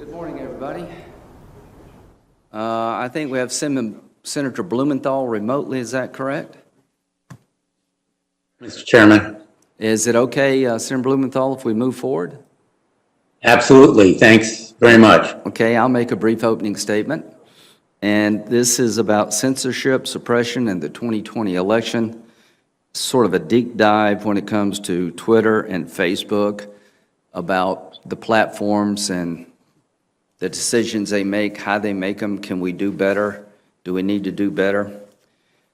Good morning, everybody. I think we have Senator Blumenthal remotely, is that correct? Mr. Chairman. Is it okay, Senator Blumenthal, if we move forward? Absolutely. Thanks very much. Okay, I'll make a brief opening statement. And this is about censorship, suppression, and the 2020 election. Sort of a deep dive when it comes to Twitter and Facebook about the platforms and the decisions they make, how they make them. Can we do better? Do we need to do better?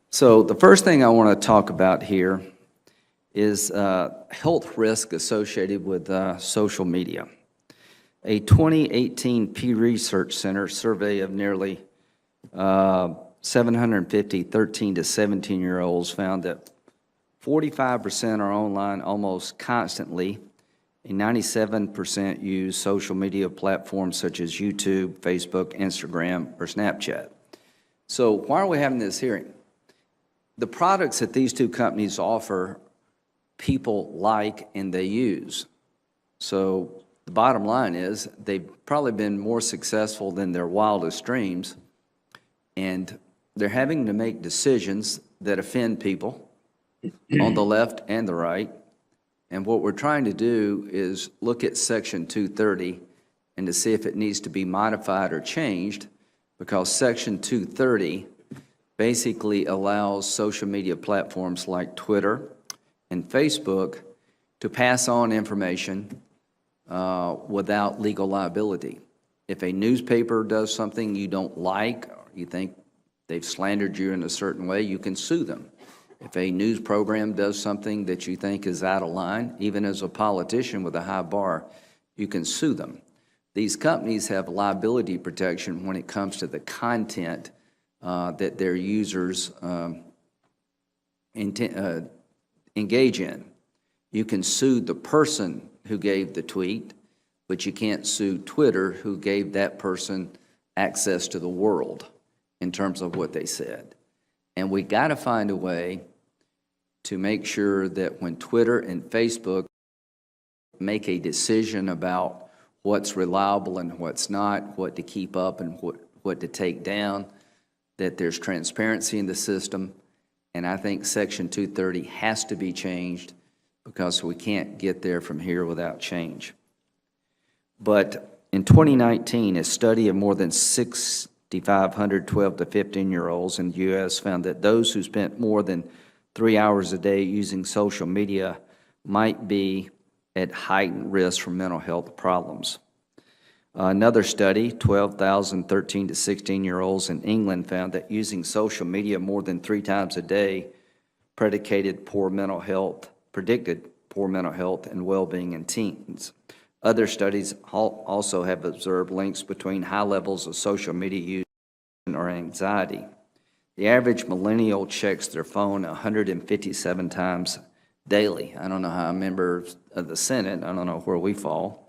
So the first thing I want to talk about here is health risk associated with social media. A 2018 Pew Research Center survey of nearly 750 13 to 17-year-olds found that 45% are online almost constantly, and 97% use social media platforms such as YouTube, Facebook, Instagram, or Snapchat. So why are we having this hearing? The products that these two companies offer, people like and they use. So the bottom line is they've probably been more successful than their wildest dreams, and they're having to make decisions that offend people on the left and the right. And what we're trying to do is look at Section 230 and to see if it needs to be modified or changed, because Section 230 basically allows social media platforms like Twitter and Facebook to pass on information without legal liability. If a newspaper does something you don't like, or you think they've slandered you in a certain way, you can sue them. If a news program does something that you think is out of line, even as a politician with a high bar, you can sue them. These companies have liability protection when it comes to the content that their users engage in. You can sue the person who gave the tweet, but you can't sue Twitter, who gave that person access to the world in terms of what they said. And we got to find a way to make sure that when Twitter and Facebook make a decision about what's reliable and what's not, what to keep up and what to take down, that there's transparency in the system. And I think Section 230 has to be changed, because we can't get there from here without change. But in 2019, a study of more than 6,500 12 to 15-year-olds in the U.S. found that those who spent more than 3 hours a day using social media might be at heightened risk for mental health problems. Another study, 12,000 13 to 16-year-olds in England, found that using social media more than 3 times a day predicted poor mental health and well-being in teens. Other studies also have observed links between high levels of social media use or anxiety. The average millennial checks their phone 157 times daily. I don't know how a member of the Senate, I don't know where we fall.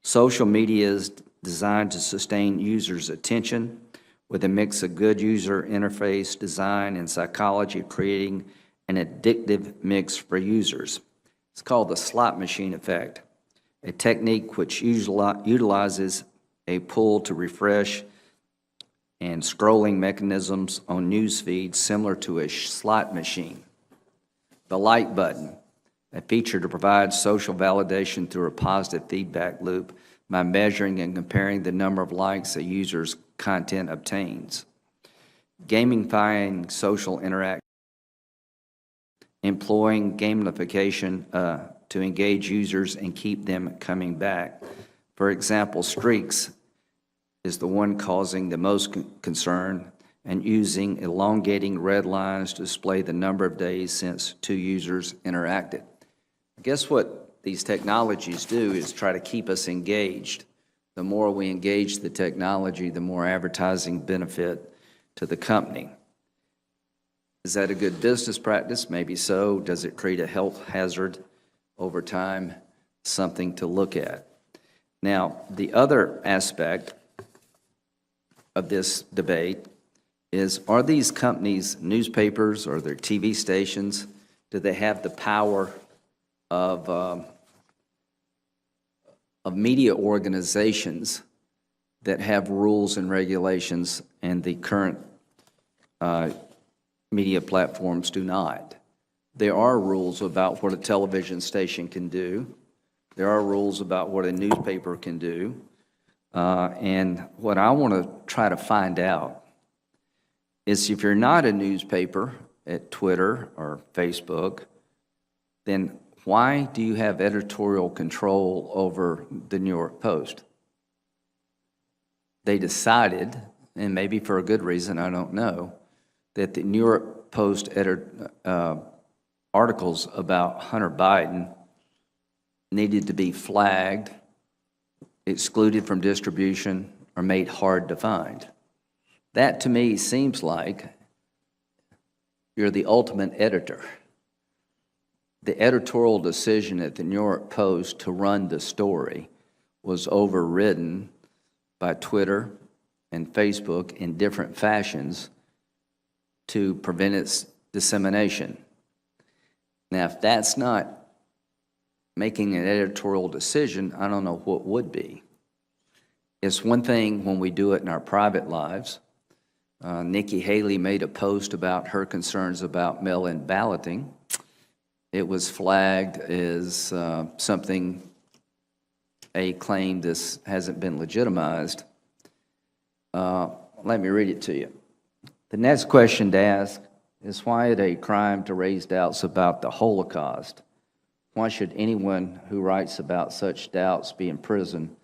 Social media is designed to sustain users' attention with a mix of good user interface design and psychology, creating an addictive mix for users. It's called the slot machine effect, a technique which utilizes a pull to refresh and scrolling mechanisms on news feeds similar to a slot machine. The like button, a feature to provide social validation through a positive feedback loop by measuring and comparing the number of likes a user's content obtains. Gamifying social interaction, employing gamification to engage users and keep them coming back. For example, streaks is the one causing the most concern, and using elongating red lines to display the number of days since 2 users interacted. I guess what these technologies do is try to keep us engaged. The more we engage the technology, the more advertising benefit to the company. Is that a good business practice? Maybe so. Does it create a health hazard over time? Something to look at. Now, the other aspect of this debate is, are these companies newspapers or their TV stations? Do they have the power of media organizations that have rules and regulations, and the current media platforms do not. There are rules about what a television station can do. There are rules about what a newspaper can do. And what I want to try to find out is, if you're not a newspaper at Twitter or Facebook, then why do you have editorial control over the New York Post? They decided, and maybe for a good reason, I don't know, that the New York Post articles about Hunter Biden needed to be flagged, excluded from distribution, or made hard to find. That, to me, seems like you're the ultimate editor. The editorial decision at the New York Post to run the story was overridden by Twitter and Facebook in different fashions to prevent its dissemination. Now, if that's not making an editorial decision, I don't know what would be. It's one thing when we do it in our private lives. Nikki Haley made a post about her concerns about mail-in balloting. It was flagged as something, a claim this hasn't been legitimized. Let me read it to you. The next question to ask is, why is it a crime to raise doubts about the Holocaust? Why should anyone who writes about such doubts be imprisoned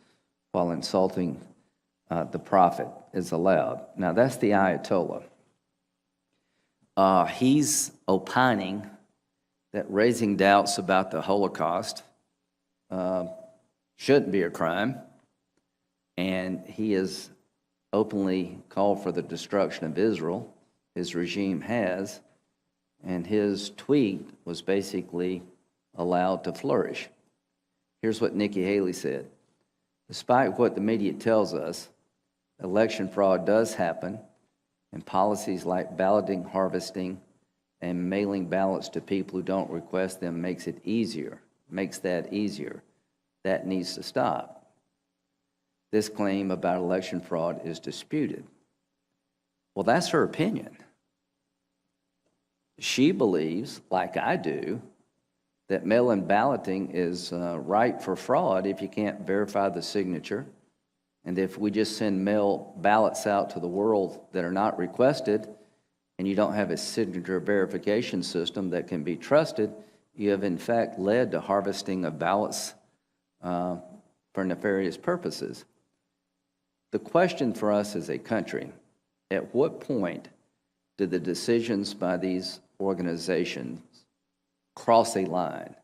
while insulting the prophet is allowed? Now, that's the Ayatollah. He's opining that raising doubts about the Holocaust shouldn't be a crime, and he has openly called for the destruction of Israel. His regime has, and his tweet was basically allowed to flourish. Here's what Nikki Haley said. Despite what the media tells us, election fraud does happen, and policies like balloting, harvesting, and mailing ballots to people who don't request them makes that easier. That needs to stop. This claim about election fraud is disputed. Well, that's her opinion. She believes, like I do, that mail-in balloting is ripe for fraud if you can't verify the signature. And if we just send mail ballots out to the world that are not requested, and you don't have a signature verification system that can be trusted, you have in fact led to harvesting of ballots for nefarious purposes. The question for us as a country, at what point do the decisions by these organizations cross a line?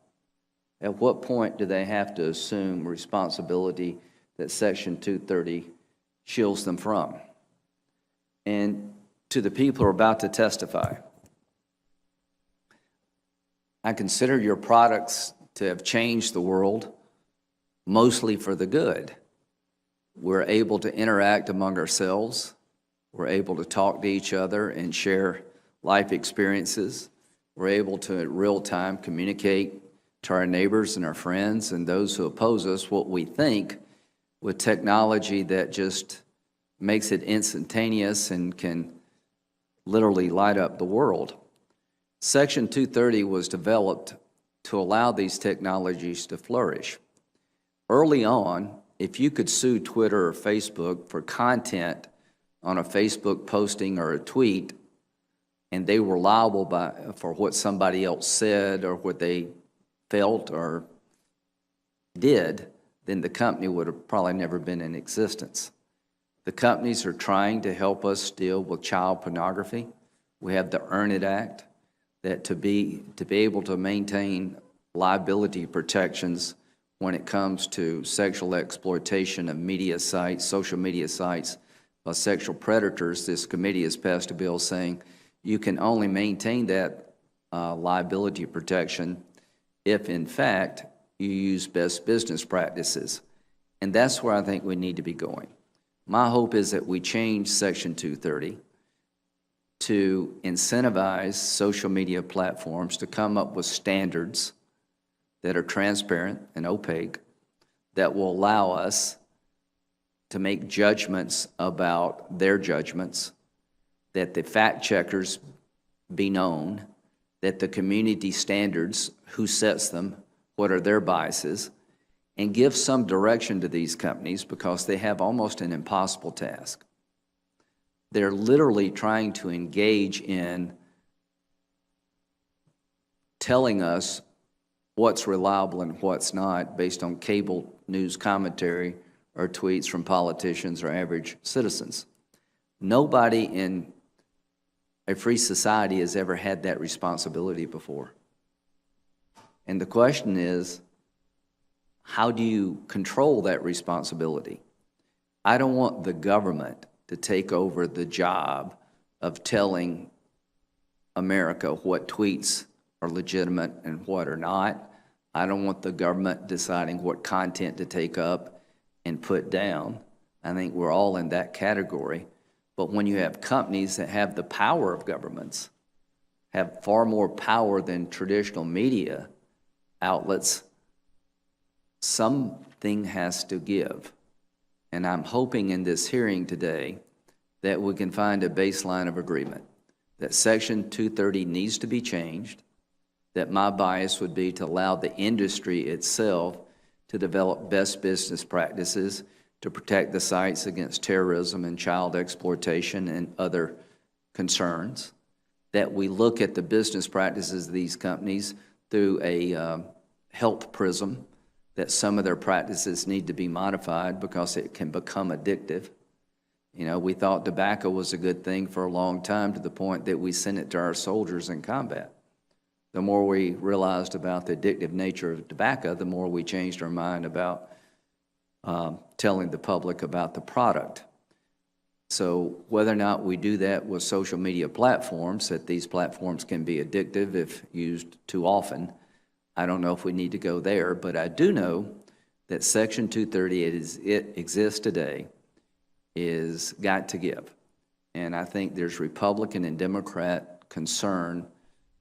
At what point do they have to assume responsibility that Section 230 shields them from? And to the people who are about to testify, I consider your products to have changed the world mostly for the good. We're able to interact among ourselves. We're able to talk to each other and share life experiences. We're able to, in real time, communicate to our neighbors and our friends and those who oppose us what we think, with technology that just makes it instantaneous and can literally light up the world. Section 230 was developed to allow these technologies to flourish. Early on, if you could sue Twitter or Facebook for content on a Facebook posting or a tweet, and they were liable for what somebody else said or what they felt or did, then the company would have probably never been in existence. The companies are trying to help us deal with child pornography. We have the Earn It Act that to be able to maintain liability protections when it comes to sexual exploitation of media sites, social media sites, by sexual predators. This committee has passed a bill saying you can only maintain that liability protection if, in fact, you use best business practices. And that's where I think we need to be going. My hope is that we change Section 230 to incentivize social media platforms to come up with standards that are transparent and opaque that will allow us to make judgments about their judgments, that the fact checkers be known, that the community standards, who sets them, what are their biases, and give some direction to these companies because they have almost an impossible task. They're literally trying to engage in telling us what's reliable and what's not based on cable news commentary or tweets from politicians or average citizens. Nobody in a free society has ever had that responsibility before. And the question is, how do you control that responsibility? I don't want the government to take over the job of telling America what tweets are legitimate and what are not. I don't want the government deciding what content to take up and put down. I think we're all in that category. But when you have companies that have the power of governments, have far more power than traditional media outlets, something has to give. And I'm hoping in this hearing today that we can find a baseline of agreement, that Section 230 needs to be changed, that my bias would be to allow the industry itself to develop best business practices to protect the sites against terrorism and child exploitation and other concerns, that we look at the business practices of these companies through a health prism, that some of their practices need to be modified because it can become addictive. You know, we thought tobacco was a good thing for a long time to the point that we sent it to our soldiers in combat. The more we realized about the addictive nature of tobacco, the more we changed our mind about telling the public about the product. So whether or not we do that with social media platforms, that these platforms can be addictive if used too often, I don't know if we need to go there, but I do know that Section 230, it exists today, is got to give. And I think there's Republican and Democrat concern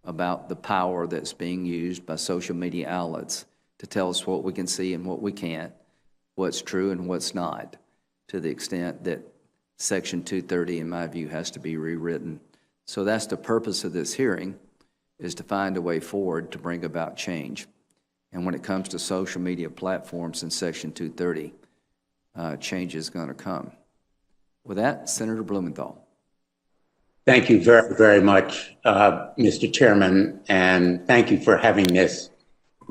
about the power that's being used by social media outlets to tell us what we can see and what we can't, what's true and what's not, to the extent that Section 230, in my view, has to be rewritten. So that's the purpose of this hearing, is to find a way forward to bring about change. And when it comes to social media platforms in Section 230, change is going to come. With that, Senator Blumenthal. Thank you very, very much, Mr. Chairman, and thank you for having this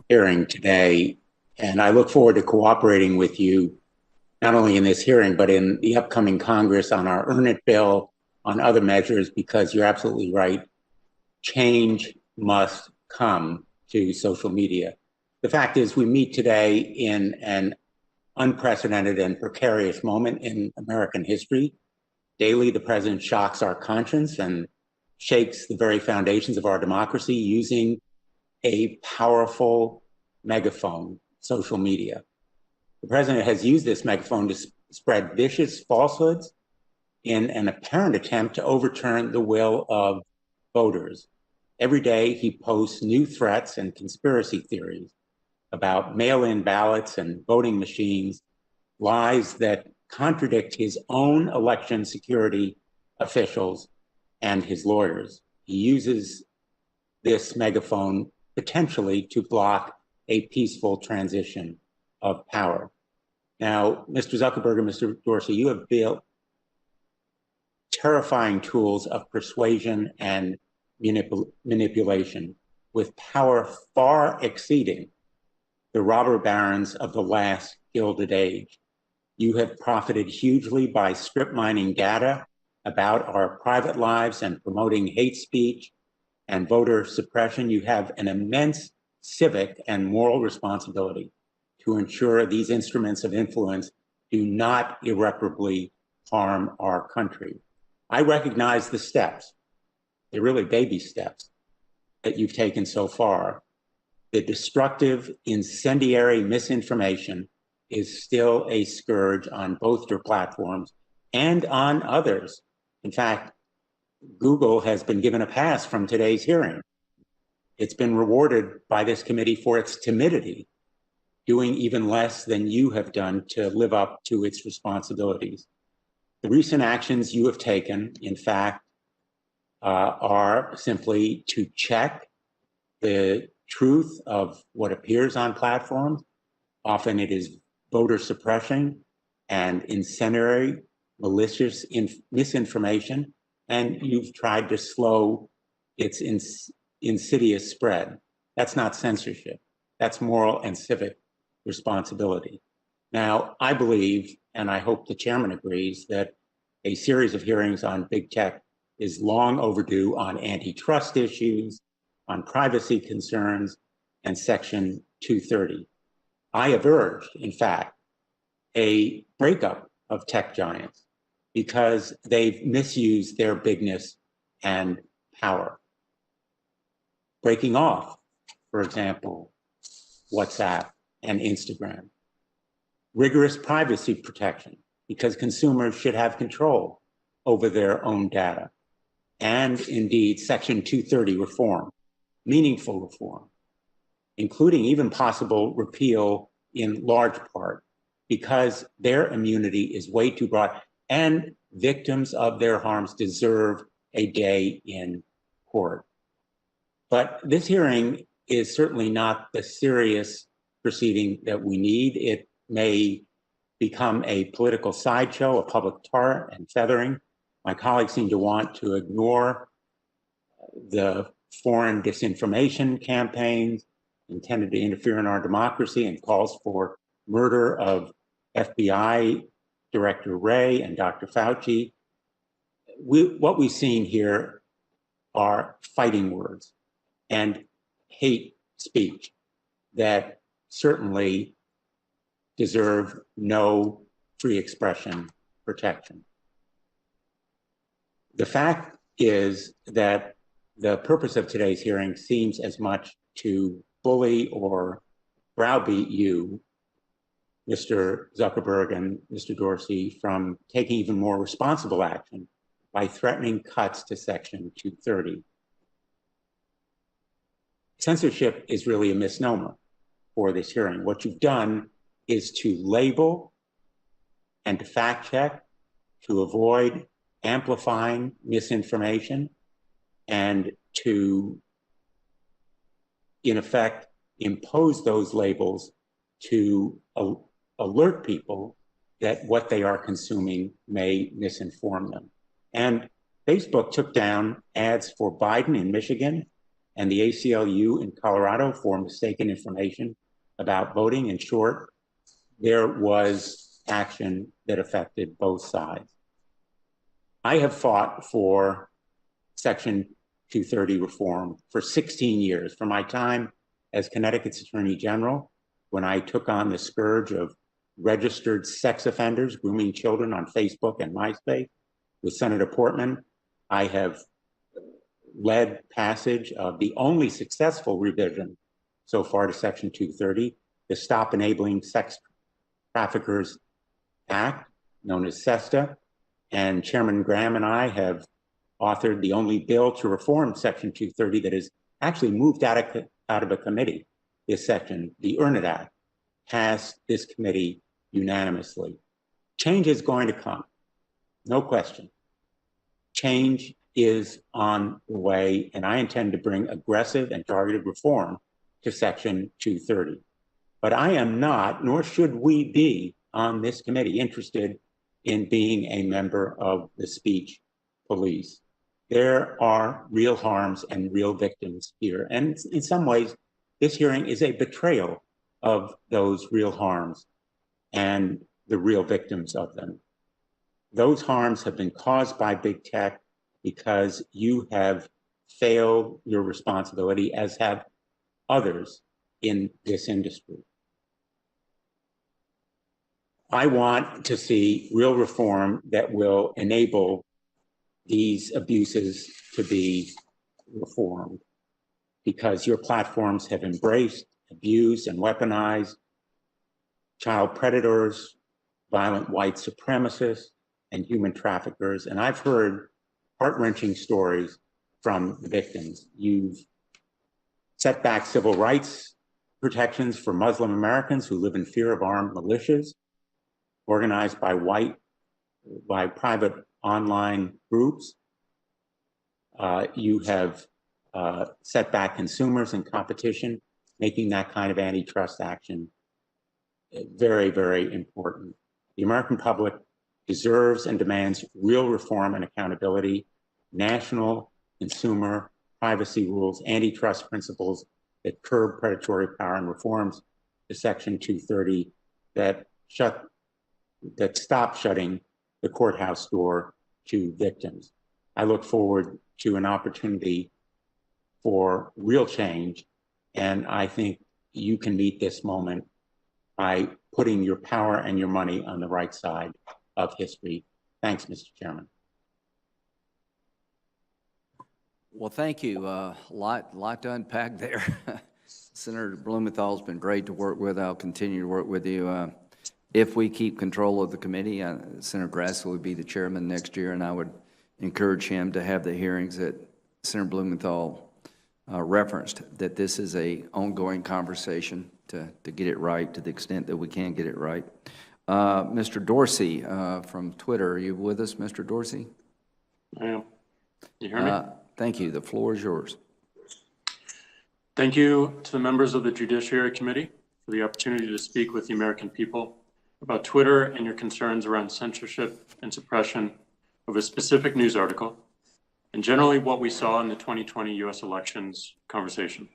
hearing today. And I look forward to cooperating with you, not only in this hearing, but in the upcoming Congress on our Earn It bill, on other measures, because you're absolutely right. Change must come to social media. The fact is, we meet today in an unprecedented and precarious moment in American history. Daily, the president shocks our conscience and shakes the very foundations of our democracy using a powerful megaphone, social media. The president has used this megaphone to spread vicious falsehoods in an apparent attempt to overturn the will of voters. Every day, he posts new threats and conspiracy theories about mail-in ballots and voting machines, lies that contradict his own election security officials and his lawyers. He uses this megaphone potentially to block a peaceful transition of power. Now, Mr. Zuckerberg and Mr. Dorsey, you have built terrifying tools of persuasion and manipulation with power far exceeding the robber barons of the last Gilded Age. You have profited hugely by strip mining data about our private lives and promoting hate speech and voter suppression. You have an immense civic and moral responsibility to ensure these instruments of influence do not irreparably harm our country. I recognize the steps, they're really baby steps, that you've taken so far. The destructive, incendiary misinformation is still a scourge on both your platforms and on others. In fact, Google has been given a pass from today's hearing. It's been rewarded by this committee for its timidity doing even less than you have done to live up to its responsibilities. The recent actions you have taken, in fact, are simply to check the truth of what appears on platforms. Often it is voter suppression and incendiary, malicious misinformation, and you've tried to slow its insidious spread. That's not censorship. That's moral and civic responsibility. Now, I believe, and I hope the chairman agrees, that a series of hearings on big tech is long overdue on antitrust issues, on privacy concerns, and Section 230. I have urged, in fact, a breakup of tech giants because they've misused their bigness and power. Breaking off, for example, WhatsApp and Instagram. Rigorous privacy protection because consumers should have control over their own data. And indeed, Section 230 reform, meaningful reform, including even possible repeal in large part, because their immunity is way too broad, and victims of their harms deserve a day in court. But this hearing is certainly not the serious proceeding that we need. It may become a political sideshow, a public tar and feathering. My colleagues seem to want to ignore the foreign disinformation campaigns intended to interfere in our democracy and calls for murder of FBI Director Wray and Dr. Fauci. What we've seen here are fighting words and hate speech that certainly deserve no free expression protection. The fact is that the purpose of today's hearing seems as much to bully or browbeat you, Mr. Zuckerberg and Mr. Dorsey, from taking even more responsible action by threatening cuts to Section 230. Censorship is really a misnomer for this hearing. What you've done is to label and to fact check, to avoid amplifying misinformation, and to, in effect, impose those labels to alert people that what they are consuming may misinform them. And Facebook took down ads for Biden in Michigan and the ACLU in Colorado for mistaken information about voting. In short, there was action that affected both sides. I have fought for Section 230 reform for 16 years, from my time as Connecticut's Attorney General, when I took on the scourge of registered sex offenders grooming children on Facebook and MySpace. With Senator Portman, I have led passage of the only successful revision so far to Section 230, the Stop Enabling Sex Traffickers Act, known as SESTA. And Chairman Graham and I have authored the only bill to reform Section 230 that is actually moved out of a committee. This section, the Earn It Act, passed this committee unanimously. Change is going to come, no question. Change is on the way, and I intend to bring aggressive and targeted reform to Section 230. But I am not, nor should we be on this committee, interested in being a member of the speech police. There are real harms and real victims here. And in some ways, this hearing is a betrayal of those real harms and the real victims of them. Those harms have been caused by big tech because you have failed your responsibility, as have others in this industry. I want to see real reform that will enable these abuses to be reformed, because your platforms have embraced, abused, and weaponized child predators, violent white supremacists, and human traffickers. And I've heard heart-wrenching stories from the victims. You've set back civil rights protections for Muslim Americans who live in fear of armed militias, organized by private online groups. You have set back consumers and competition, making that kind of antitrust action very, very important. The American public deserves and demands real reform and accountability, national consumer privacy rules, antitrust principles that curb predatory power, and reforms to Section 230 that stop shutting the courthouse door to victims. I look forward to an opportunity for real change, and I think you can meet this moment by putting your power and your money on the right side of history. Thanks, Mr. Chairman. Well, thank you. Lot to unpack there. Senator Blumenthal's been great to work with. I'll continue to work with you. If we keep control of the committee, Senator Grassley will be the chairman next year, and I would encourage him to have the hearings that Senator Blumenthal referenced, that this is an ongoing conversation to get it right to the extent that we can get it right. Mr. Dorsey from Twitter, are you with us, Mr. Dorsey? I am. You hear me? Thank you. The floor is yours. Thank you to the members of the Judiciary Committee for the opportunity to speak with the American people about Twitter and your concerns around censorship and suppression of a specific news article, and generally what we saw in the 2020 U.S. elections conversation.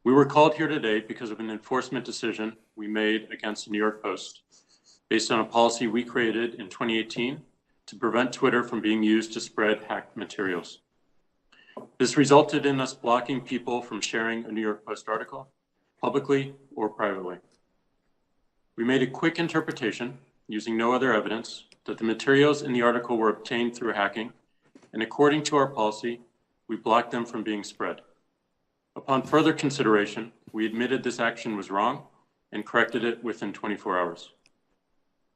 We were called here today because of an enforcement decision we made against the New York Post based on a policy we created in 2018 to prevent Twitter from being used to spread hacked materials. This resulted in us blocking people from sharing a New York Post article, publicly or privately. We made a quick interpretation, using no other evidence, that the materials in the article were obtained through hacking, and according to our policy, we blocked them from being spread. Upon further consideration, we admitted this action was wrong and corrected it within 24 hours.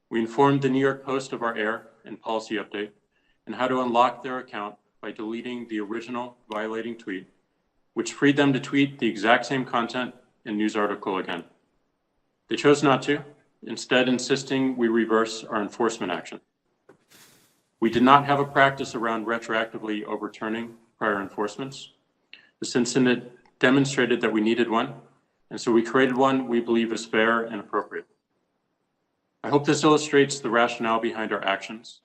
We informed the New York Post of our error and policy update and how to unlock their account by deleting the original violating tweet, which freed them to tweet the exact same content and news article again. They chose not to, instead insisting we reverse our enforcement action. We did not have a practice around retroactively overturning prior enforcements. This incident demonstrated that we needed one, and so we created one we believe is fair and appropriate. I hope this illustrates the rationale behind our actions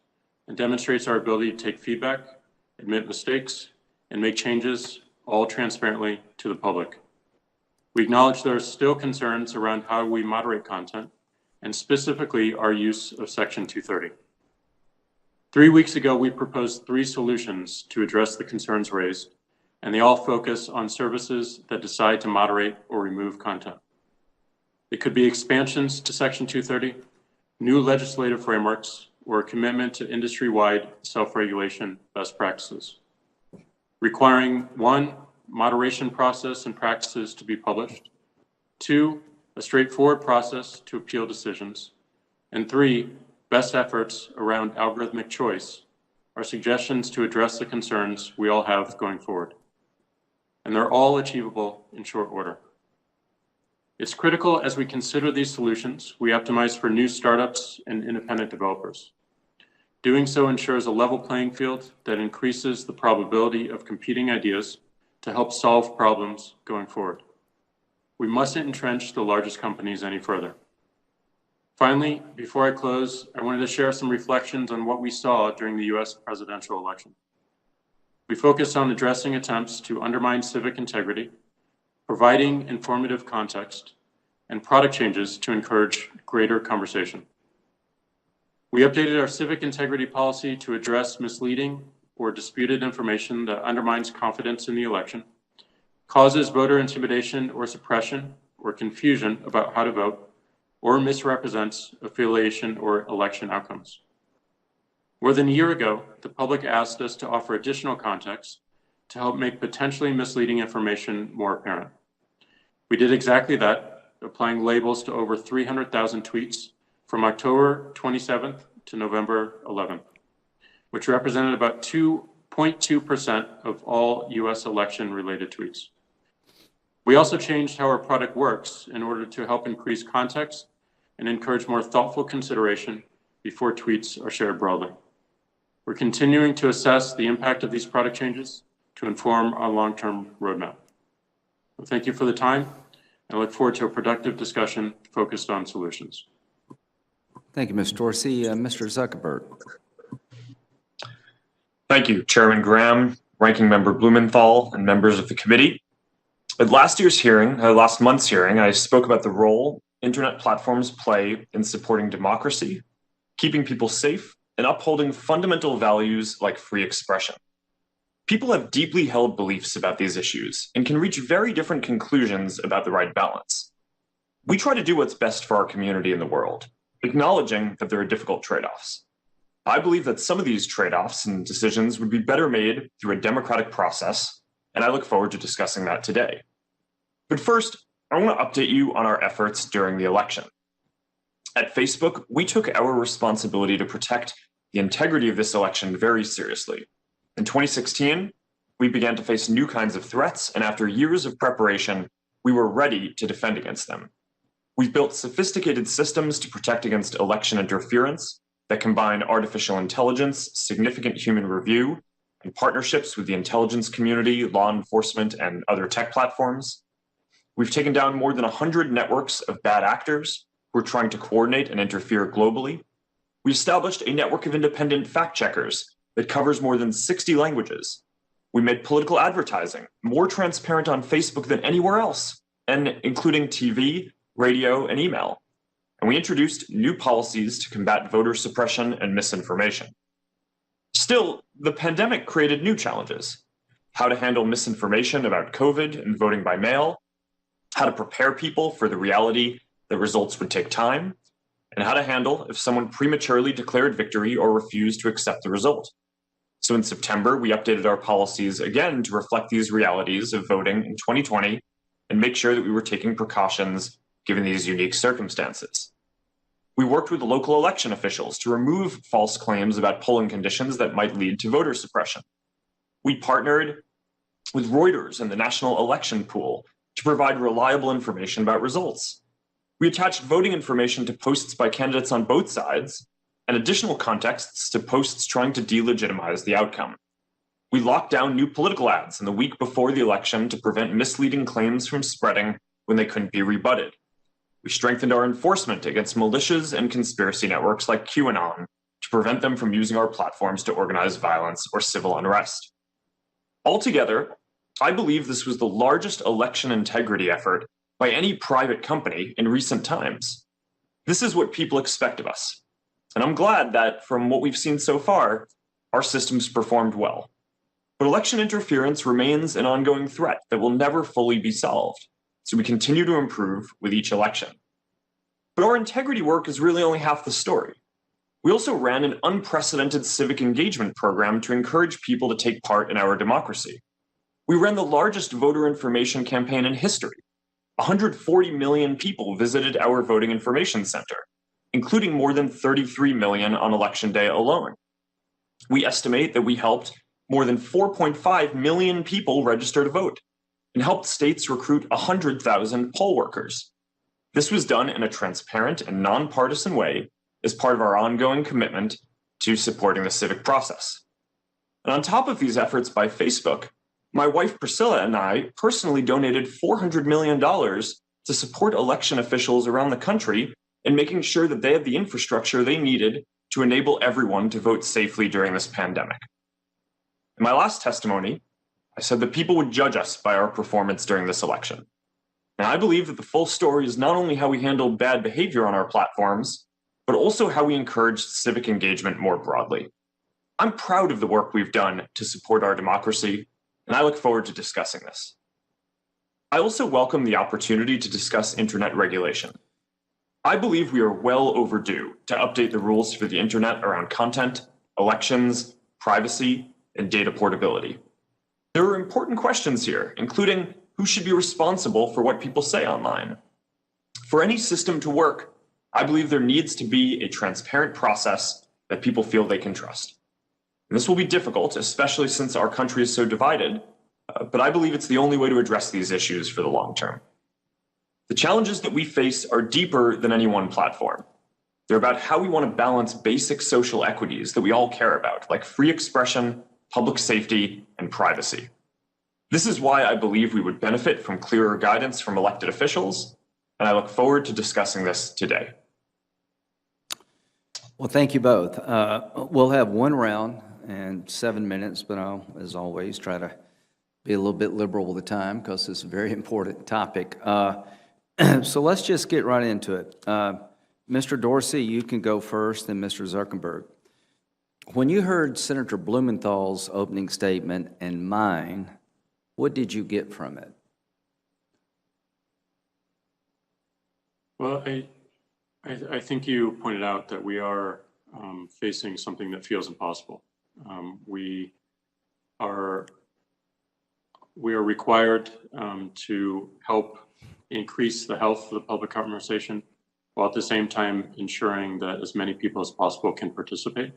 and demonstrates our ability to take feedback, admit mistakes, and make changes, all transparently to the public. We acknowledge there are still concerns around how we moderate content, and specifically our use of Section 230. 3 weeks ago, we proposed 3 solutions to address the concerns raised, and they all focus on services that decide to moderate or remove content. It could be expansions to Section 230, new legislative frameworks, or a commitment to industry-wide self-regulation best practices, requiring 1, moderation process and practices to be published, 2, a straightforward process to appeal decisions, and 3, best efforts around algorithmic choice are suggestions to address the concerns we all have going forward. And they're all achievable in short order. It's critical as we consider these solutions, we optimize for new startups and independent developers. Doing so ensures a level playing field that increases the probability of competing ideas to help solve problems going forward. We mustn't entrench the largest companies any further. Finally, before I close, I wanted to share some reflections on what we saw during the US presidential election. We focused on addressing attempts to undermine civic integrity, providing informative context, and product changes to encourage greater conversation. We updated our civic integrity policy to address misleading or disputed information that undermines confidence in the election, causes voter intimidation or suppression or confusion about how to vote, or misrepresents affiliation or election outcomes. More than a year ago, the public asked us to offer additional context to help make potentially misleading information more apparent. We did exactly that, applying labels to over 300,000 tweets from October 27th to November 11th, which represented about 2.2% of all US election-related tweets. We also changed how our product works in order to help increase context and encourage more thoughtful consideration before tweets are shared broadly. We're continuing to assess the impact of these product changes to inform our long-term roadmap. Well, thank you for the time, and I look forward to a productive discussion focused on solutions. Thank you, Mr. Dorsey. Mr. Zuckerberg. Thank you, Chairman Graham, Ranking Member Blumenthal, and members of the committee. At last month's hearing, I spoke about the role internet platforms play in supporting democracy, keeping people safe, and upholding fundamental values like free expression. People have deeply held beliefs about these issues and can reach very different conclusions about the right balance. We try to do what's best for our community and the world, acknowledging that there are difficult trade-offs. I believe that some of these trade-offs and decisions would be better made through a democratic process, and I look forward to discussing that today. But first, I want to update you on our efforts during the election. At Facebook, we took our responsibility to protect the integrity of this election very seriously. In 2016, we began to face new kinds of threats, and after years of preparation, we were ready to defend against them. We've built sophisticated systems to protect against election interference that combine artificial intelligence, significant human review, and partnerships with the intelligence community, law enforcement, and other tech platforms. We've taken down more than 100 networks of bad actors who are trying to coordinate and interfere globally. We established a network of independent fact-checkers that covers more than 60 languages. We made political advertising more transparent on Facebook than anywhere else, and including TV, radio, and email. And we introduced new policies to combat voter suppression and misinformation. Still, the pandemic created new challenges: how to handle misinformation about COVID and voting by mail, how to prepare people for the reality that results would take time, and how to handle if someone prematurely declared victory or refused to accept the result. So in September, we updated our policies again to reflect these realities of voting in 2020 and make sure that we were taking precautions given these unique circumstances. We worked with local election officials to remove false claims about polling conditions that might lead to voter suppression. We partnered with Reuters and the National Election Pool to provide reliable information about results. We attached voting information to posts by candidates on both sides and additional contexts to posts trying to delegitimize the outcome. We locked down new political ads in the week before the election to prevent misleading claims from spreading when they couldn't be rebutted. We strengthened our enforcement against militias and conspiracy networks like QAnon to prevent them from using our platforms to organize violence or civil unrest. Altogether, I believe this was the largest election integrity effort by any private company in recent times. This is what people expect of us. And I'm glad that from what we've seen so far, our systems performed well. But election interference remains an ongoing threat that will never fully be solved, so we continue to improve with each election. But our integrity work is really only half the story. We also ran an unprecedented civic engagement program to encourage people to take part in our democracy. We ran the largest voter information campaign in history. 140 million people visited our voting information center, including more than 33 million on election day alone. We estimate that we helped more than 4.5 million people register to vote and helped states recruit 100,000 poll workers. This was done in a transparent and nonpartisan way as part of our ongoing commitment to supporting the civic process. And on top of these efforts by Facebook, my wife Priscilla and I personally donated $400 million to support election officials around the country in making sure that they had the infrastructure they needed to enable everyone to vote safely during this pandemic. In my last testimony, I said that people would judge us by our performance during this election. And I believe that the full story is not only how we handled bad behavior on our platforms, but also how we encouraged civic engagement more broadly. I'm proud of the work we've done to support our democracy, and I look forward to discussing this. I also welcome the opportunity to discuss internet regulation. I believe we are well overdue to update the rules for the internet around content, elections, privacy, and data portability. There are important questions here, including who should be responsible for what people say online. For any system to work, I believe there needs to be a transparent process that people feel they can trust. And this will be difficult, especially since our country is so divided, but I believe it's the only way to address these issues for the long term. The challenges that we face are deeper than any one platform. They're about how we want to balance basic social equities that we all care about, like free expression, public safety, and privacy. This is why I believe we would benefit from clearer guidance from elected officials, and I look forward to discussing this today. Well, thank you both. We'll have one round and 7 minutes, but I'll, as always, try to be a little bit liberal with the time because it's a very important topic. So let's just get right into it. Mr. Dorsey, you can go first, and Mr. Zuckerberg. When you heard Senator Blumenthal's opening statement and mine, what did you get from it? Well, I think you pointed out that we are facing something that feels impossible. We are required to help increase the health of the public conversation, while at the same time ensuring that as many people as possible can participate.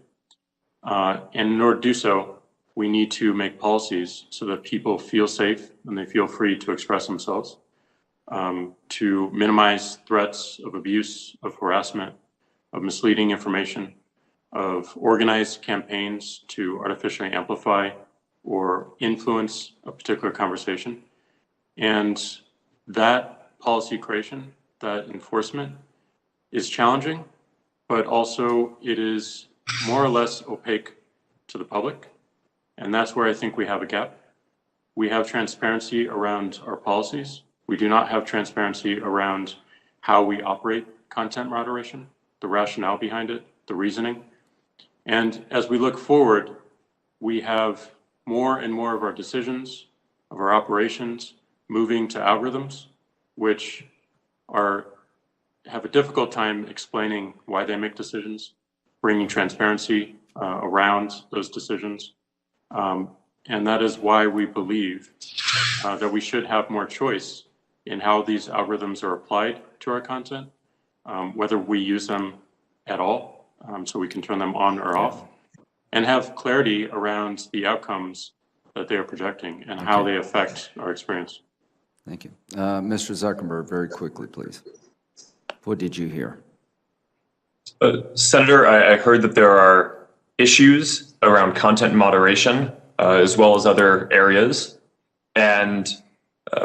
And in order to do so, we need to make policies so that people feel safe and they feel free to express themselves, to minimize threats of abuse, of harassment, of misleading information, of organized campaigns to artificially amplify or influence a particular conversation. And that policy creation, that enforcement is challenging, but also it is more or less opaque to the public. And that's where I think we have a gap. We have transparency around our policies. We do not have transparency around how we operate content moderation, the rationale behind it, the reasoning. And as we look forward, we have more and more of our decisions, of our operations, moving to algorithms, which have a difficult time explaining why they make decisions, bringing transparency around those decisions. And that is why we believe that we should have more choice in how these algorithms are applied to our content, whether we use them at all, so we can turn them on or off, and have clarity around the outcomes that they are projecting and how they affect our experience. Thank you. Mr. Zuckerberg, very quickly, please. What did you hear? Senator, I heard that there are issues around content moderation, as well as other areas. And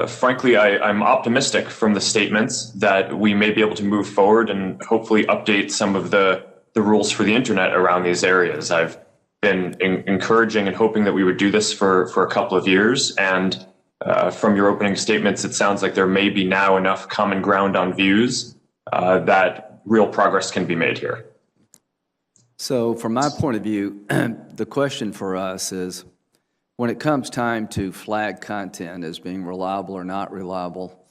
frankly, I'm optimistic from the statements that we may be able to move forward and hopefully update some of the rules for the internet around these areas. I've been encouraging and hoping that we would do this for a couple of years. And from your opening statements, it sounds like there may be now enough common ground on views that real progress can be made here. So from my point of view, the question for us is, when it comes time to flag content as being reliable or not reliable,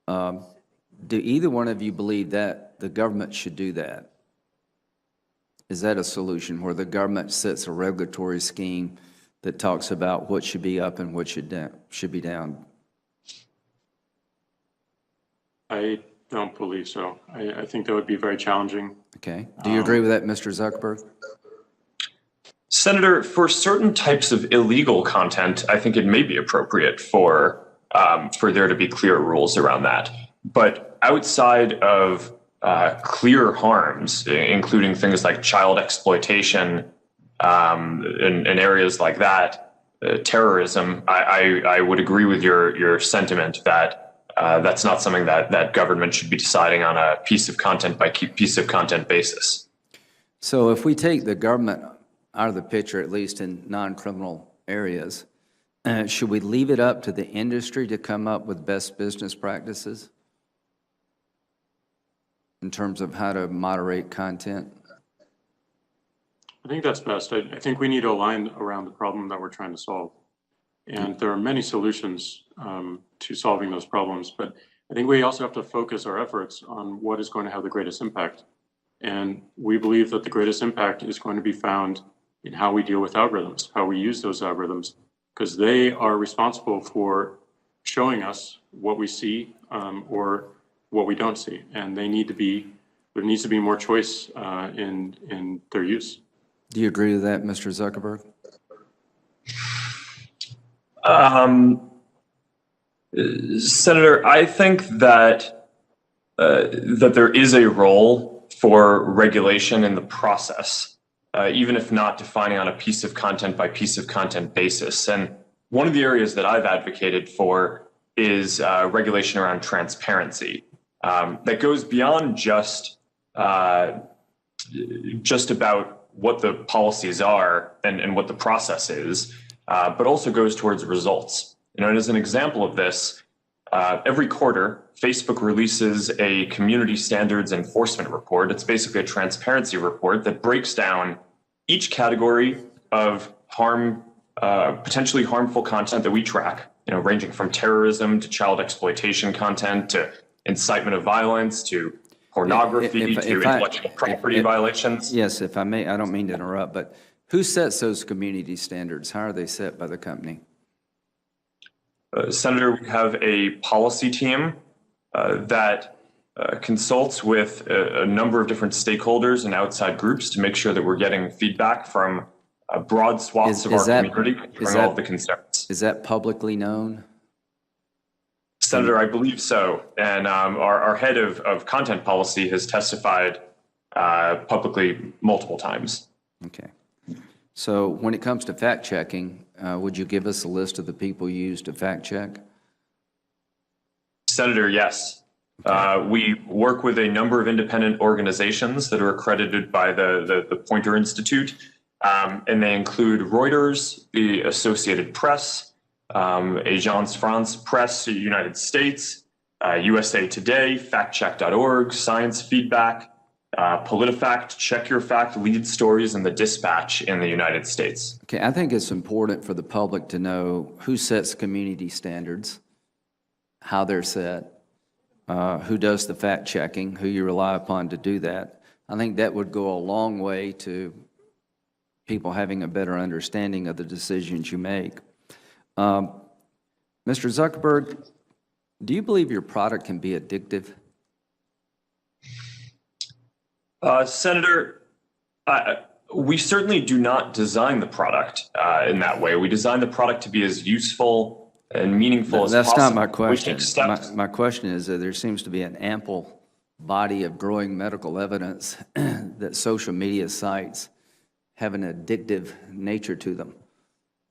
do either one of you believe that the government should do that? Is that a solution where the government sets a regulatory scheme that talks about what should be up and what should be down? I don't believe so. I think that would be very challenging. Okay. Do you agree with that, Mr. Zuckerberg? Senator, for certain types of illegal content, I think it may be appropriate for there to be clear rules around that. But outside of clear harms, including things like child exploitation in areas like that, terrorism, I would agree with your sentiment that that's not something that government should be deciding on a piece of content by piece of content basis. So if we take the government out of the picture, at least in non-criminal areas, should we leave it up to the industry to come up with best business practices in terms of how to moderate content? I think that's best. I think we need to align around the problem that we're trying to solve. And there are many solutions to solving those problems, but I think we also have to focus our efforts on what is going to have the greatest impact. And we believe that the greatest impact is going to be found in how we deal with algorithms, how we use those algorithms, because they are responsible for showing us what we see or what we don't see. And there needs to be more choice in their use. Do you agree with that, Mr. Zuckerberg? Senator, I think that that there is a role for regulation in the process, even if not defining on a piece of content by piece of content basis. And one of the areas that I've advocated for is regulation around transparency that goes beyond just about what the policies are and what the process is, but also goes towards results. You know, and as an example of this, every quarter, Facebook releases a community standards enforcement report. It's basically a transparency report that breaks down each category of potentially harmful content that we track, you know, ranging from terrorism to child exploitation content to incitement of violence to pornography to intellectual property violations. Yes, if I may, I don't mean to interrupt, but who sets those community standards? How are they set by the company? Senator, we have a policy team that consults with a number of different stakeholders and outside groups to make sure that we're getting feedback from broad swaths of our community covering all of the concerns. Is that publicly known? Senator, I believe so. And our head of content policy has testified publicly multiple times. Okay. So when it comes to fact checking, would you give us a list of the people you use to fact check? Senator, yes. We work with a number of independent organizations that are accredited by the Poynter Institute, and they include Reuters, the Associated Press, Agence France Presse United States, USA Today, factcheck.org, Science Feedback, PolitiFact, Check Your Fact, Lead Stories, and The Dispatch in the United States. Okay, I think it's important for the public to know who sets community standards, how they're set, who does the fact checking, who you rely upon to do that. I think that would go a long way to people having a better understanding of the decisions you make. Mr. Zuckerberg, do you believe your product can be addictive? Senator, we certainly do not design the product in that way. We design the product to be as useful and meaningful as possible. That's not my question. My question is that there seems to be an ample body of growing medical evidence that social media sites have an addictive nature to them.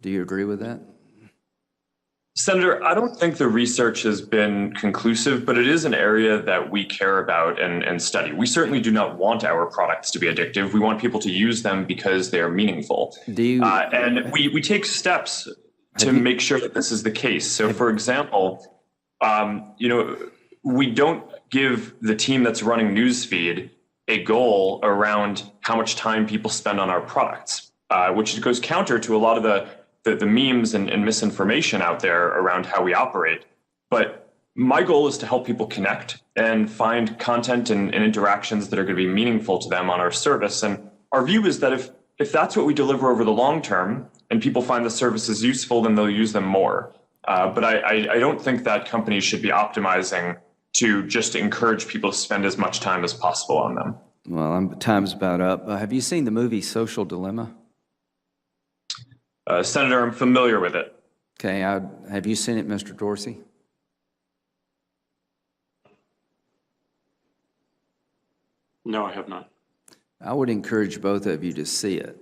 Do you agree with that? Senator, I don't think the research has been conclusive, but it is an area that we care about and study. We certainly do not want our products to be addictive. We want people to use them because they are meaningful. And we take steps to make sure that this is the case. So, for example, you know, we don't give the team that's running Newsfeed a goal around how much time people spend on our products, which goes counter to a lot of the memes and misinformation out there around how we operate. But my goal is to help people connect and find content and interactions that are going to be meaningful to them on our service. And our view is that if that's what we deliver over the long term and people find the services useful, then they'll use them more. But I don't think that companies should be optimizing to just encourage people to spend as much time as possible on them. Well, time's about up. Have you seen the movie Social Dilemma? Senator, I'm familiar with it. Okay, have you seen it, Mr. Dorsey? No, I have not. I would encourage both of you to see it.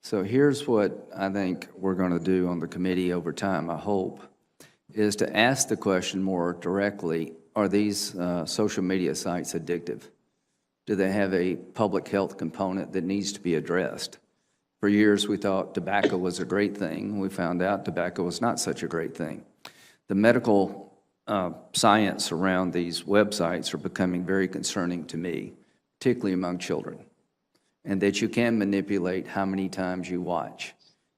So here's what I think we're going to do on the committee over time, I hope, is to ask the question more directly, are these social media sites addictive? Do they have a public health component that needs to be addressed? For years, we thought tobacco was a great thing. We found out tobacco was not such a great thing. The medical science around these websites are becoming very concerning to me, particularly among children, and that you can manipulate how many times you watch.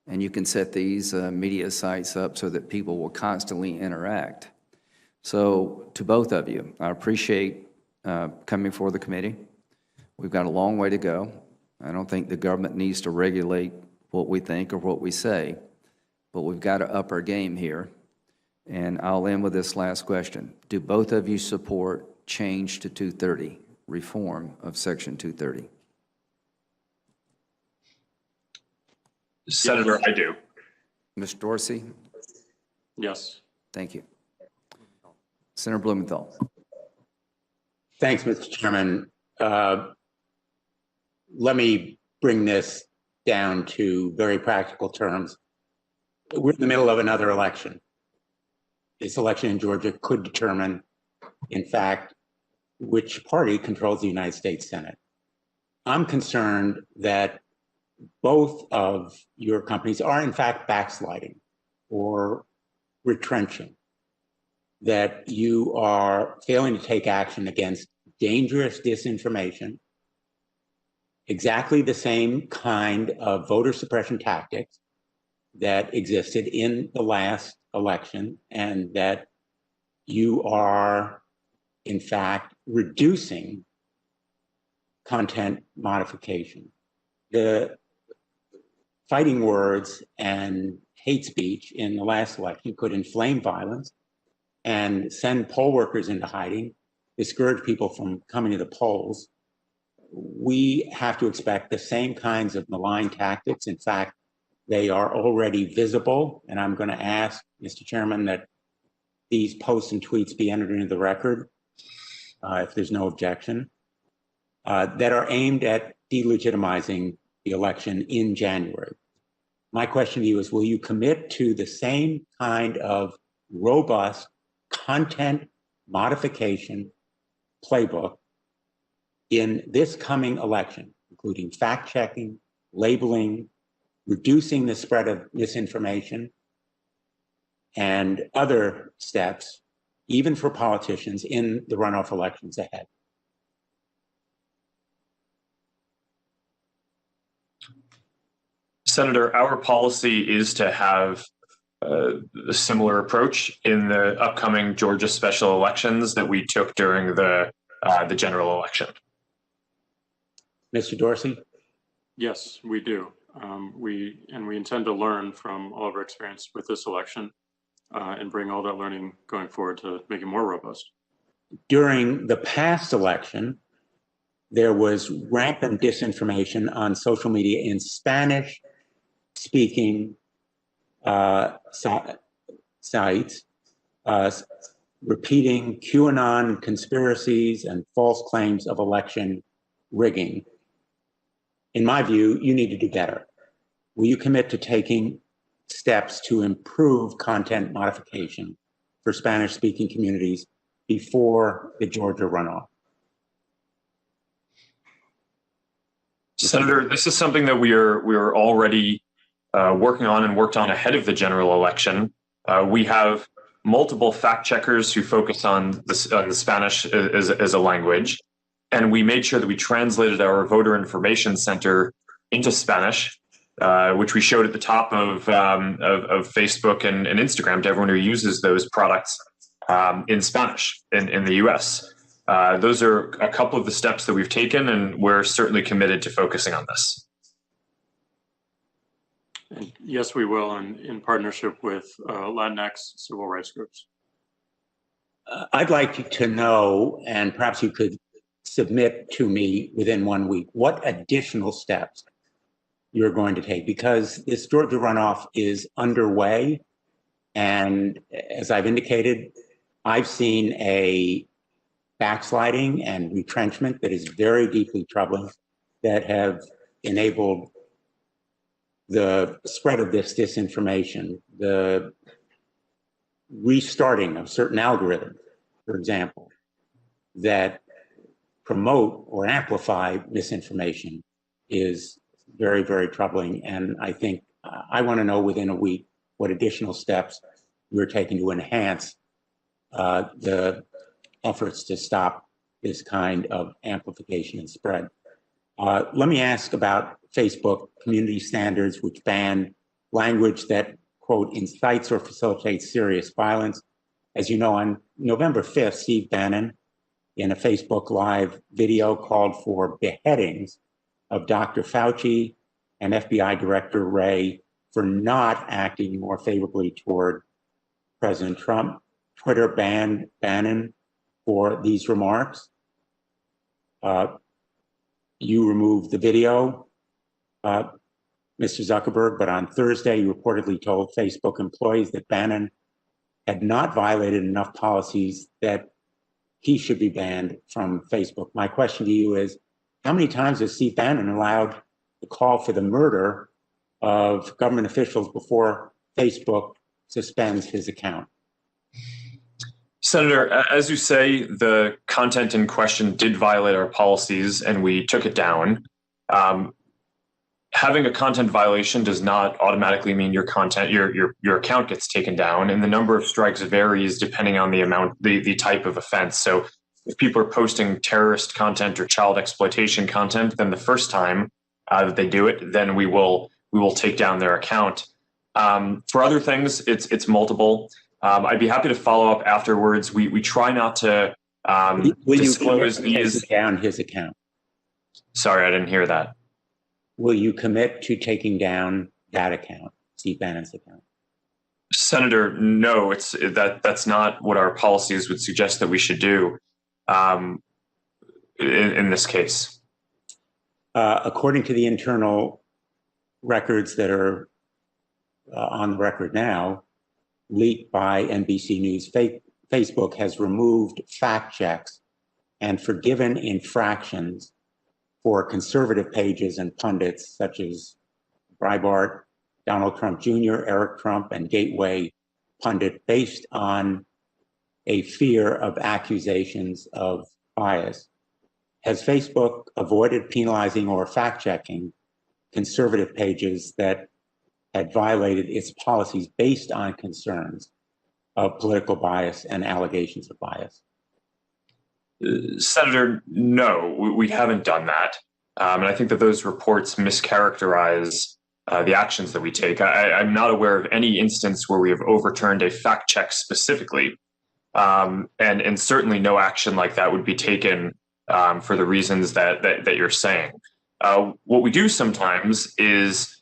And you can set these media sites up so that people will constantly interact. So to both of you, I appreciate coming before the committee. We've got a long way to go. I don't think the government needs to regulate what we think or what we say, but we've got to up our game here. And I'll end with this last question. Do both of you support change to 230, reform of Section 230? Senator, I do. Mr. Dorsey? Yes. Thank you. Senator Blumenthal. Thanks, Mr. Chairman. Let me bring this down to very practical terms. We're in the middle of another election. This election in Georgia could determine, in fact, which party controls the United States Senate. I'm concerned that both of your companies are, in fact, backsliding or retrenching, that you are failing to take action against dangerous disinformation, exactly the same kind of voter suppression tactics that existed in the last election, and that you are, in fact, reducing content modification. The fighting words and hate speech in the last election could inflame violence and send poll workers into hiding, discourage people from coming to the polls. We have to expect the same kinds of malign tactics. In fact, they are already visible, and I'm going to ask, Mr. Chairman, that these posts and tweets be entered into the record, if there's no objection, that are aimed at delegitimizing the election in January. My question to you is, will you commit to the same kind of robust content modification playbook in this coming election, including fact-checking, labeling, reducing the spread of misinformation, and other steps, even for politicians, in the runoff elections ahead? Senator, our policy is to have a similar approach in the upcoming Georgia special elections that we took during the general election. Mr. Dorsey? Yes, we do. We intend to learn from all of our experience with this election and bring all that learning going forward to make it more robust. During the past election, there was rampant disinformation on social media in Spanish-speaking sites, repeating QAnon conspiracies and false claims of election rigging. In my view, you need to do better. Will you commit to taking steps to improve content modification for Spanish-speaking communities before the Georgia runoff? Senator, this is something that we are already working on and worked on ahead of the general election. We have multiple fact checkers who focus on the Spanish as a language, and we made sure that we translated our voter information center into Spanish, which we showed at the top of Facebook and Instagram to everyone who uses those products in Spanish in the U.S. Those are a couple of the steps that we've taken, and we're certainly committed to focusing on this. And yes, we will, in partnership with Latinx civil rights groups. I'd like to know, and perhaps you could submit to me within 1 week, what additional steps you're going to take, because this Georgia runoff is underway. And as I've indicated, I've seen a backsliding and retrenchment that is very deeply troubling, that have enabled the spread of this disinformation, the restarting of certain algorithms, for example, that promote or amplify misinformation is very, very troubling. And I think I want to know within a week what additional steps you're taking to enhance the efforts to stop this kind of amplification and spread. Let me ask about Facebook community standards, which ban language that, quote, incites or facilitates serious violence. As you know, on November 5th, Steve Bannon, in a Facebook Live video, called for beheadings of Dr. Fauci and FBI Director Wray for not acting more favorably toward President Trump. Twitter banned Bannon for these remarks. You removed the video. Mr. Zuckerberg, but on Thursday, you reportedly told Facebook employees that Bannon had not violated enough policies that he should be banned from Facebook. My question to you is, how many times has Steve Bannon allowed the call for the murder of government officials before Facebook suspends his account? Senator, as you say, the content in question did violate our policies and we took it down. Having a content violation does not automatically mean your account gets taken down, and the number of strikes varies depending on the type of offense. So if people are posting terrorist content or child exploitation content, then the first time that they do it, then we will take down their account. For other things, it's multiple. I'd be happy to follow up afterwards. We try not to disclose these. Down his account. Sorry, I didn't hear that. Will you commit to taking down that account, Steve Bannon's account? Senator, no, that's not what our policies would suggest that we should do in this case. According to the internal records that are on the record now, leaked by NBC News, Facebook has removed fact checks and forgiven infractions for conservative pages and pundits such as Breitbart, Donald Trump Jr., Eric Trump, and Gateway Pundit, based on a fear of accusations of bias. Has Facebook avoided penalizing or fact-checking conservative pages that had violated its policies based on concerns of political bias and allegations of bias? Senator, no, we haven't done that. And I think that those reports mischaracterize the actions that we take. I'm not aware of any instance where we have overturned a fact check specifically. And certainly no action like that would be taken for the reasons that you're saying. What we do sometimes is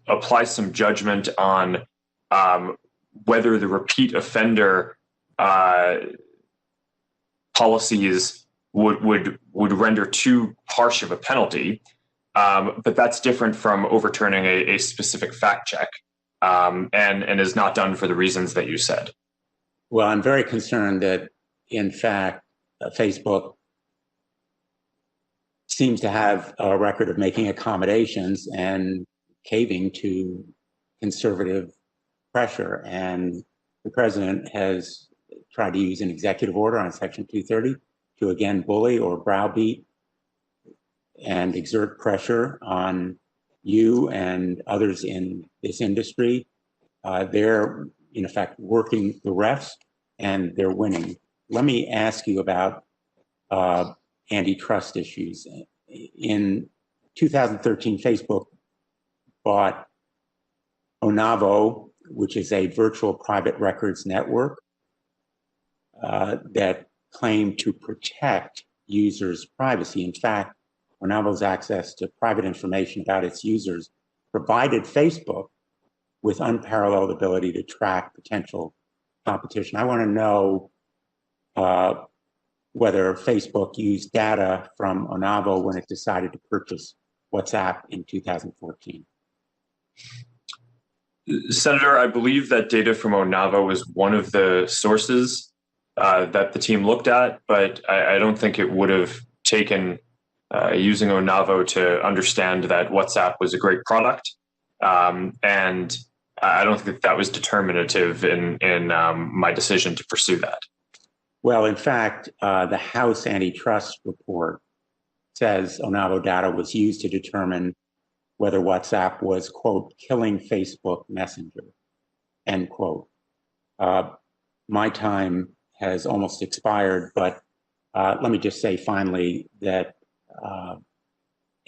apply some judgment on whether the repeat offender policies would render too harsh of a penalty, but that's different from overturning a specific fact check, and is not done for the reasons that you said. Well, I'm very concerned that, in fact, Facebook seems to have a record of making accommodations and caving to conservative pressure, and the president has tried to use an executive order on Section 230 to again bully or browbeat and exert pressure on you and others in this industry. They're, in effect, working the refs and they're winning. Let me ask you about antitrust issues. In 2013, Facebook bought Onavo, which is a virtual private records network that claimed to protect users' privacy. In fact, Onavo's access to private information about its users provided Facebook with unparalleled ability to track potential competition. I want to know whether Facebook used data from Onavo when it decided to purchase WhatsApp in 2014. Senator, I believe that data from Onavo was one of the sources that the team looked at, but I don't think it would have taken using Onavo to understand that WhatsApp was a great product. And I don't think that was determinative in my decision to pursue that. Well, in fact, the House antitrust report says Onavo data was used to determine whether WhatsApp was, quote, killing Facebook Messenger, end quote. My time has almost expired, but let me just say finally that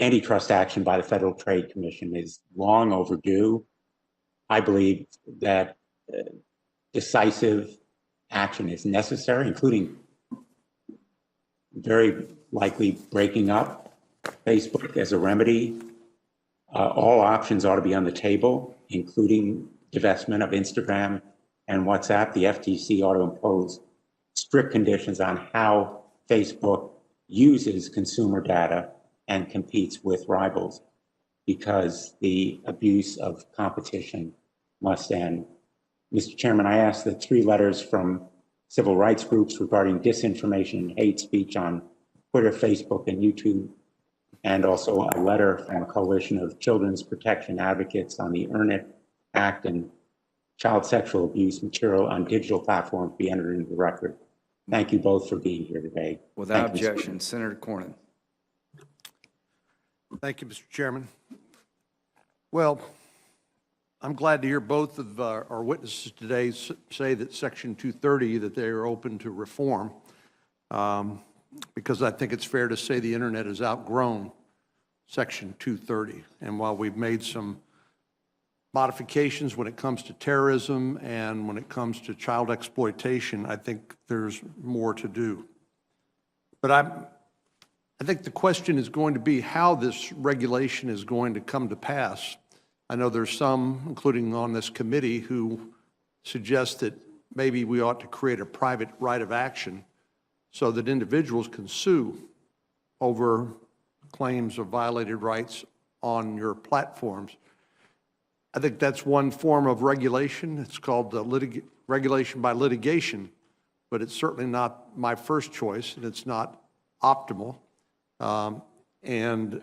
antitrust action by the Federal Trade Commission is long overdue. I believe that decisive action is necessary, including very likely breaking up Facebook as a remedy. All options ought to be on the table, including divestment of Instagram and WhatsApp. The FTC ought to impose strict conditions on how Facebook uses consumer data and competes with rivals, because the abuse of competition must end. Mr. Chairman, I ask that 3 letters from civil rights groups regarding disinformation and hate speech on Twitter, Facebook, and YouTube, and also a letter from a coalition of children's protection advocates on the Earn It Act and child sexual abuse material on digital platforms be entered into the record. Thank you both for being here today. Without Thank you, Mr. objection, Senator Cornyn. Thank you, Mr. Chairman. Well, I'm glad to hear both of our witnesses today say that Section 230, that they are open to reform, because I think it's fair to say the internet has outgrown Section 230. And while we've made some modifications when it comes to terrorism and when it comes to child exploitation, I think there's more to do. But I think the question is going to be how this regulation is going to come to pass. I know there's some, including on this committee, who suggest that maybe we ought to create a private right of action so that individuals can sue over claims of violated rights on your platforms. I think that's one form of regulation. It's called regulation by litigation, but it's certainly not my first choice, and it's not optimal. And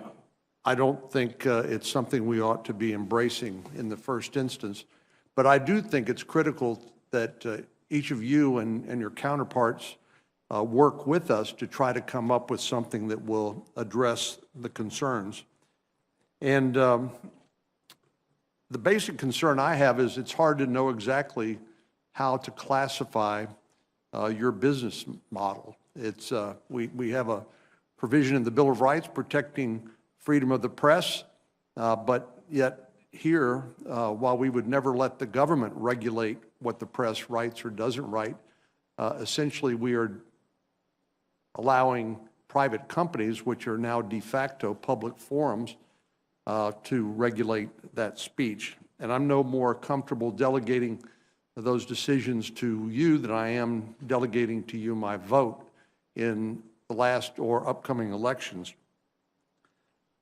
I don't think it's something we ought to be embracing in the first instance. But I do think it's critical that each of you and your counterparts work with us to try to come up with something that will address the concerns. And the basic concern I have is it's hard to know exactly how to classify your business model. It's we have a provision in the Bill of Rights protecting freedom of the press, but yet here, while we would never let the government regulate what the press writes or doesn't write, essentially we are allowing private companies, which are now de facto public forums, to regulate that speech. And I'm no more comfortable delegating those decisions to you than I am delegating to you my vote in the last or upcoming elections.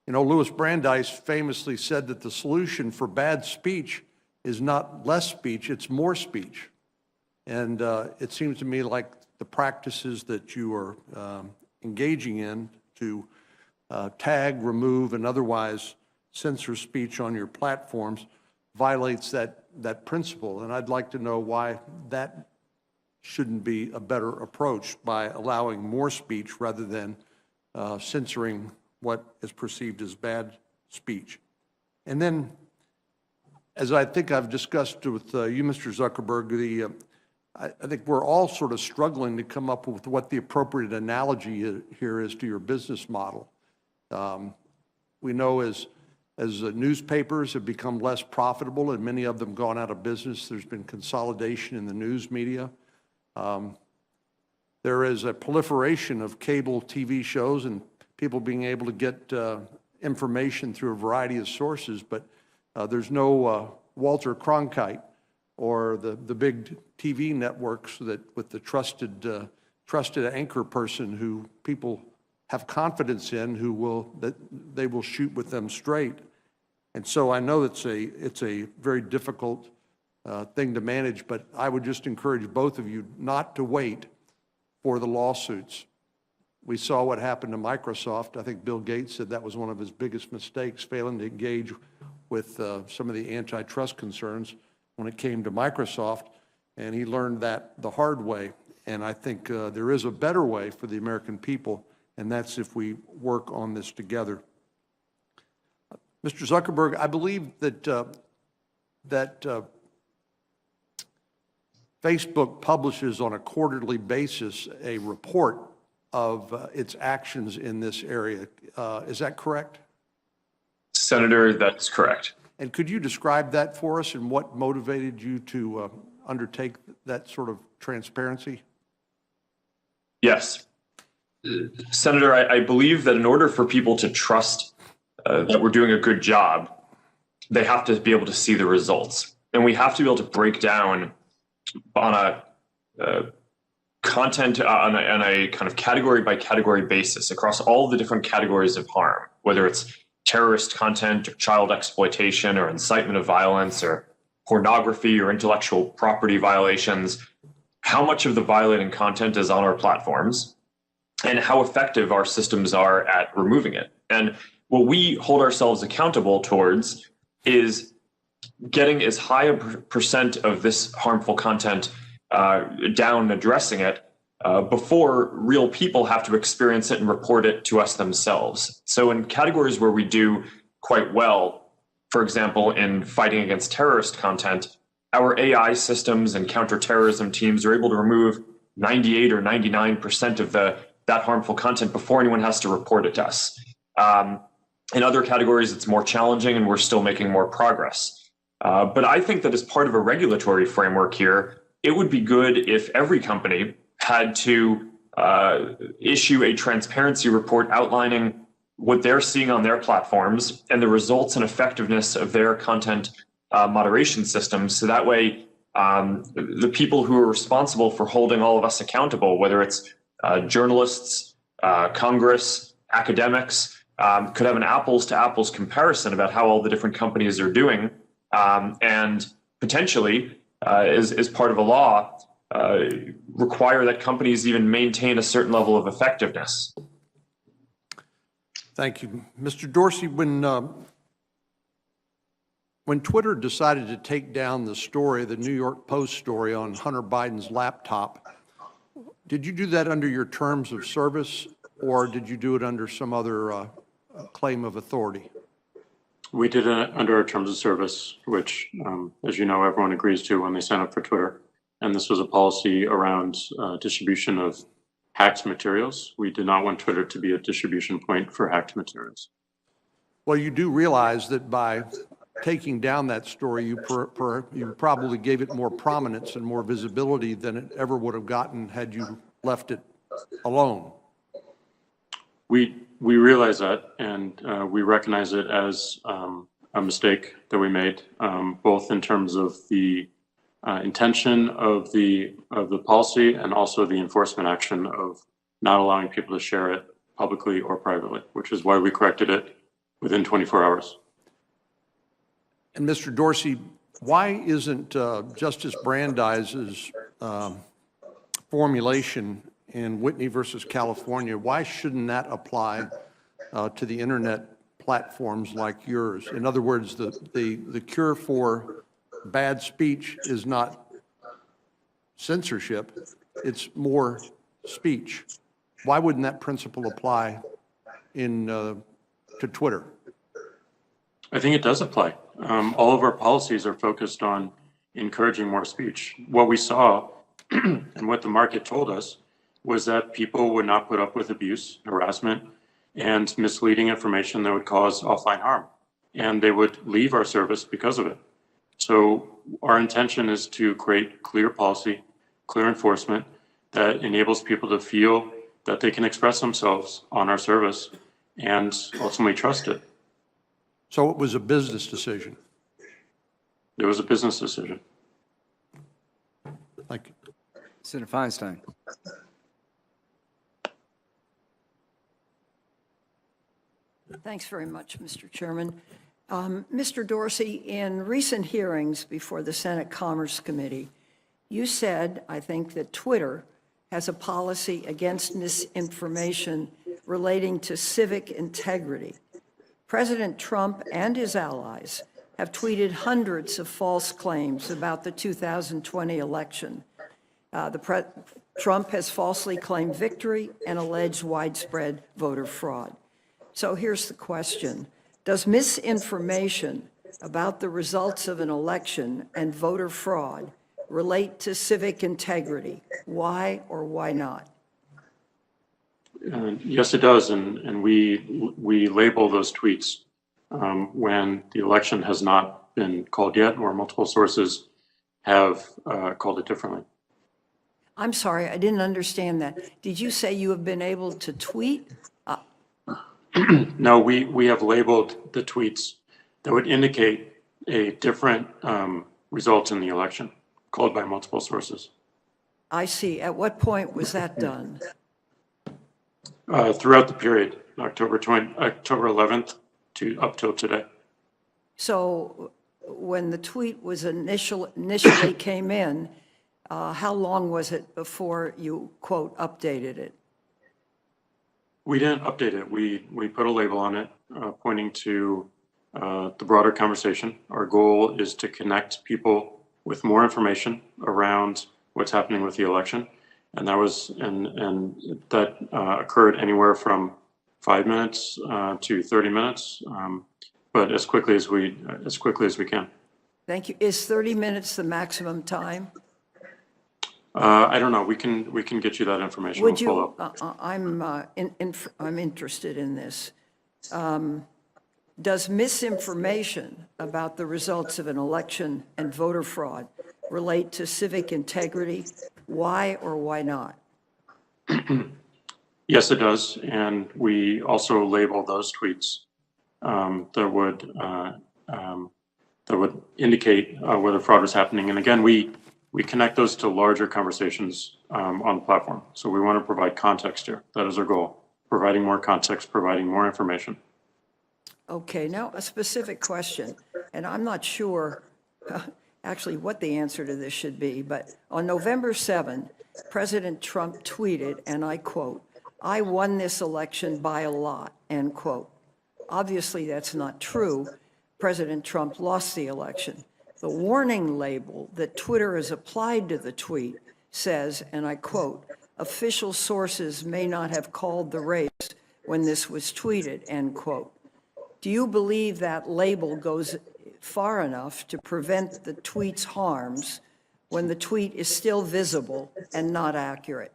You know, Louis Brandeis famously said that the solution for bad speech is not less speech, it's more speech. And it seems to me like the practices that you are engaging in to tag, remove, and otherwise censor speech on your platforms violates that principle. And I'd like to know why that shouldn't be a better approach by allowing more speech rather than censoring what is perceived as bad speech. And then, as I think I've discussed with you, Mr. Zuckerberg, I think we're all sort of struggling to come up with what the appropriate analogy here is to your business model. We know as newspapers have become less profitable and many of them gone out of business, there's been consolidation in the news media. There is a proliferation of cable TV shows and people being able to get information through a variety of sources, but there's no Walter Cronkite or the big TV networks that with the trusted anchor person who people have confidence in, that they will shoot with them straight. And so I know it's a very difficult thing to manage, but I would just encourage both of you not to wait for the lawsuits. We saw what happened to Microsoft. I think Bill Gates said that was one of his biggest mistakes, failing to engage with some of the antitrust concerns when it came to Microsoft, and he learned that the hard way. And I think there is a better way for the American people, and that's if we work on this together. Mr. Zuckerberg, I believe that Facebook publishes on a quarterly basis a report of its actions in this area. Is that correct? Senator, that's correct. And could you describe that for us and what motivated you to undertake that sort of transparency? Yes. Senator, I believe that in order for people to trust that we're doing a good job, they have to be able to see the results. And we have to be able to break down on a content on a kind of category by category basis across all the different categories of harm, whether it's terrorist content or child exploitation or incitement of violence or pornography or intellectual property violations, how much of the violating content is on our platforms and how effective our systems are at removing it. And what we hold ourselves accountable towards is getting as high a percent of this harmful content down and addressing it before real people have to experience it and report it to us themselves. So in categories where we do quite well, for example, in fighting against terrorist content, our AI systems and counterterrorism teams are able to remove 98 or 99% of that harmful content before anyone has to report it to us. In other categories, it's more challenging and we're still making more progress. But I think that as part of a regulatory framework here, it would be good if every company had to issue a transparency report outlining what they're seeing on their platforms and the results and effectiveness of their content moderation systems. So that way, the people who are responsible for holding all of us accountable, whether it's journalists, Congress, academics, could have an apples to apples comparison about how all the different companies are doing, and potentially, as part of a law, require that companies even maintain a certain level of effectiveness. Thank you. Mr. Dorsey, when Twitter decided to take down the story, the New York Post story on Hunter Biden's laptop, did you do that under your terms of service, or did you do it under some other claim of authority? We did it under our terms of service, which, as you know, everyone agrees to when they sign up for Twitter. And this was a policy around distribution of hacked materials. We did not want Twitter to be a distribution point for hacked materials. Well, you do realize that by taking down that story, you probably gave it more prominence and more visibility than it ever would have gotten had you left it alone. We realize that, and we recognize it as a mistake that we made, both in terms of the intention of the policy and also the enforcement action of not allowing people to share it publicly or privately, which is why we corrected it within 24 hours. And Mr. Dorsey, why isn't Justice Brandeis's formulation in Whitney versus California, why shouldn't that apply to the internet platforms like yours? In other words, the cure for bad speech is not censorship, it's more speech. Why wouldn't that principle apply to Twitter? I think it does apply. All of our policies are focused on encouraging more speech. What we saw and what the market told us was that people would not put up with abuse, harassment, and misleading information that would cause offline harm. And they would leave our service because of it. So our intention is to create clear policy, clear enforcement that enables people to feel that they can express themselves on our service and ultimately trust it. So it was a business decision. It was a business decision. Thank you. Senator Feinstein. Thanks very much, Mr. Chairman. Mr. Dorsey, in recent hearings before the Senate Commerce Committee, you said, I think, that Twitter has a policy against misinformation relating to civic integrity. President Trump and his allies have tweeted hundreds of false claims about the 2020 election. Trump has falsely claimed victory and alleged widespread voter fraud. So here's the question. Does misinformation about the results of an election and voter fraud relate to civic integrity? Why or why not? Yes, it does, and we label those tweets when the election has not been called yet, or multiple sources have called it differently. I'm sorry, I didn't understand that. Did you say you have been able to tweet? No, we have labeled the tweets that would indicate a different result in the election, called by multiple sources. I see. At what point was that done? Throughout the period, October 11th to up till today. So when the tweet was initially came in, how long was it before you, quote, updated it? We didn't update it. We put a label on it pointing to the broader conversation. Our goal is to connect people with more information around what's happening with the election. And that was, and that occurred anywhere from 5 minutes to 30 minutes, but as quickly as we can. Thank you. Is 30 minutes the maximum time? I don't know. We can get you that information. Would We'll you, follow up. I'm interested in this. Does misinformation about the results of an election and voter fraud relate to civic integrity? Why or why not? Yes, it does. And we also label those tweets that would indicate whether fraud was happening. And again, we connect those to larger conversations on the platform. So we want to provide context here. That is our goal, providing more context, providing more information. Okay, now a specific question, and I'm not sure actually what the answer to this should be, but on November 7, President Trump tweeted, and I quote, "I won this election by a lot," end quote. Obviously, that's not true. President Trump lost the election. The warning label that Twitter has applied to the tweet says, and I quote, "Official sources may not have called the race when this was tweeted," end quote. Do you believe that label goes far enough to prevent the tweet's harms when the tweet is still visible and not accurate?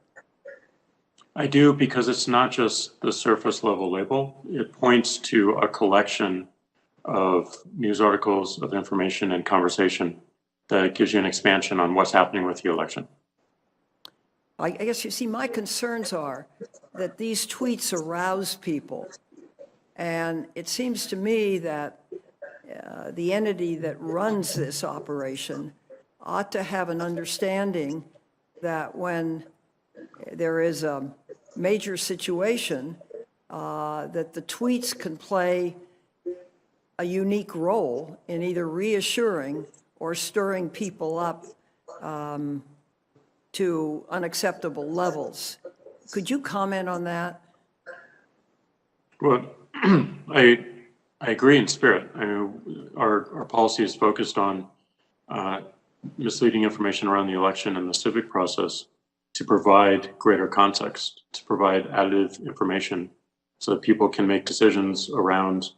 I do, because it's not just the surface level label. It points to a collection of news articles, of information and conversation that gives you an expansion on what's happening with the election. I guess, you see, my concerns are that these tweets arouse people. And it seems to me that the entity that runs this operation ought to have an understanding that when there is a major situation, that the tweets can play a unique role in either reassuring or stirring people up to unacceptable levels. Could you comment on that? Well, I agree in spirit. I mean, our policy is focused on misleading information around the election and the civic process to provide greater context, to provide additive information so that people can make decisions around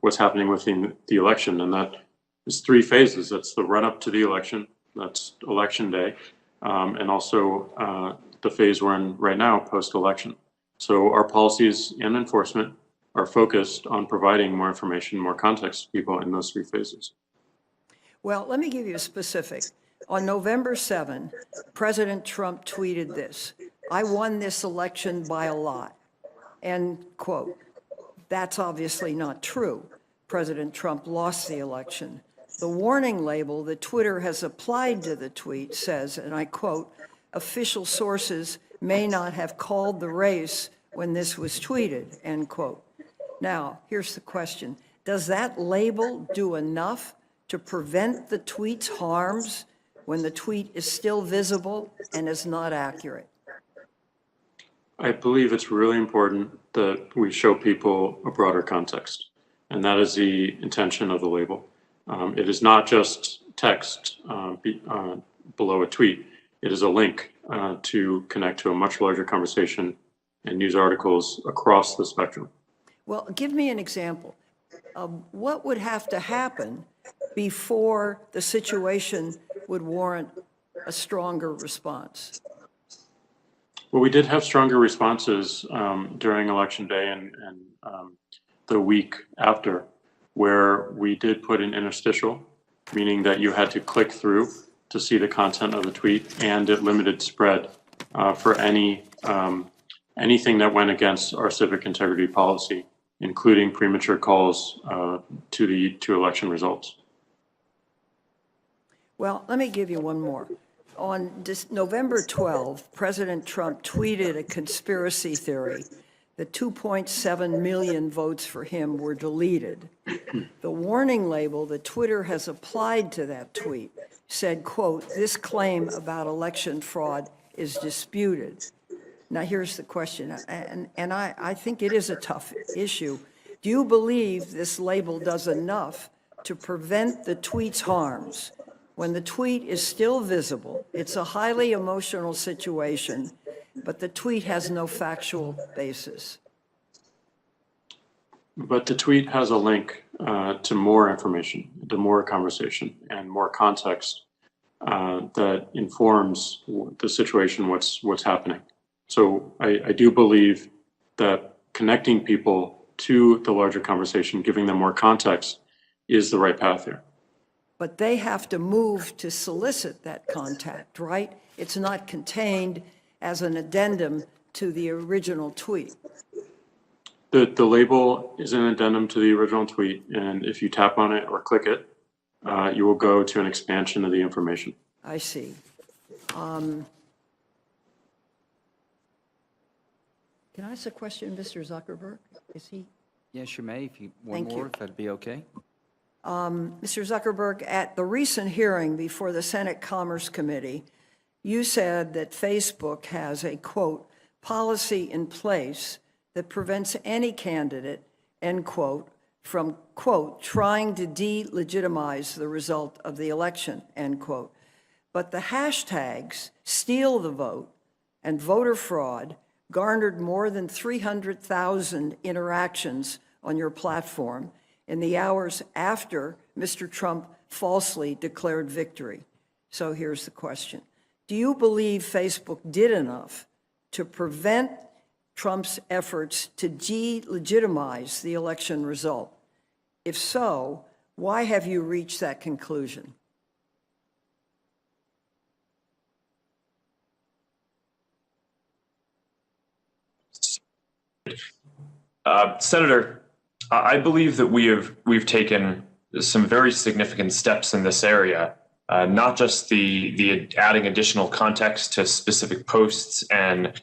what's happening within the election. And that is 3 phases. That's the run up to the election, that's election day, and also the phase we're in right now, post-election. So our policies and enforcement are focused on providing more information, more context to people in those 3 phases. Well, let me give you a specific. On November 7, President Trump tweeted this, "I won this election by a lot," end quote. That's obviously not true. President Trump lost the election. The warning label that Twitter has applied to the tweet says, and I quote, "Official sources may not have called the race when this was tweeted," end quote. Now, here's the question. Does that label do enough to prevent the tweet's harms when the tweet is still visible and is not accurate? I believe it's really important that we show people a broader context, and that is the intention of the label. It is not just text below a tweet. It is a link to connect to a much larger conversation and news articles across the spectrum. Well, give me an example of what would have to happen before the situation would warrant a stronger response. Well, we did have stronger responses during Election Day and the week after, where we did put an interstitial, meaning that you had to click through to see the content of the tweet, and it limited spread for anything that went against our civic integrity policy, including premature calls to election results. Well, let me give you one more. On November 12, President Trump tweeted a conspiracy theory that 2.7 million votes for him were deleted. The warning label that Twitter has applied to that tweet said, quote, "This claim about election fraud is disputed." Now, here's the question, and I think it is a tough issue. Do you believe this label does enough to prevent the tweet's harms? When the tweet is still visible, it's a highly emotional situation, but the tweet has no factual basis. But the tweet has a link to more information, to more conversation and more context that informs the situation, what's happening. So I do believe that connecting people to the larger conversation, giving them more context, is the right path here. But they have to move to solicit that contact, right? It's not contained as an addendum to the original tweet. The label is an addendum to the original tweet, and if you tap on it or click it, you will go to an expansion of the information. I see. Can I ask a question, Mr. Zuckerberg? Is he? Yes, you may, if you, Thank you. if that'd be okay. Mr. Zuckerberg, at the recent hearing before the Senate Commerce Committee, you said that Facebook has a, quote, policy in place that prevents any candidate, end quote, from, quote, trying to delegitimize the result of the election, end quote. But the hashtags steal the vote and voter fraud garnered more than 300,000 interactions on your platform in the hours after Mr. Trump falsely declared victory. So here's the question. Do you believe Facebook did enough to prevent Trump's efforts to delegitimize the election result? If so, why have you reached that conclusion? Senator, I believe that we've taken some very significant steps in this area, not just the adding additional context to specific posts and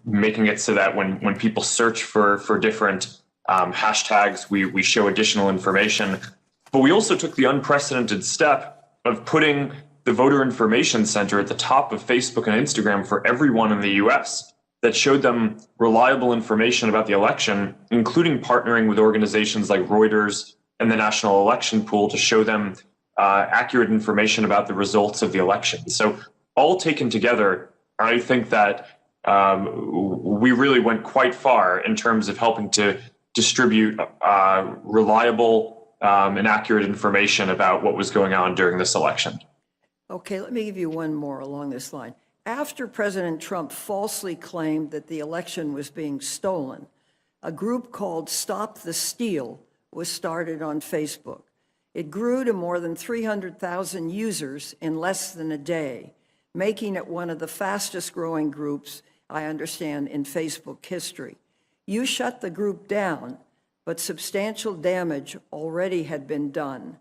making it so that when people search for different hashtags, we show additional information. But we also took the unprecedented step of putting the Voter Information Center at the top of Facebook and Instagram for everyone in the U.S. that showed them reliable information about the election, including partnering with organizations like Reuters and the National Election Pool to show them accurate information about the results of the election. So all taken together, I think that we really went quite far in terms of helping to distribute reliable and accurate information about what was going on during this election. Okay, let me give you one more along this line. After President Trump falsely claimed that the election was being stolen, a group called Stop the Steal was started on Facebook. It grew to more than 300,000 users in less than a day, making it one of the fastest growing groups, I understand, in Facebook history. You shut the group down, but substantial damage already had been done.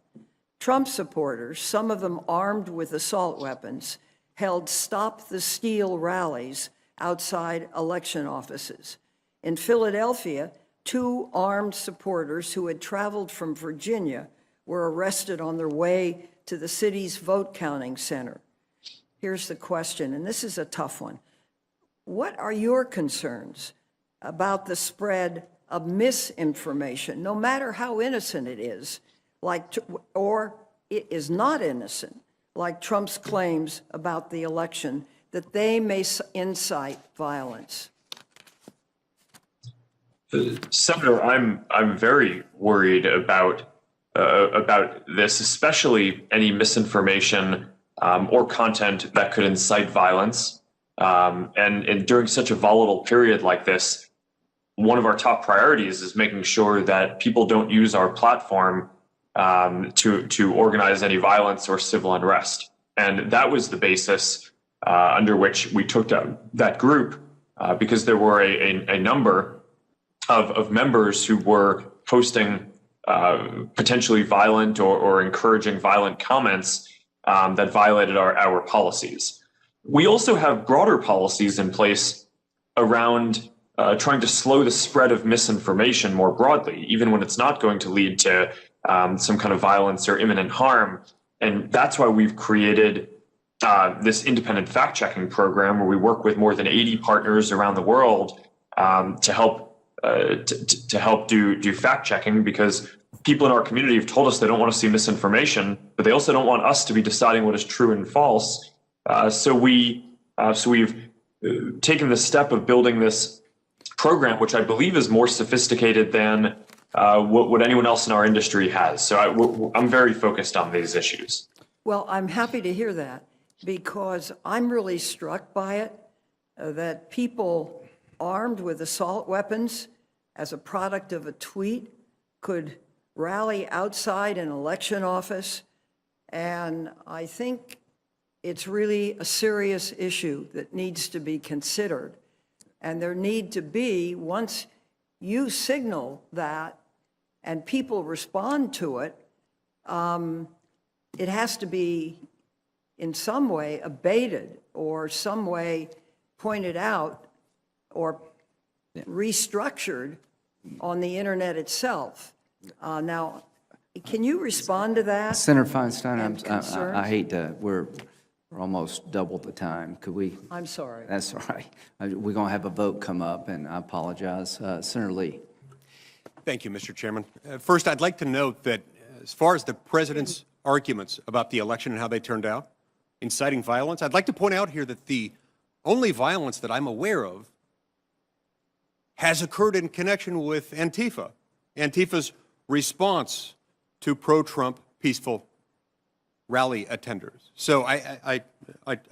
Trump supporters, some of them armed with assault weapons, held Stop the Steal rallies outside election offices. In Philadelphia, 2 armed supporters who had traveled from Virginia were arrested on their way to the city's vote counting center. Here's the question, and this is a tough one. What are your concerns about the spread of misinformation, no matter how innocent it is, or it is not innocent, like Trump's claims about the election, that they may incite violence? Senator, I'm very worried about this, especially any misinformation or content that could incite violence. And during such a volatile period like this, one of our top priorities is making sure that people don't use our platform to organize any violence or civil unrest. And that was the basis under which we took that group, because there were a number of members who were posting potentially violent or encouraging violent comments that violated our policies. We also have broader policies in place around trying to slow the spread of misinformation more broadly, even when it's not going to lead to some kind of violence or imminent harm. And that's why we've created this independent fact-checking program where we work with more than 80 partners around the world to help do fact-checking, because people in our community have told us they don't want to see misinformation, but they also don't want us to be deciding what is true and false. So we've taken the step of building this program, which I believe is more sophisticated than what anyone else in our industry has. So I'm very focused on these issues. Well, I'm happy to hear that, because I'm really struck by it, that people armed with assault weapons as a product of a tweet could rally outside an election office. And I think it's really a serious issue that needs to be considered. And there need to be, once you signal that and people respond to it, it has to be in some way abated or some way pointed out or restructured on the internet itself. Now, can you respond to that? Senator Feinstein, And concerns? I hate to, we're almost double the time. Could we? I'm sorry. That's all right. We're going to have a vote come up, and I apologize. Senator Lee. Thank you, Mr. Chairman. First, I'd like to note that as far as the president's arguments about the election and how they turned out, inciting violence, I'd like to point out here that the only violence that I'm aware of has occurred in connection with Antifa. Antifa's response to pro-Trump peaceful rally attenders. So I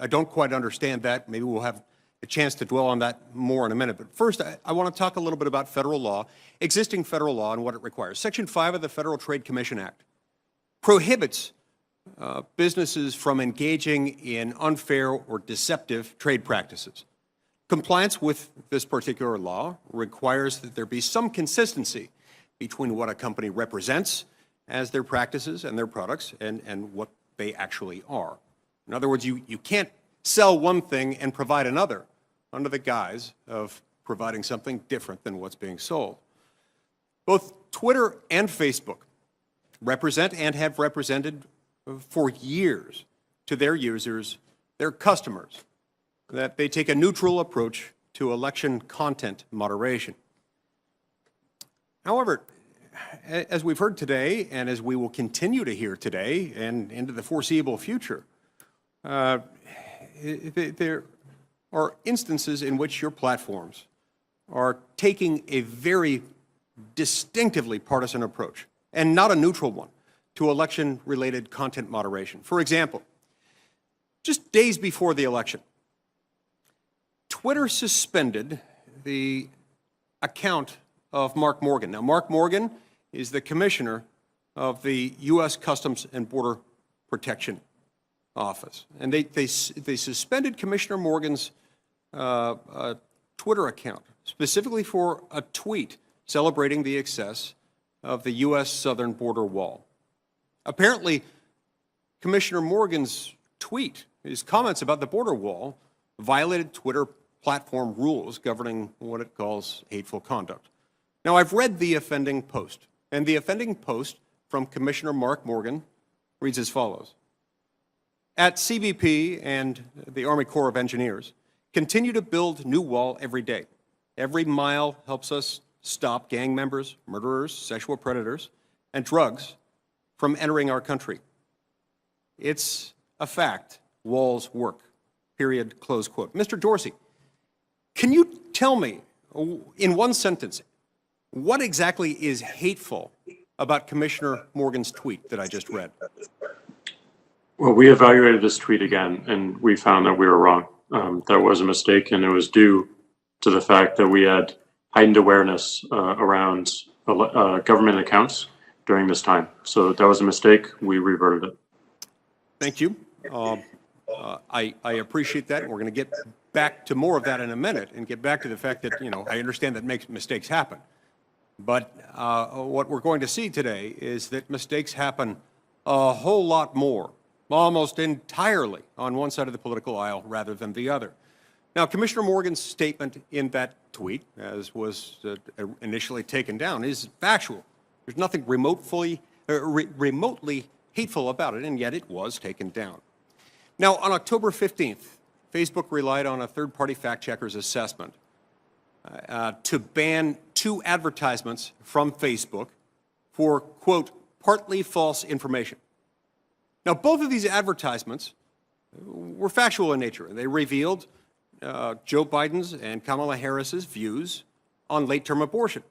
don't quite understand that. Maybe we'll have a chance to dwell on that more in a minute. But first, I want to talk a little bit about federal law, existing federal law, and what it requires. Section 5 of the Federal Trade Commission Act prohibits businesses from engaging in unfair or deceptive trade practices. Compliance with this particular law requires that there be some consistency between what a company represents as their practices and their products and what they actually are. In other words, you can't sell one thing and provide another under the guise of providing something different than what's being sold. Both Twitter and Facebook represent and have represented for years to their users, their customers, that they take a neutral approach to election content moderation. However, as we've heard today, and as we will continue to hear today and into the foreseeable future, there are instances in which your platforms are taking a very distinctively partisan approach, and not a neutral one, to election-related content moderation. For example, just days before the election, Twitter suspended the account of Mark Morgan. Now, Mark Morgan is the commissioner of the U.S. Customs and Border Protection Office. And they suspended Commissioner Morgan's Twitter account, specifically for a tweet celebrating the success of the U.S. southern border wall. Apparently, Commissioner Morgan's tweet, his comments about the border wall, violated Twitter platform rules governing what it calls hateful conduct. Now, I've read the offending post, and the offending post from Commissioner Mark Morgan reads as follows. At CBP and the Army Corps of Engineers, continue to build new wall every day. Every mile helps us stop gang members, murderers, sexual predators, and drugs from entering our country. It's a fact. Walls work. Period. Close quote. Mr. Dorsey, can you tell me, in one sentence, what exactly is hateful about Commissioner Morgan's tweet that I just read? Well, we evaluated this tweet again, and we found that we were wrong. That was a mistake, and it was due to the fact that we had heightened awareness around government accounts during this time. So that was a mistake. We reverted it. Thank you. I appreciate that, and we're going to get back to more of that in a minute and get back to the fact that, I understand that mistakes happen. But what we're going to see today is that mistakes happen a whole lot more almost entirely on one side of the political aisle rather than the other. Now, Commissioner Morgan's statement in that tweet, as was initially taken down, is factual. There's nothing remotely hateful about it, and yet it was taken down. Now, on October 15th, Facebook relied on a third-party fact-checker's assessment to ban 2 advertisements from Facebook for, quote, partly false information. Now, both of these advertisements were factual in nature. They revealed Joe Biden's and Kamala Harris's views on late-term abortion.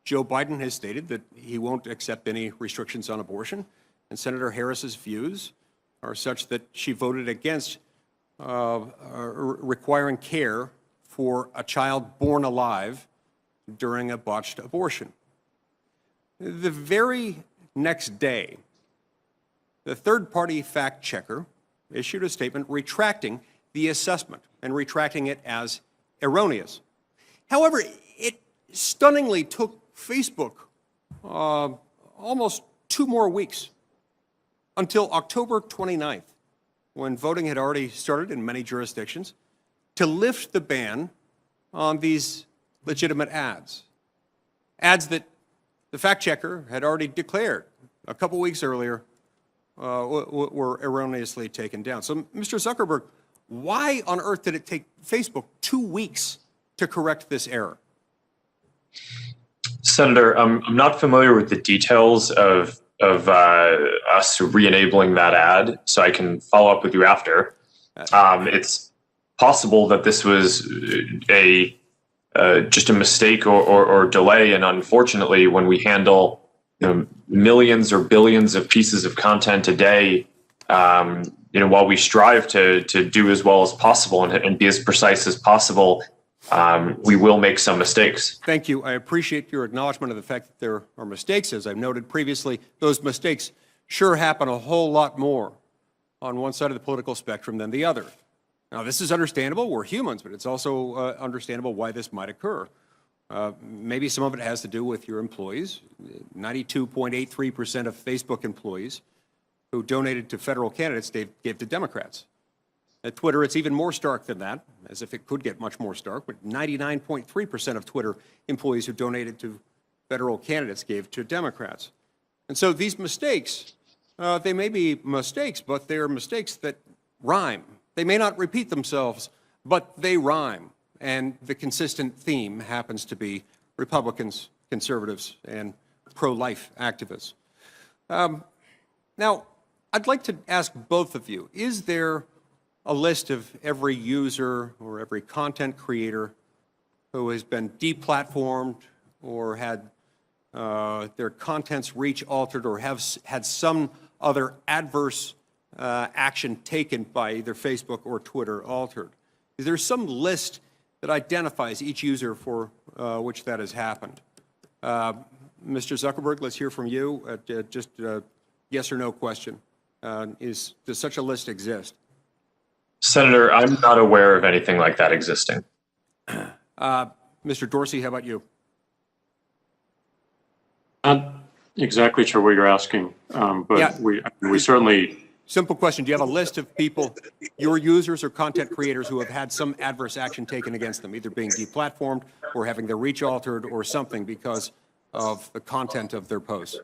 Joe Biden has stated that he won't accept any restrictions on abortion, and Senator Harris's views are such that she voted against requiring care for a child born alive during a botched abortion. The very next day, the third-party fact-checker issued a statement retracting the assessment and retracting it as erroneous. However, it stunningly took Facebook almost 2 more weeks until October 29th, when voting had already started in many jurisdictions, to lift the ban on these legitimate ads. Ads that the fact-checker had already declared a couple weeks earlier were erroneously taken down. So, Mr. Zuckerberg, why on earth did it take Facebook 2 weeks to correct this error? Senator, I'm not familiar with the details of us re-enabling that ad, so I can follow up with you after. It's possible that this was just a mistake or delay, and unfortunately, when we handle millions or billions of pieces of content a day, while we strive to do as well as possible and be as precise as possible, we will make some mistakes. Thank you. I appreciate your acknowledgement of the fact that there are mistakes. As I've noted previously, those mistakes sure happen a whole lot more on one side of the political spectrum than the other. Now, this is understandable. We're humans, but it's also understandable why this might occur. Maybe some of it has to do with your employees. 92.83% of Facebook employees who donated to federal candidates gave to Democrats. At Twitter, it's even more stark than that, as if it could get much more stark, but 99.3% of Twitter employees who donated to federal candidates gave to Democrats. And so these mistakes, they may be mistakes, but they're mistakes that rhyme. They may not repeat themselves, but they rhyme. And the consistent theme happens to be Republicans, conservatives, and pro-life activists. Now, I'd like to ask both of you, is there a list of every user or every content creator who has been deplatformed or had their contents reach altered or have had some other adverse action taken by either Facebook or Twitter altered? Is there some list that identifies each user for which that has happened? Mr. Zuckerberg, let's hear from you. Just a yes or no question. Does such a list exist? Senator, I'm not aware of anything like that existing. Mr. Dorsey, how about you? Not exactly sure what you're asking, but Yeah. we certainly. Simple question. Do you have a list of people, your users or content creators, who have had some adverse action taken against them, either being deplatformed or having their reach altered or something because of the content of their posts?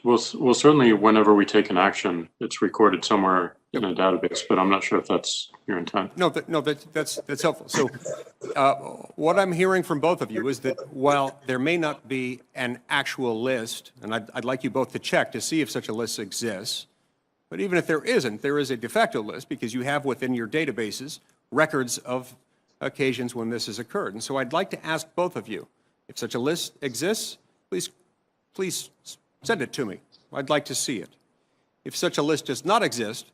Well, certainly whenever we take an action, it's recorded somewhere in a database, but I'm not sure if that's your intent. No, that's helpful. So what I'm hearing from both of you is that while there may not be an actual list, and I'd like you both to check to see if such a list exists, but even if there isn't, there is a de facto list because you have within your databases records of occasions when this has occurred. And so I'd like to ask both of you, if such a list exists, please send it to me. I'd like to see it. If such a list does not exist,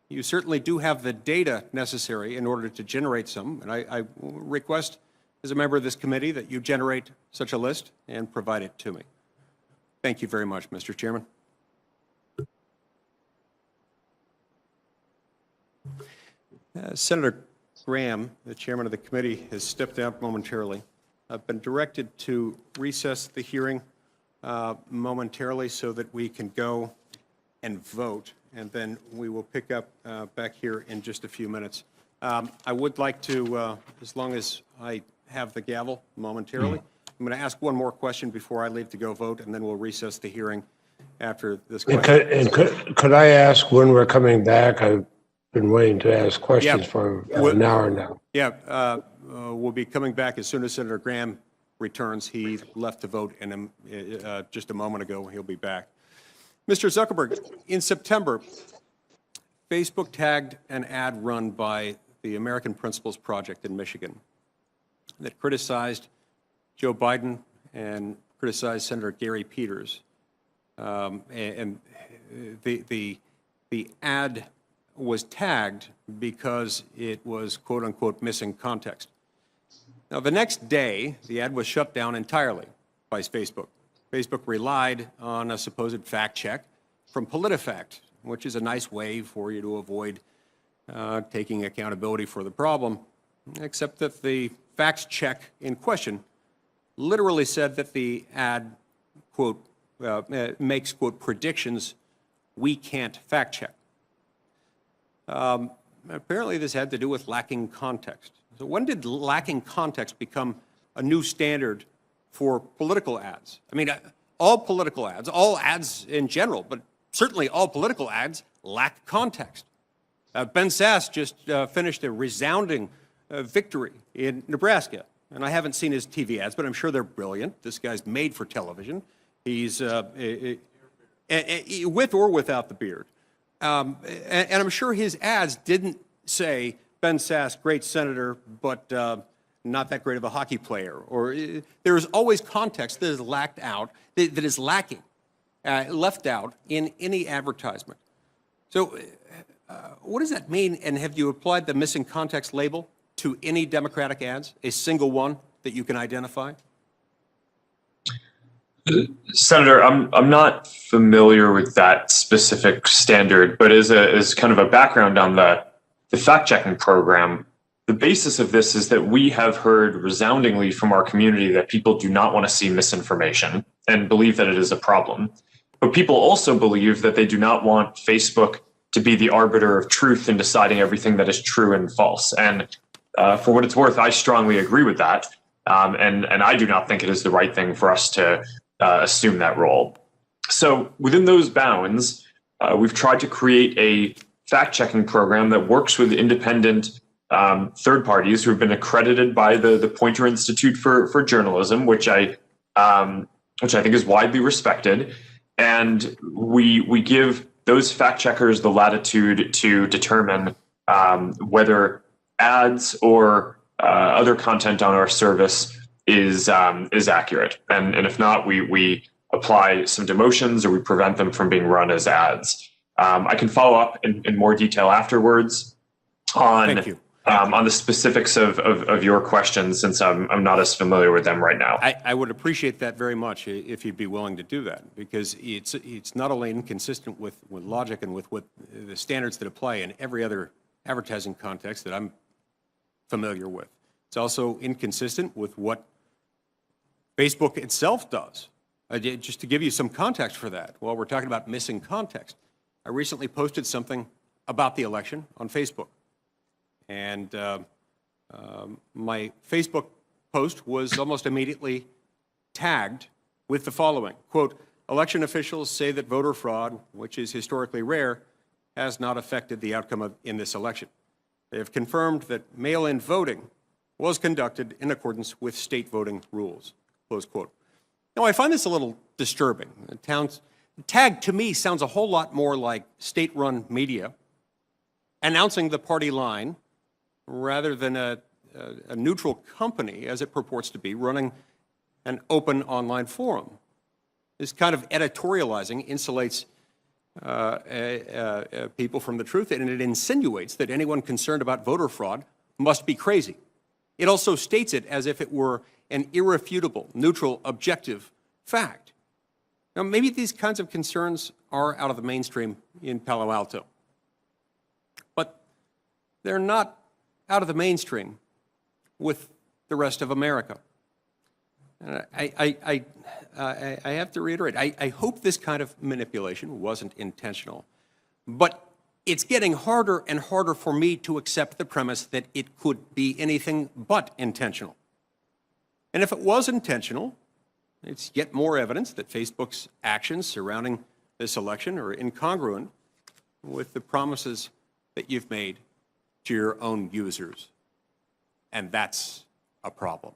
you certainly do have the data necessary in order to generate some, and I request as a member of this committee that you generate such a list and provide it to me. Thank you very much, Mr. Chairman. Senator Graham, the chairman of the committee, has stepped out momentarily. I've been directed to recess the hearing momentarily so that we can go and vote, and then we will pick up back here in just a few minutes. I would like to, as long as I have the gavel momentarily, I'm going to ask one more question before I leave to go vote, and then we'll recess the hearing after this question. And could I ask when we're coming back? I've been waiting to ask questions for an hour now. Yeah, we'll be coming back as soon as Senator Graham returns. He left to vote in just a moment ago. He'll be back. Mr. Zuckerberg, in September, Facebook tagged an ad run by the American Principles Project in Michigan that criticized Joe Biden and criticized Senator Gary Peters. And the ad was tagged because it was, quote unquote, missing context. Now, the next day, the ad was shut down entirely by Facebook. Facebook relied on a supposed fact check from PolitiFact, which is a nice way for you to avoid taking accountability for the problem, except that the facts check in question literally said that the ad, quote, makes, quote, predictions we can't fact check. Apparently this had to do with lacking context. So when did lacking context become a new standard for political ads? I mean, all political ads, all ads in general, but certainly all political ads lack context. Ben Sass just finished a resounding victory in Nebraska. And I haven't seen his TV ads, but I'm sure they're brilliant. This guy's made for television. He's with or without the beard. And I'm sure his ads didn't say, Ben Sass, great senator, but not that great of a hockey player. Or there is always context that is lacked out, that is lacking, left out in any advertisement. So what does that mean? And have you applied the missing context label to any Democratic ads, a single one that you can identify? Senator, I'm not familiar with that specific standard, but as kind of a background on the fact-checking program, the basis of this is that we have heard resoundingly from our community that people do not want to see misinformation and believe that it is a problem. But people also believe that they do not want Facebook to be the arbiter of truth in deciding everything that is true and false. And for what it's worth, I strongly agree with that. And I do not think it is the right thing for us to assume that role. So within those bounds, we've tried to create a fact-checking program that works with independent third parties who have been accredited by the Poynter Institute for Journalism, which I think is widely respected. And we give those fact-checkers the latitude to determine whether ads or other content on our service is accurate. And if not, we apply some demotions or we prevent them from being run as ads. I can follow up in more detail afterwards on the specifics of your questions, since I'm not as familiar with them right now. I would appreciate that very much if you'd be willing to do that, because it's not only inconsistent with logic and with what the standards that apply in every other advertising context that I'm familiar with. It's also inconsistent with what Facebook itself does. Just to give you some context for that, while we're talking about missing context, I recently posted something about the election on Facebook. And my Facebook post was almost immediately tagged with the following, quote, election officials say that voter fraud, which is historically rare, has not affected the outcome in this election. They have confirmed that mail-in voting was conducted in accordance with state voting rules, close quote. Now, I find this a little disturbing. Tag, to me, sounds a whole lot more like state-run media announcing the party line rather than a neutral company, as it purports to be, running an open online forum. This kind of editorializing insulates people from the truth, and it insinuates that anyone concerned about voter fraud must be crazy. It also states it as if it were an irrefutable, neutral, objective fact. Now, maybe these kinds of concerns are out of the mainstream in Palo Alto, but they're not out of the mainstream with the rest of America. And I have to reiterate, I hope this kind of manipulation wasn't intentional, but it's getting harder and harder for me to accept the premise that it could be anything but intentional. And if it was intentional, it's yet more evidence that Facebook's actions surrounding this election are incongruent with the promises that you've made to your own users. And that's a problem.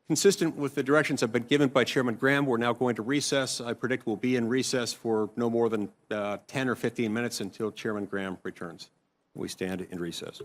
Consistent with the directions I've been given by Chairman Graham, we're now going to recess. I predict we'll be in recess for no more than 10 or 15 minutes until Chairman Graham returns. We stand in recess.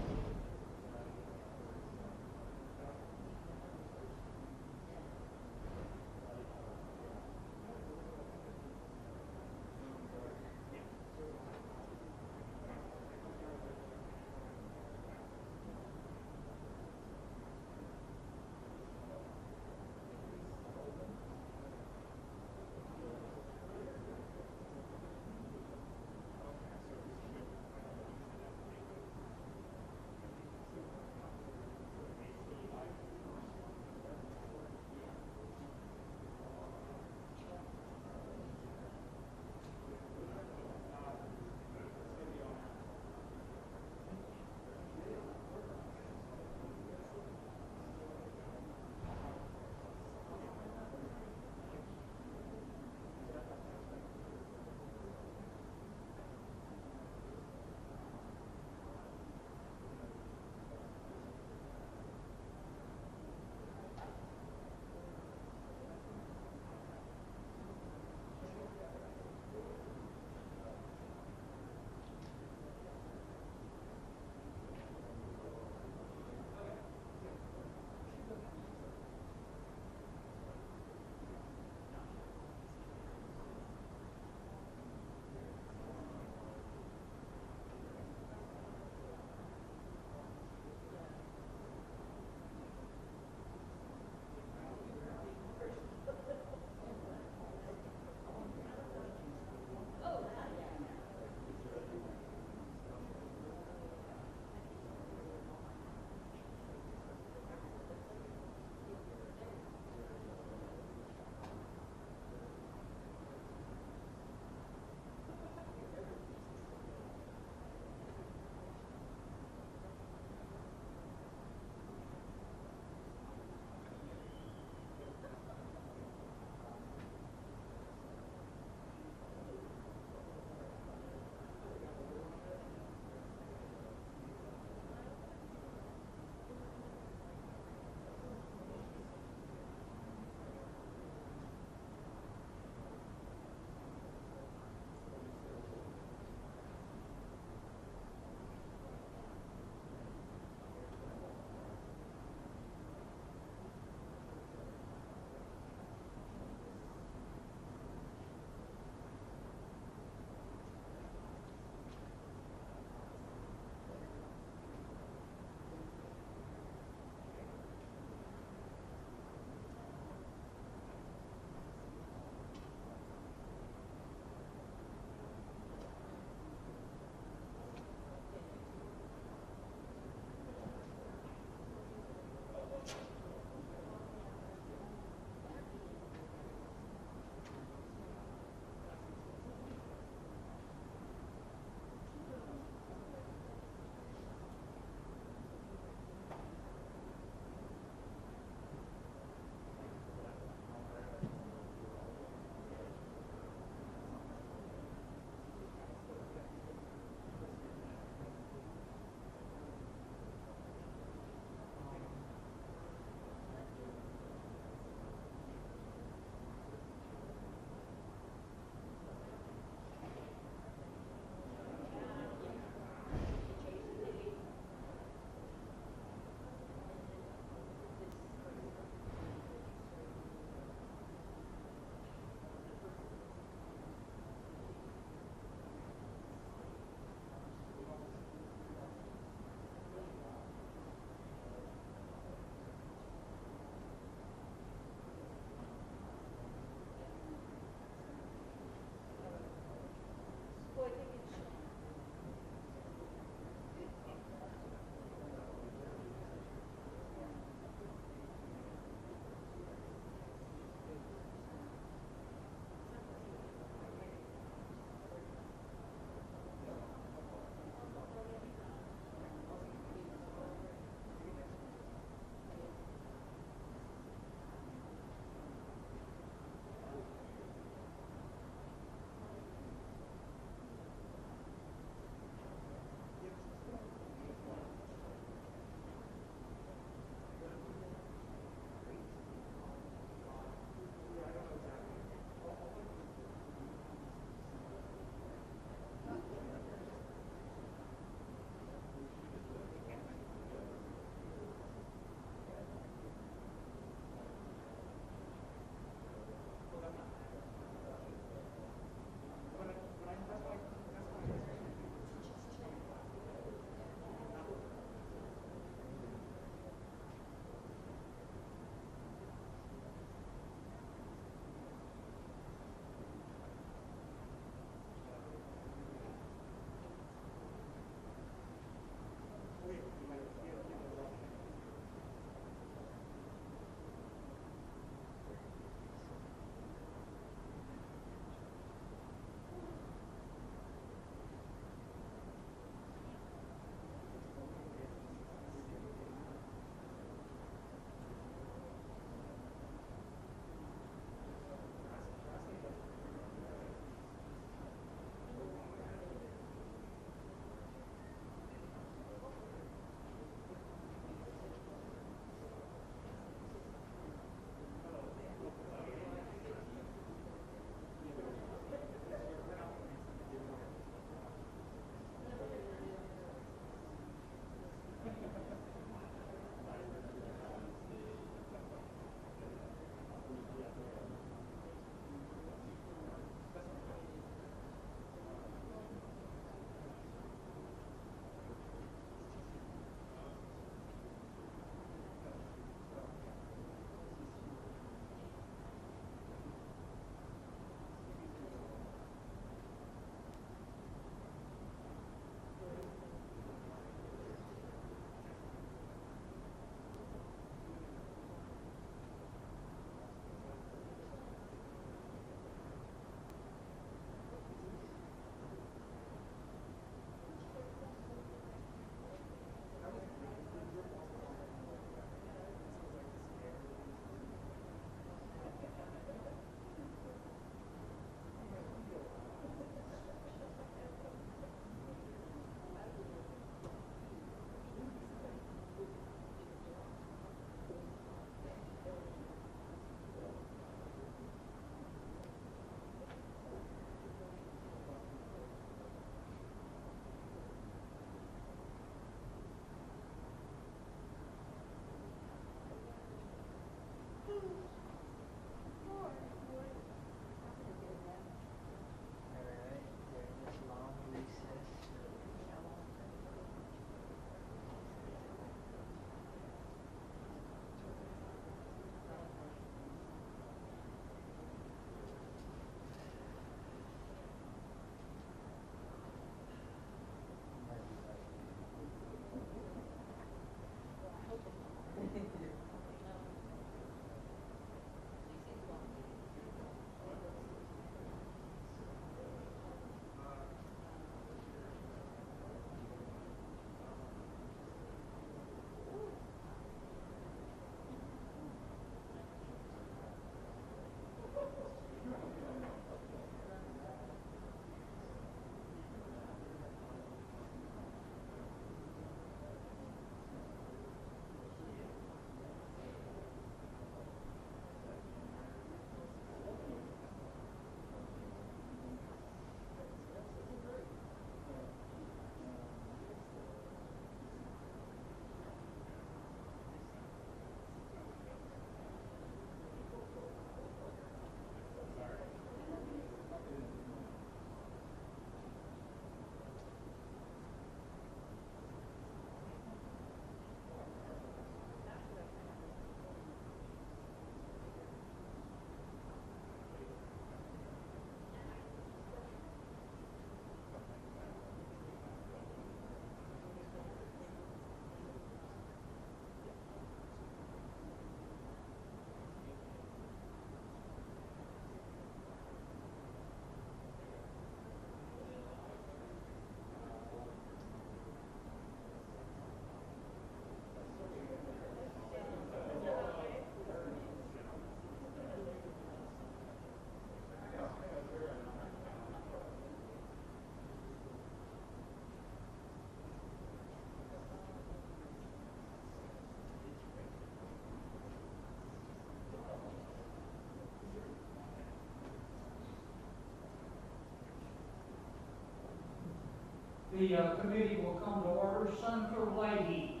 The committee will come to order. Senator Leahy.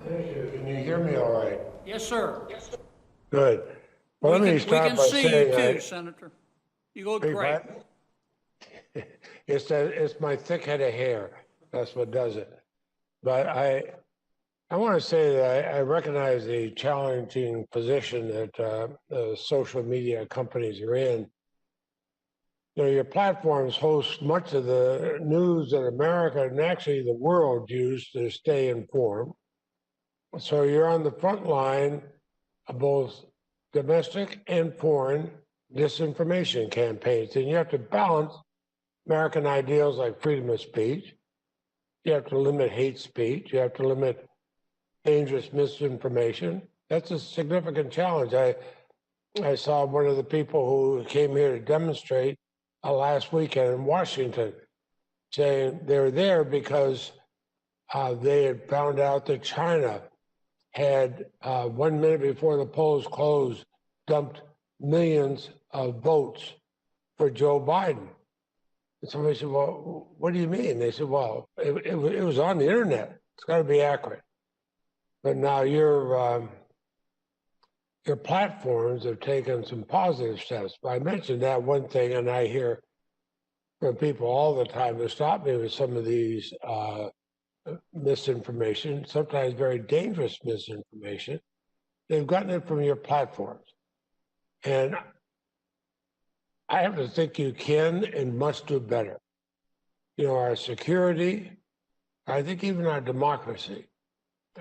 Thank you. Can you hear me all right? Yes, sir. Good. Well, let me We start can by see you saying too, Senator. You look Beg great. pardon? It's my thick head of hair. That's what does it. But I want to say that I recognize the challenging position that the social media companies are in. You know, your platforms host much of the news that America and actually the world use to stay informed. So you're on the front line of both domestic and foreign disinformation campaigns, and you have to balance American ideals like freedom of speech. You have to limit hate speech. You have to limit dangerous misinformation. That's a significant challenge. I saw one of the people who came here to demonstrate last weekend in Washington saying they were there because they had found out that China had 1 minute before the polls closed dumped millions of votes for Joe Biden. And somebody said, well, what do you mean? They said, well, it was on the internet. It's got to be accurate. But now your platforms have taken some positive steps. I mentioned that one thing, and I hear from people all the time to stop me with some of these misinformation, sometimes very dangerous misinformation. They've gotten it from your platforms. And I have to think you can and must do better. You know, our security, I think even our democracy,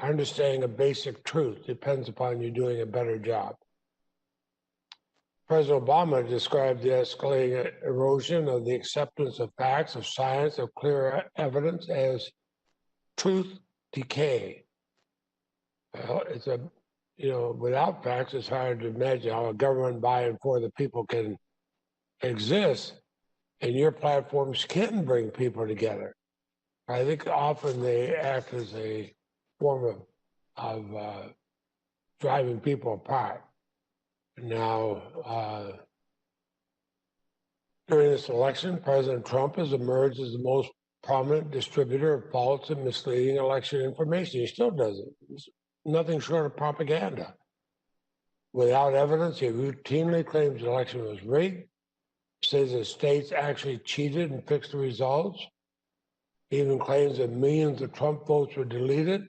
understanding a basic truth depends upon you doing a better job. President Obama described the escalating erosion of the acceptance of facts, of science, of clear evidence as truth decay. Well, without facts, it's hard to imagine how a government by and for the people can exist, and your platforms can bring people together. I think often they act as a form of driving people apart. Now, during this election, President Trump has emerged as the most prominent distributor of false and misleading election information. He still does it. It's nothing short of propaganda. Without evidence, he routinely claims the election was rigged, says that states actually cheated and fixed the results. He even claims that millions of Trump votes were deleted.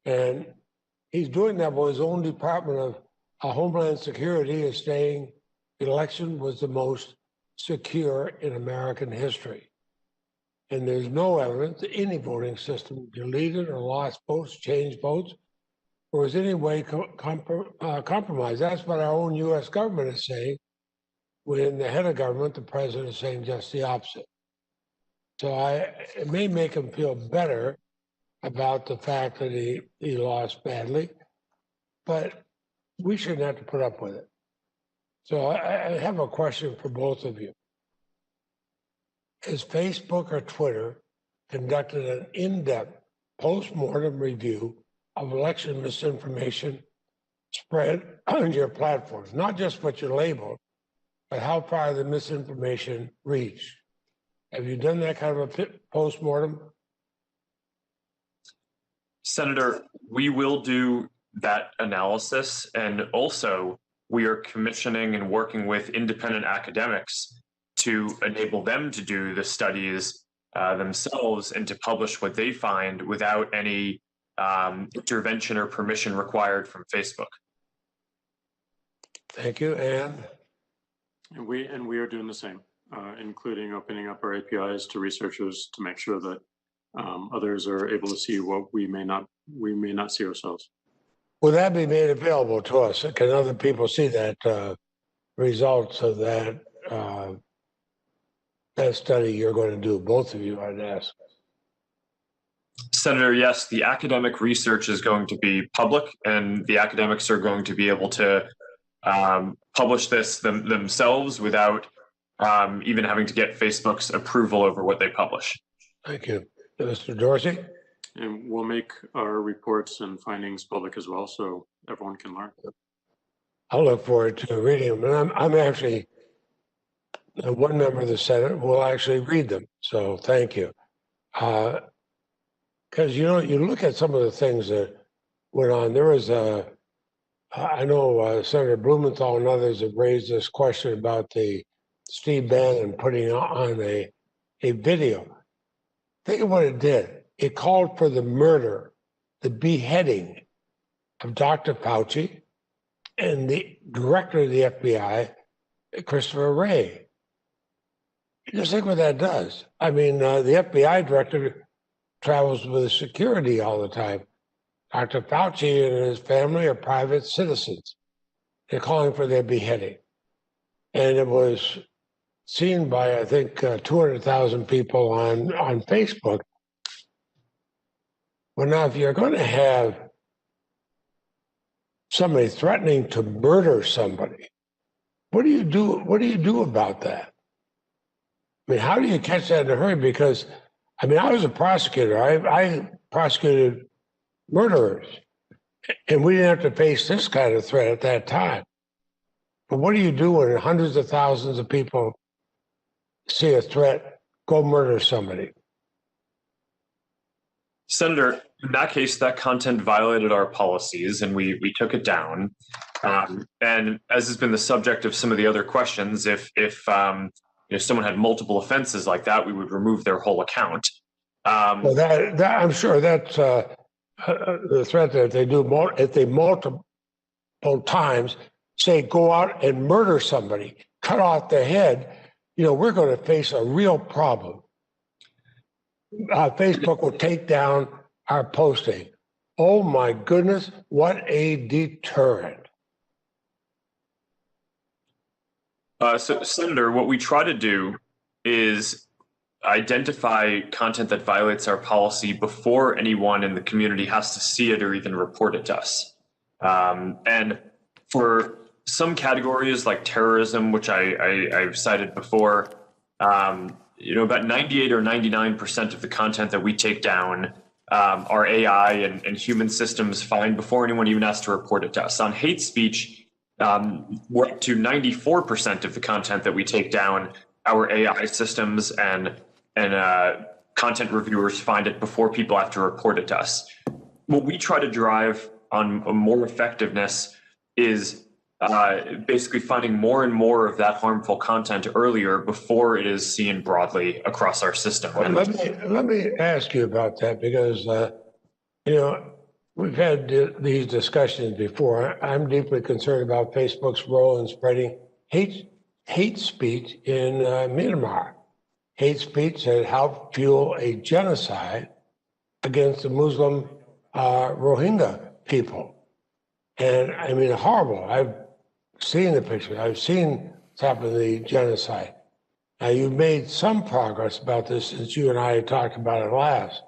And he's doing that while his own Department of Homeland Security is saying the election was the most secure in American history. And there's no evidence that any voting system deleted or lost votes, changed votes, or was any way compromised. That's what our own U.S. government is saying, when the head of government, the president, is saying just the opposite. So it may make him feel better about the fact that he lost badly, but we shouldn't have to put up with it. So I have a question for both of you. Has Facebook or Twitter conducted an in-depth post-mortem review of election misinformation spread on your platforms? Not just what you labeled, but how far the misinformation reached. Have you done that kind of a post-mortem? Senator, we will do that analysis, and also we are commissioning and working with independent academics to enable them to do the studies themselves and to publish what they find without any intervention or permission required from Facebook. Thank you. And we are doing the same, including opening up our APIs to researchers to make sure that others are able to see what we may not see ourselves. will that be made available to us? Can other people see that results of that that study you're going to do? Both of you, I'd ask. Senator, yes, the academic research is going to be public, and the academics are going to be able to publish this themselves without even having to get Facebook's approval over what they publish. Thank you. Mr. Dorsey? And we'll make our reports and findings public as well, so everyone can learn. I'll look forward to reading them. And I'm actually and one member of the Senate will actually read them. So thank you. Because, you look at some of the things that went on. There was I know Senator Blumenthal and others have raised this question about the Steve Bannon putting on a video. Think of what it did. It called for the murder, the beheading of Dr. Fauci and the director of the FBI, Christopher Wray. Just think what that does. I mean, the FBI director travels with security all the time. Dr. Fauci and his family are private citizens. They're calling for their beheading. And it was seen by, I think, 200,000 people on Facebook. Well, now, if you're going to have somebody threatening to murder somebody, what do you do? What do you do about that? I mean, how do you catch that in a hurry? Because, I mean, I was a prosecutor. I prosecuted murderers, and we didn't have to face this kind of threat at that time. But what do you do when hundreds of thousands of people see a threat, go murder somebody? Senator, in that case, that content violated our policies and we took it down. And as has been the subject of some of the other questions, if someone had multiple offenses like that, we would remove their whole account. Well, that I'm sure that's the threat that they do. If they multiple times say go out and murder somebody, cut off their head, we're going to face a real problem. Facebook will take down our posting. Oh my goodness, what a deterrent. So, Senator, what we try to do is identify content that violates our policy before anyone in the community has to see it or even report it to us. And for some categories like terrorism, which I've cited before, about 98 or 99% of the content that we take down our AI and human systems find before anyone even has to report it to us. On hate speech, we're up to 94% of the content that we take down, our AI systems and content reviewers find it before people have to report it to us. What we try to drive on more effectiveness is basically finding more and more of that harmful content earlier before it is seen broadly across our system. Well, let me ask you about that because, we've had these discussions before. I'm deeply concerned about Facebook's role in spreading hate speech in Myanmar. Hate speech that helped fuel a genocide against the Muslim Rohingya people. And I mean, horrible. I've seen the pictures. I've seen what's happened to the genocide. Now, you've made some progress about this since you and I talked about it last.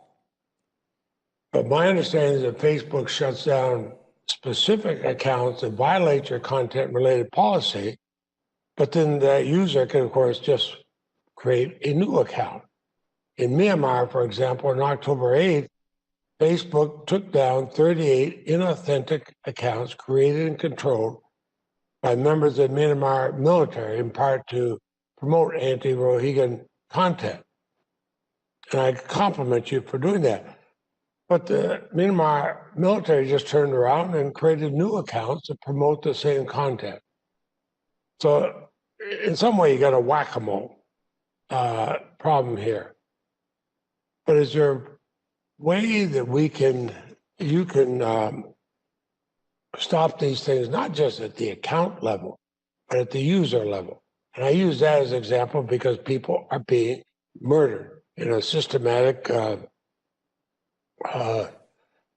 But my understanding is that Facebook shuts down specific accounts that violate your content-related policy, but then that user can, of course, just create a new account. In Myanmar, for example, on October 8th, Facebook took down 38 inauthentic accounts created and controlled by members of the Myanmar military, in part to promote anti-Rohingya content. And I compliment you for doing that. But the Myanmar military just turned around and created new accounts to promote the same content. So in some way, you got a whack-a-mole problem here. But is there a way that you can stop these things, not just at the account level, but at the user level? And I use that as an example because people are being murdered in a systematic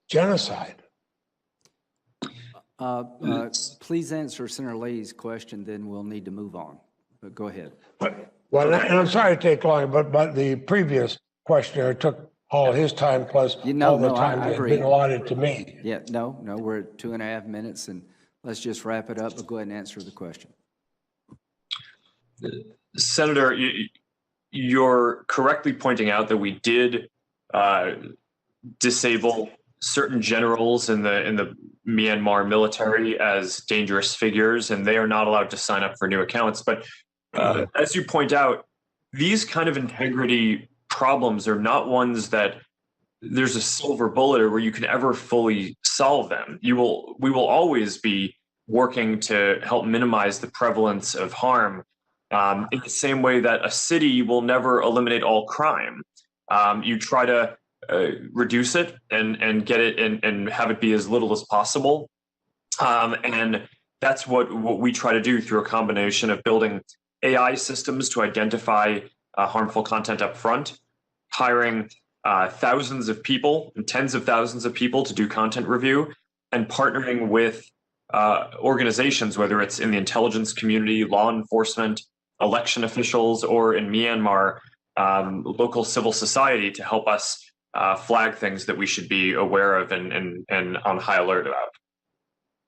genocide. Please answer Senator Leahy's question, then we'll need to move on. But go ahead. Well, and I'm sorry to take long, but the previous questioner took all his time plus all the time that had been allotted to me. Yeah, no, we're at 2.5 minutes, and let's just wrap it up, but go ahead and answer the question. Senator, you're correctly pointing out that we did disable certain generals in the Myanmar military as dangerous figures, and they are not allowed to sign up for new accounts. But As you point out, these kind of integrity problems are not ones that there's a silver bullet or where you can ever fully solve them. We will always be working to help minimize the prevalence of harm, in the same way that a city will never eliminate all crime. You try to reduce it and get it and have it be as little as possible. And that's what we try to do through a combination of building AI systems to identify harmful content up front, hiring thousands of people and tens of thousands of people to do content review, and partnering with organizations, whether it's in the intelligence community, law enforcement, election officials, or in Myanmar, local civil society, to help us flag things that we should be aware of and on high alert about.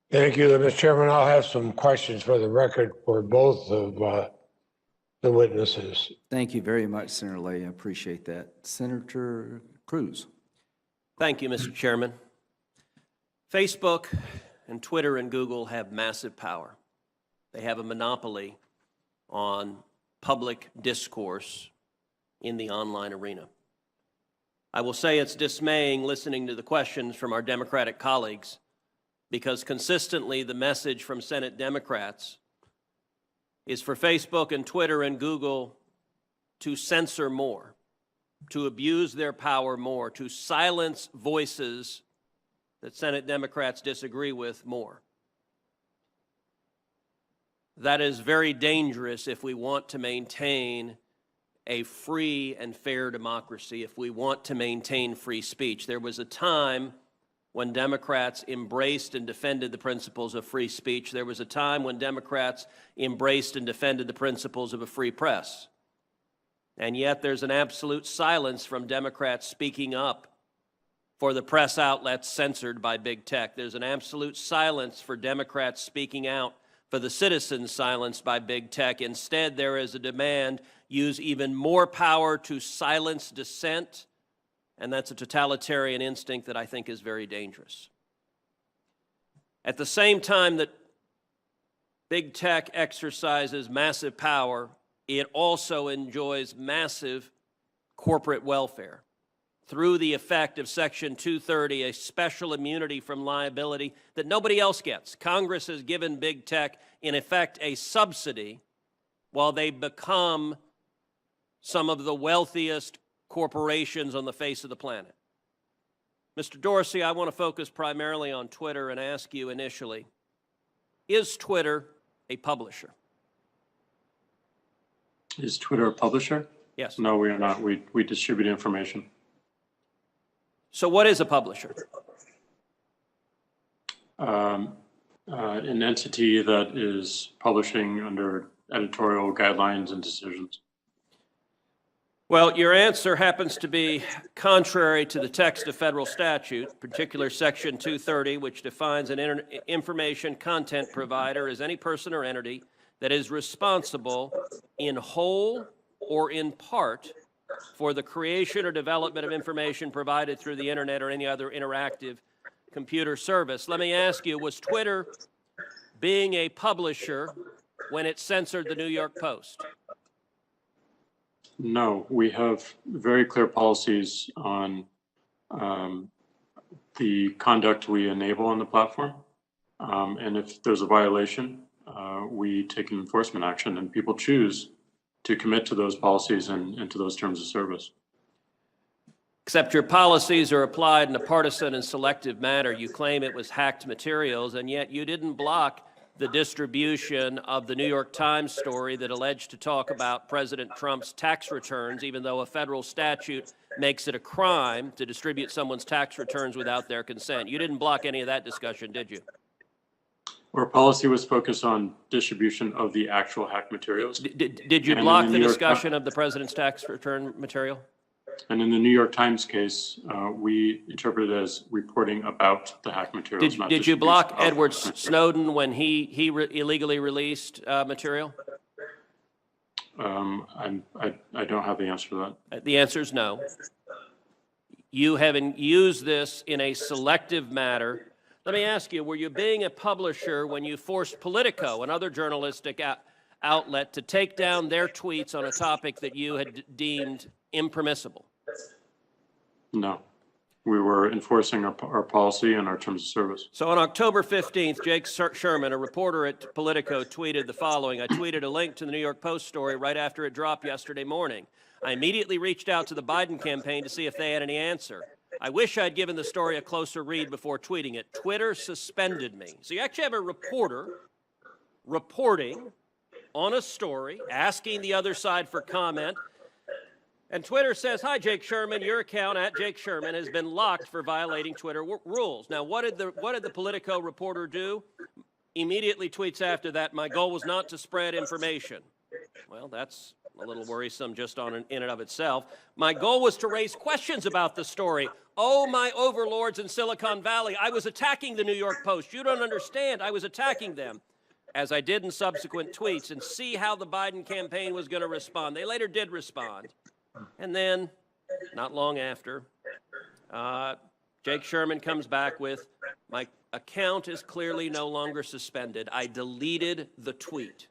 Thank you, Mr. Chairman. I'll have some questions for the record for both of the witnesses. Thank you very much, Senator Lay. I appreciate that. Senator Cruz. Thank you, Mr. Chairman. Facebook and Twitter and Google have massive power. They have a monopoly on public discourse in the online arena. I will say it's dismaying listening to the questions from our Democratic colleagues, because consistently the message from Senate Democrats is for Facebook and Twitter and Google to censor more, to abuse their power more, to silence voices that Senate Democrats disagree with more. That is very dangerous if we want to maintain a free and fair democracy, if we want to maintain free speech. There was a time when Democrats embraced and defended the principles of free speech. There was a time when Democrats embraced and defended the principles of a free press. And yet there's an absolute silence from Democrats speaking up for the press outlets censored by big tech. There's an absolute silence for Democrats speaking out for the citizens silenced by big tech. Instead, there is a demand: use even more power to silence dissent. And that's a totalitarian instinct that I think is very dangerous. At the same time that big tech exercises massive power, it also enjoys massive corporate welfare through the effect of Section 230, a special immunity from liability that nobody else gets. Congress has given big tech, in effect, a subsidy while they become some of the wealthiest corporations on the face of the planet. Mr. Dorsey, I want to focus primarily on Twitter and ask you initially, is Twitter a publisher? Is Twitter a publisher? Yes. No, we are not. We distribute information. So what is a publisher? An entity that is publishing under editorial guidelines and decisions. Well, your answer happens to be contrary to the text of federal statute, particular Section 230, which defines an information content provider as any person or entity that is responsible in whole or in part for the creation or development of information provided through the internet or any other interactive computer service. Let me ask you, was Twitter being a publisher when it censored the New York Post? No, we have very clear policies on the conduct we enable on the platform. And if there's a violation, we take an enforcement action, and people choose to commit to those policies and to those terms of service. Except your policies are applied in a partisan and selective manner. You claim it was hacked materials, and yet you didn't block the distribution of the New York Times story that alleged to talk about President Trump's tax returns, even though a federal statute makes it a crime to distribute someone's tax returns without their consent. You didn't block any of that discussion, did you? Our policy was focused on distribution of the actual hacked materials. Did you And block in the New York discussion of the president's tax return material? And in the New York Times case, we interpreted it as reporting about the hacked materials. not Did you distribution block of Edward hacked materials. Snowden when he illegally released material? I don't have the answer to that. The answer is no. You haven't used this in a selective manner. Let me ask you, were you being a publisher when you forced Politico and other journalistic outlet to take down their tweets on a topic that you had deemed impermissible? No. We were enforcing our policy and our terms of service. So on October 15th, Jake Sherman, a reporter at Politico, tweeted the following. I tweeted a link to the New York Post story right after it dropped yesterday morning. I immediately reached out to the Biden campaign to see if they had any answer. I wish I'd given the story a closer read before tweeting it. Twitter suspended me. So you actually have a reporter reporting on a story, asking the other side for comment. And Twitter says, hi, Jake Sherman, your account at Jake Sherman has been locked for violating Twitter rules. Now, what did the Politico reporter do? Immediately tweets after that, my goal was not to spread information. Well, that's a little worrisome just in and of itself. My goal was to raise questions about the story. Oh, my overlords in Silicon Valley, I was attacking the New York Post. You don't understand, I was attacking them, as I did in subsequent tweets, and see how the Biden campaign was going to respond. They later did respond. And then, not long after, Jake Sherman comes back with, my account is clearly no longer suspended. I deleted the tweet.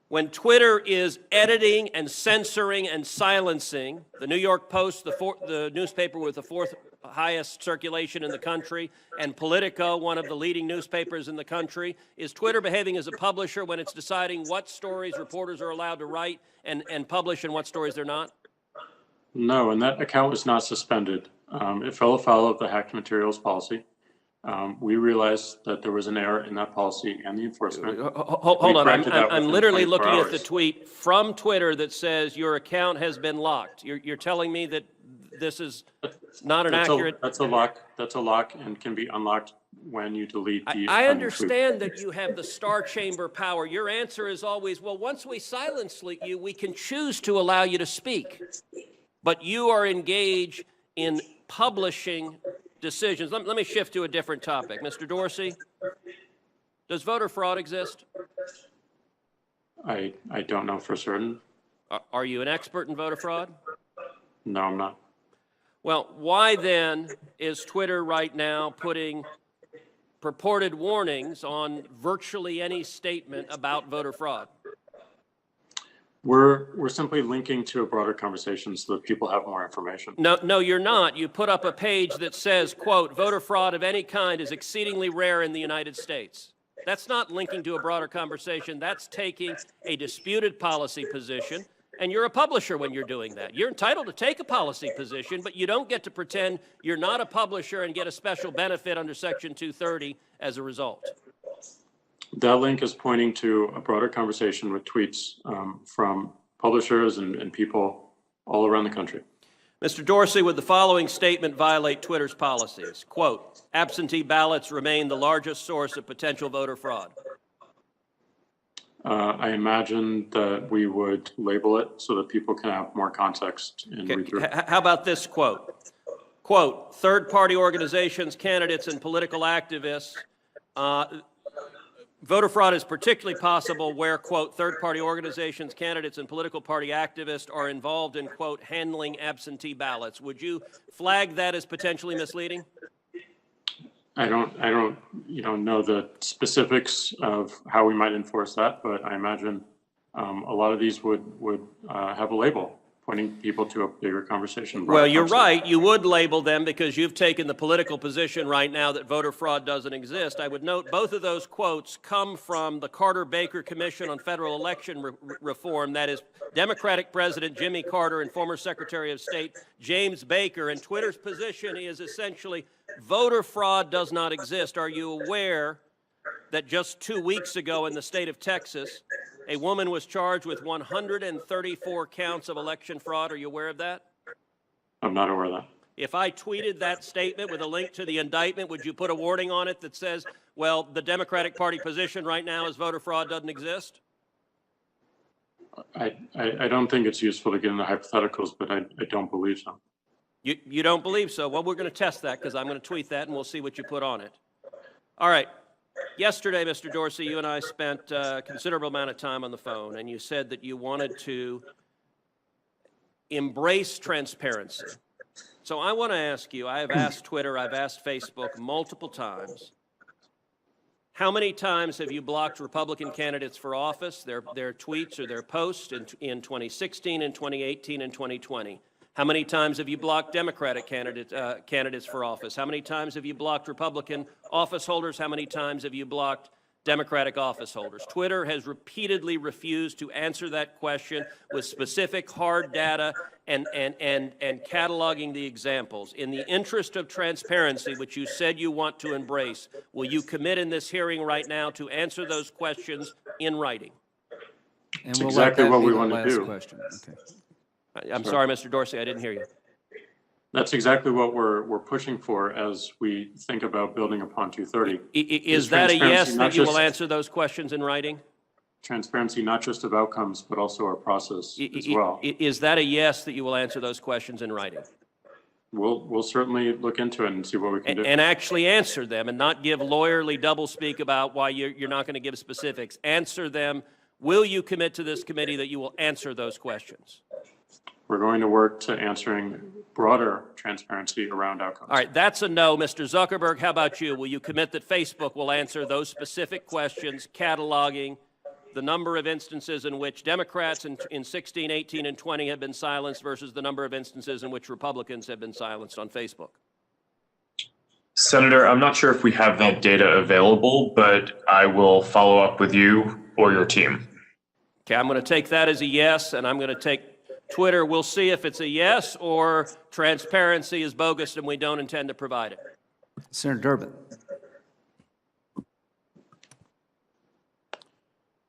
When Twitter is editing and censoring and silencing, the New York Post, the newspaper with the fourth highest circulation in the country, and Politico, one of the leading newspapers in the country, is Twitter behaving as a publisher when it's deciding what stories reporters are allowed to write and publish and what stories they're not? No, and that account was not suspended. It fell afoul of the hacked materials policy. We realized that there was an error in that policy and the enforcement. Hold on, I'm literally 24 looking at the hours. tweet from Twitter that says your account has been locked. You're telling me that this is not an accurate... That's a lock and can be unlocked when you delete the... I understand that you have the star chamber power. Your answer is always, well, once we silence you, we can choose to allow you to speak. But you are engaged in publishing decisions. Let me shift to a different topic. Mr. Dorsey, does voter fraud exist? I don't know for certain. Are you an expert in voter fraud? No, I'm not. Well, why then is Twitter right now putting purported warnings on virtually any statement about voter fraud? We're simply linking to a broader conversation so that people have more information. No, you're not. You put up a page that says, quote, voter fraud of any kind is exceedingly rare in the United States. That's not linking to a broader conversation. That's taking a disputed policy position, and you're a publisher when you're doing that. You're entitled to take a policy position, but you don't get to pretend you're not a publisher and get a special benefit under Section 230 as a result. That link is pointing to a broader conversation with tweets from publishers and people all around the country. Mr. Dorsey, would the following statement violate Twitter's policies? Quote, absentee ballots remain the largest source of potential voter fraud. I imagine that we would label it so that people can have more context and read through. How about this quote? Quote, third-party organizations, candidates, and political activists, voter fraud is particularly possible where, quote, third-party organizations, candidates, and political party activists are involved in, quote, handling absentee ballots. Would you flag that as potentially misleading? I don't know the specifics of how we might enforce that, but I imagine a lot of these would have a label pointing people to a bigger conversation. Well, you're right. You would label them because you've taken the political position right now that voter fraud doesn't exist. I would note both of those quotes come from the Carter-Baker Commission on Federal Election Reform. That is Democratic President Jimmy Carter and former Secretary of State James Baker. And Twitter's position is essentially voter fraud does not exist. Are you aware that just 2 weeks ago in the state of Texas, a woman was charged with 134 counts of election fraud? Are you aware of that? I'm not aware of that. If I tweeted that statement with a link to the indictment, would you put a warning on it that says, well, the Democratic Party position right now is voter fraud doesn't exist? I don't think it's useful to get into hypotheticals, but I don't believe so. You don't believe so? Well, we're going to test that because I'm going to tweet that and we'll see what you put on it. All right. Yesterday, Mr. Dorsey, you and I spent a considerable amount of time on the phone, and you said that you wanted to embrace transparency. So I want to ask you, I have asked Twitter, I've asked Facebook multiple times, How many times have you blocked Republican candidates for office, their tweets or their posts in 2016 and 2018 and 2020? How many times have you blocked Democratic candidates for office? How many times have you blocked Republican office holders? How many times have you blocked Democratic office holders? Twitter has repeatedly refused to answer that question with specific hard data and cataloging the examples. In the interest of transparency, which you said you want to embrace, will you commit in this hearing right now to answer those questions in writing? And That's we'll let exactly that what be we the want to last do. question. Okay. I'm sorry, Mr. Dorsey, I didn't hear you. That's exactly what we're pushing for as we think about building upon 230. Is that a yes transparency, that not you will just- answer those questions in writing? Transparency, not just of outcomes, but also our process as well. Is that a yes that you will answer those questions in writing? We'll certainly look into it and see what we can do. And actually answer them and not give lawyerly doublespeak about why you're not going to give specifics. Answer them. Will you commit to this committee that you will answer those questions? We're going to work to answering broader transparency around outcomes. All right, that's a no. Mr. Zuckerberg, how about you? Will you commit that Facebook will answer those specific questions, cataloging the number of instances in which Democrats in 16, 18, and 20 have been silenced versus the number of instances in which Republicans have been silenced on Facebook? Senator, I'm not sure if we have that data available, but I will follow up with you or your team. Okay, I'm going to take that as a yes, and I'm going to take Twitter. We'll see if it's a yes or transparency is bogus and we don't intend to provide it. Senator Durbin.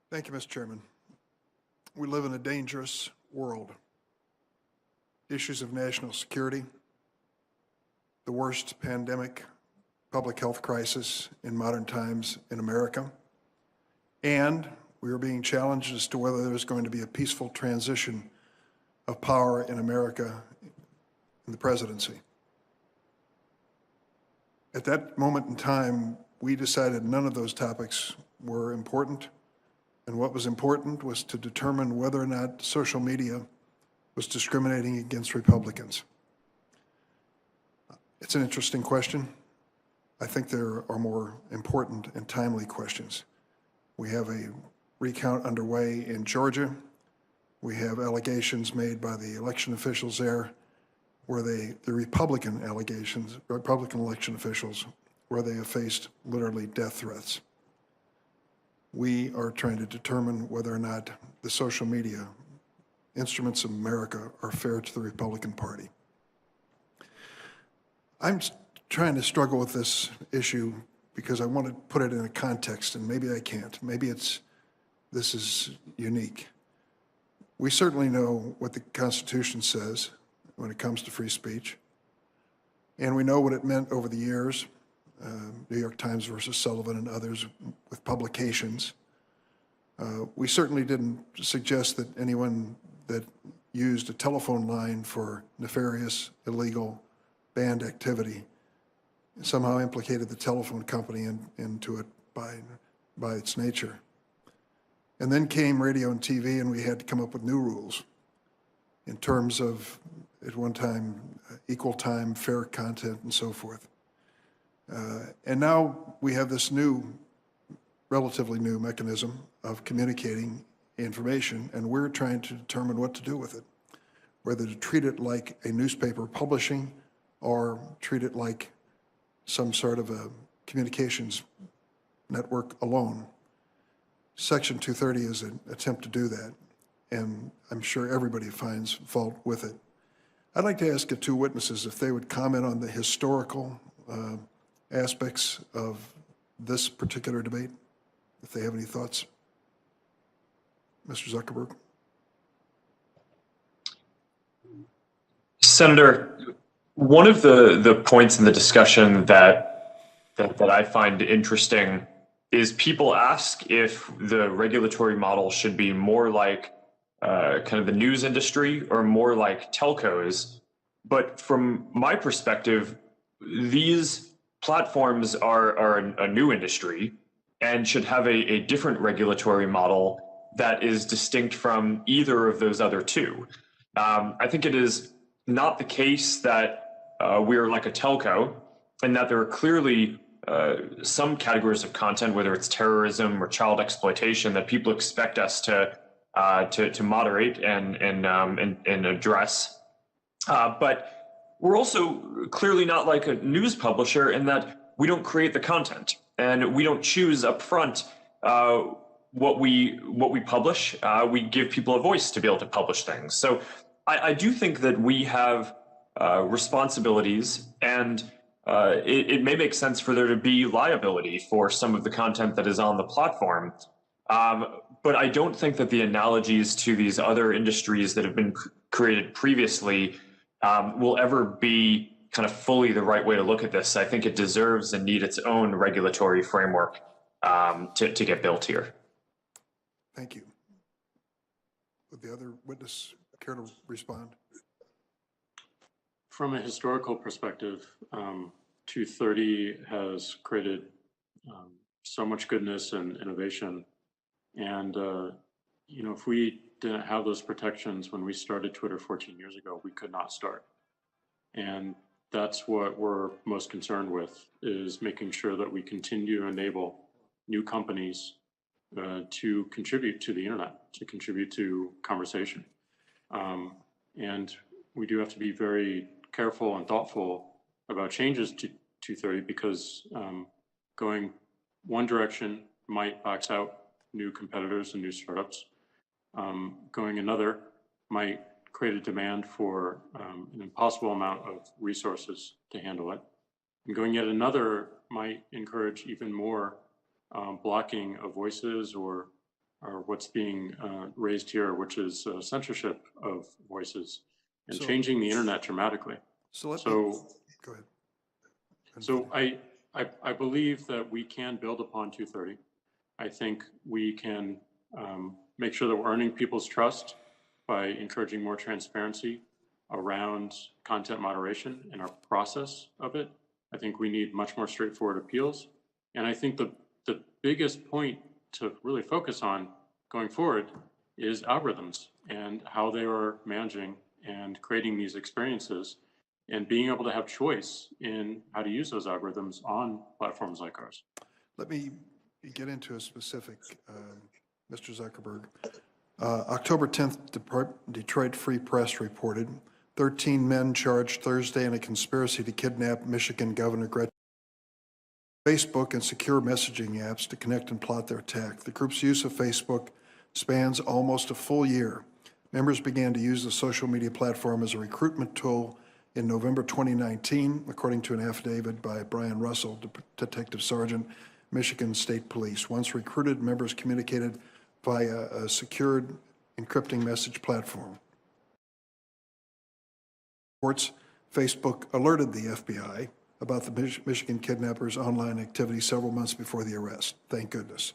Thank you, Mr. Chairman. We live in a dangerous world. Issues of national security, the worst pandemic, public health crisis in modern times in America, and we are being challenged as to whether there's going to be a peaceful transition of power in America in the presidency. At that moment in time, we decided none of those topics were important, and what was important was to determine whether or not social media was discriminating against Republicans. It's an interesting question. I think there are more important and timely questions. We have a recount underway in Georgia. We have allegations made by the election officials there where the Republican election officials, where they have faced literally death threats. We are trying to determine whether or not the social media instruments of America are fair to the Republican Party. I'm trying to struggle with this issue because I want to put it in a context, and maybe I can't. Maybe this is unique. We certainly know what the Constitution says when it comes to free speech, and we know what it meant over the years, New York Times versus Sullivan and others with publications. We certainly didn't suggest that anyone that used a telephone line for nefarious, illegal, banned activity somehow implicated the telephone company into it by its nature. And then came radio and TV, and we had to come up with new rules in terms of, at one time, equal time, fair content, and so forth. And now we have this relatively new mechanism of communicating information, and we're trying to determine what to do with it, whether to treat it like a newspaper publishing or treat it like some sort of a communications network alone. Section 230 is an attempt to do that, and I'm sure everybody finds fault with it. I'd like to ask the two witnesses if they would comment on the historical aspects of this particular debate, if they have any thoughts. Mr. Zuckerberg. Senator, one of the points in the discussion that I find interesting is people ask if the regulatory model should be more like kind of the news industry or more like telcos. But from my perspective, these platforms are a new industry and should have a different regulatory model that is distinct from either of those other two. I think it is not the case that we're like a telco and that there are clearly some categories of content, whether it's terrorism or child exploitation, that people expect us to moderate and address. But we're also clearly not like a news publisher in that we don't create the content and we don't choose up front what we publish. We give people a voice to be able to publish things. So I do think that we have responsibilities, and it may make sense for there to be liability for some of the content that is on the platform. But I don't think that the analogies to these other industries that have been created previously will ever be kind of fully the right way to look at this. I think it deserves and needs its own regulatory framework to get built here. Thank you. Would the other witness care to respond? From a historical perspective, 230 has created so much goodness and innovation. And, if we didn't have those protections when we started Twitter 14 years ago, we could not start. And that's what we're most concerned with, is making sure that we continue to enable new companies to contribute to the internet, to contribute to conversation. And we do have to be very careful and thoughtful about changes to 230, because going one direction might box out new competitors and new startups. Going another might create a demand for an impossible amount of resources to handle it. And going yet another might encourage even more blocking of voices, or what's being raised here, which is censorship of voices, and changing the internet dramatically. Go ahead. So I believe that we can build upon 230. I think we can make sure that we're earning people's trust by encouraging more transparency around content moderation and our process of it. I think we need much more straightforward appeals. And I think the biggest point to really focus on going forward is algorithms and how they are managing and creating these experiences, and being able to have choice in how to use those algorithms on platforms like ours. Let me get into a specific, Mr. Zuckerberg. October 10th, Detroit Free Press reported 13 men charged Thursday in a conspiracy to kidnap Michigan Governor Gretchen. Facebook and secure messaging apps to connect and plot their attack. The group's use of Facebook spans almost a full year. Members began to use the social media platform as a recruitment tool in November 2019, according to an affidavit by Brian Russell, Detective Sergeant, Michigan State Police. Once recruited, members communicated via a secured encrypting message platform. Reports, Facebook alerted the FBI about the Michigan kidnappers' online activity several months before the arrest. Thank goodness.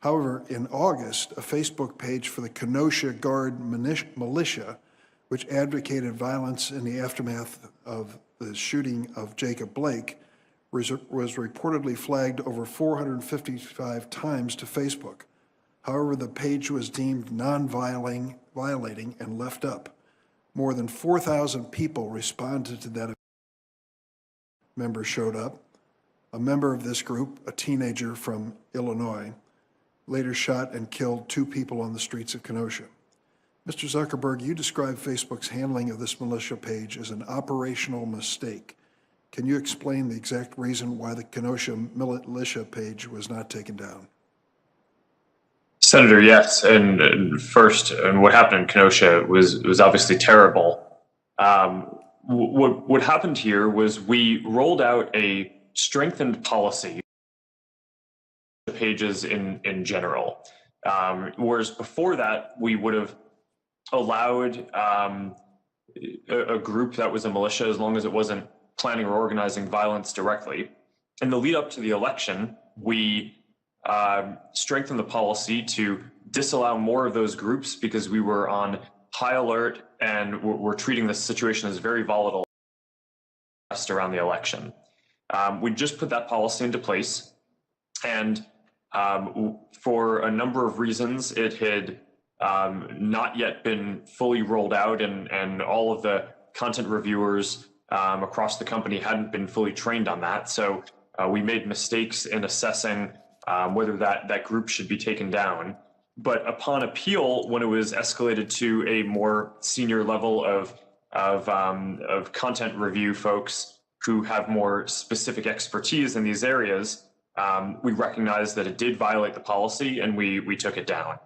However, in August, a Facebook page for the Kenosha Guard militia, which advocated violence in the aftermath of the shooting of Jacob Blake, was reportedly flagged over 455 times to Facebook. However, the page was deemed non-violating and left up. More than 4,000 people responded to that. Members showed up. A member of this group, a teenager from Illinois, later shot and killed 2 people on the streets of Kenosha. Mr. Zuckerberg, you described Facebook's handling of this militia page as an operational mistake. Can you explain the exact reason why the Kenosha militia page was not taken down? Senator, yes. And first, what happened in Kenosha was obviously terrible. What happened here was we rolled out a strengthened policy pages in general, whereas before that we would have allowed a group that was a militia, as long as it wasn't planning or organizing violence directly. In the lead up to the election, we strengthened the policy to disallow more of those groups because we were on high alert and we're treating this situation as very volatile around the election. We just put that policy into place, and for a number of reasons, it had not yet been fully rolled out, and all of the content reviewers across the company hadn't been fully trained on that. So we made mistakes in assessing whether that group should be taken down. But upon appeal, when it was escalated to a more senior level of content review folks who have more specific expertise in these areas, we recognized that it did violate the policy, and we took it down.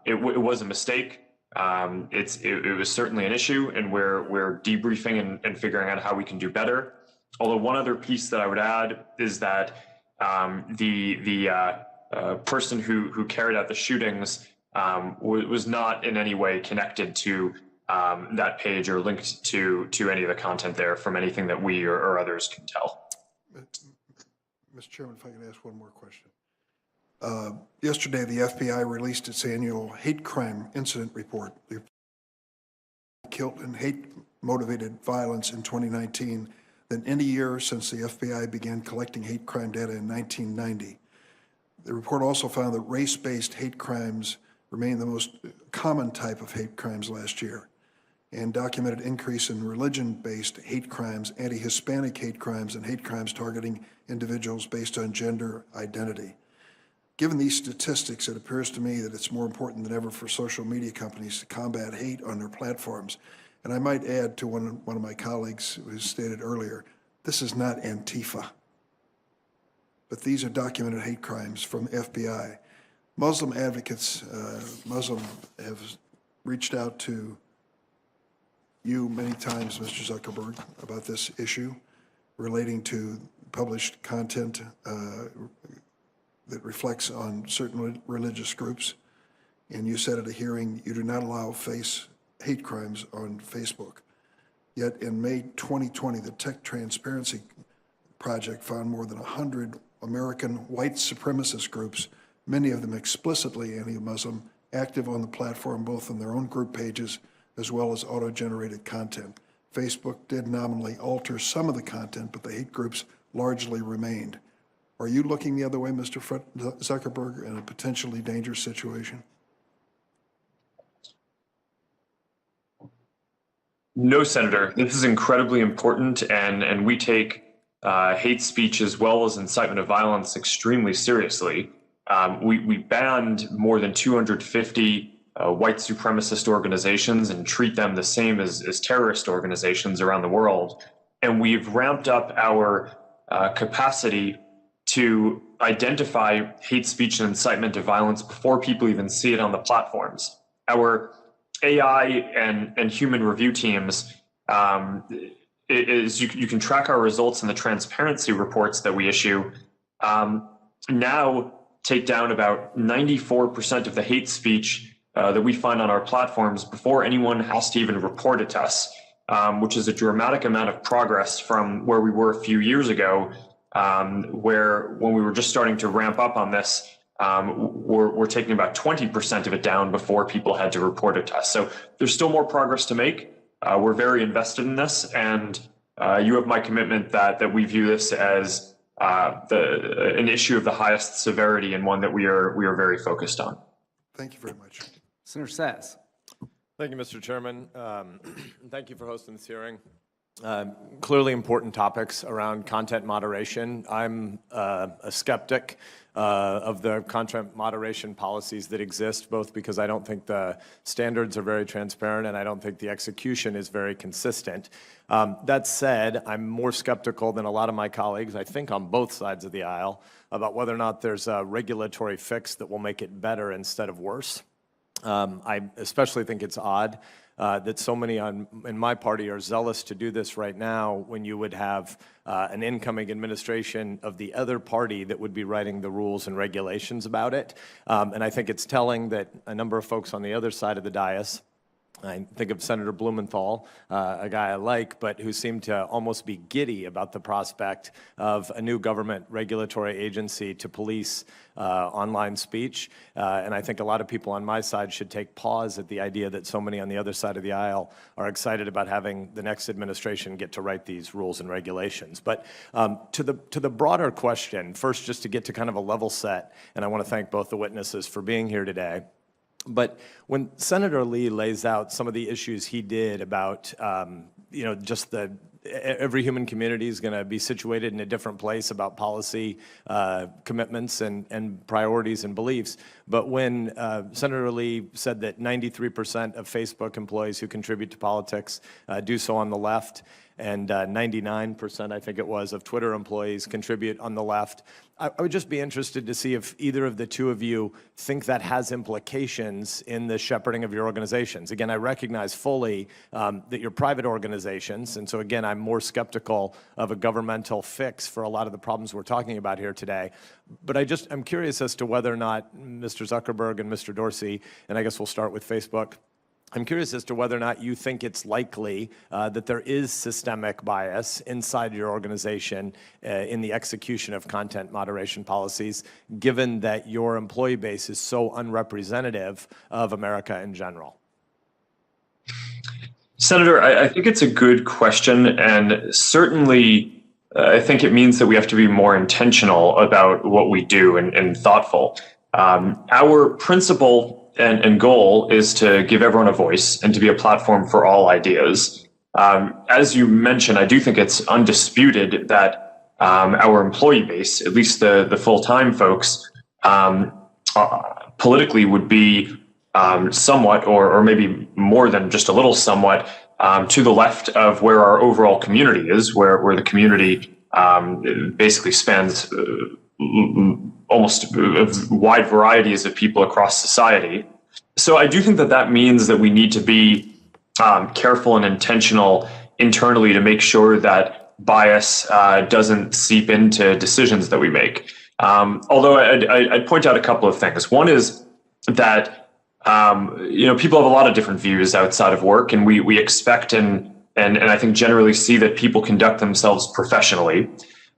It was a mistake. It was certainly an issue, and we're debriefing and figuring out how we can do better. Although one other piece that I would add is that the person who carried out the shootings was not in any way connected to that page or linked to any of the content there from anything that we or others can tell. Mr. Chairman, if I could ask one more question. Yesterday, the FBI released its annual hate crime incident report. The killed and hate-motivated violence in 2019 than any year since the FBI began collecting hate crime data in 1990. The report also found that race-based hate crimes remain the most common type of hate crimes last year, and documented increase in religion-based hate crimes, anti-Hispanic hate crimes, and hate crimes targeting individuals based on gender identity. Given these statistics, it appears to me that it's more important than ever for social media companies to combat hate on their platforms. And I might add to one of my colleagues who stated earlier, this is not Antifa, but these are documented hate crimes from FBI. Muslim advocates, Muslim have reached out to you many times, Mr. Zuckerberg, about this issue relating to published content that reflects on certain religious groups. And you said at a hearing, you do not allow hate crimes on Facebook. Yet in May 2020, the Tech Transparency Project found more than 100 American white supremacist groups, many of them explicitly anti-Muslim, active on the platform both on their own group pages as well as auto-generated content. Facebook did nominally alter some of the content, but the hate groups largely remained. Are you looking the other way, Mr. Zuckerberg, in a potentially dangerous situation? No, Senator. This is incredibly important, and we take hate speech as well as incitement of violence extremely seriously. We banned more than 250 white supremacist organizations and treat them the same as terrorist organizations around the world. And we've ramped up our capacity to identify hate speech and incitement of violence before people even see it on the platforms. Our AI and human review teams, you can track our results in the transparency reports that we issue, now take down about 94% of the hate speech that we find on our platforms before anyone has to even report it to us, which is a dramatic amount of progress from where we were a few years ago, where when we were just starting to ramp up on this, we're taking about 20% of it down before people had to report it to us. So there's still more progress to make. We're very invested in this, and you have my commitment that we view this as an issue of the highest severity and one that we are very focused on. Thank you very much. Senator Sass. Thank you, Mr. Chairman. Thank you for hosting this hearing. Clearly important topics around content moderation. I'm a skeptic of the content moderation policies that exist, both because I don't think the standards are very transparent and I don't think the execution is very consistent. That said, I'm more skeptical than a lot of my colleagues, I think on both sides of the aisle, about whether or not there's a regulatory fix that will make it better instead of worse. I especially think it's odd that so many in my party are zealous to do this right now when you would have an incoming administration of the other party that would be writing the rules and regulations about it. And I think it's telling that a number of folks on the other side of the dais, I think of Senator Blumenthal, a guy I like, but who seemed to almost be giddy about the prospect of a new government regulatory agency to police online speech. And I think a lot of people on my side should take pause at the idea that so many on the other side of the aisle are excited about having the next administration get to write these rules and regulations. But to the broader question, first just to get to kind of a level set, and I want to thank both the witnesses for being here today. But when Senator Lee lays out some of the issues he did about, just the every human community is going to be situated in a different place about policy commitments and priorities and beliefs. But when Senator Lee said that 93% of Facebook employees who contribute to politics do so on the left, and 99%, I think it was, of Twitter employees contribute on the left, I would just be interested to see if either of the two of you think that has implications in the shepherding of your organizations. Again, I recognize fully that you're private organizations, and so again, I'm more skeptical of a governmental fix for a lot of the problems we're talking about here today. But I'm curious as to whether or not Mr. Zuckerberg and Mr. Dorsey, and I guess we'll start with Facebook, I'm curious as to whether or not you think it's likely that there is systemic bias inside your organization in the execution of content moderation policies, given that your employee base is so unrepresentative of America in general. Senator, I think it's a good question, and certainly I think it means that we have to be more intentional about what we do and thoughtful. Our principle and goal is to give everyone a voice and to be a platform for all ideas. As you mentioned, I do think it's undisputed that our employee base, at least the full-time folks, politically would be somewhat, or maybe more than just a little somewhat, to the left of where our overall community is, where the community basically spans almost wide varieties of people across society. So I do think that means that we need to be careful and intentional internally to make sure that bias doesn't seep into decisions that we make. Although I'd point out a couple of things. One is that people have a lot of different views outside of work, and we expect and I think generally see that people conduct themselves professionally.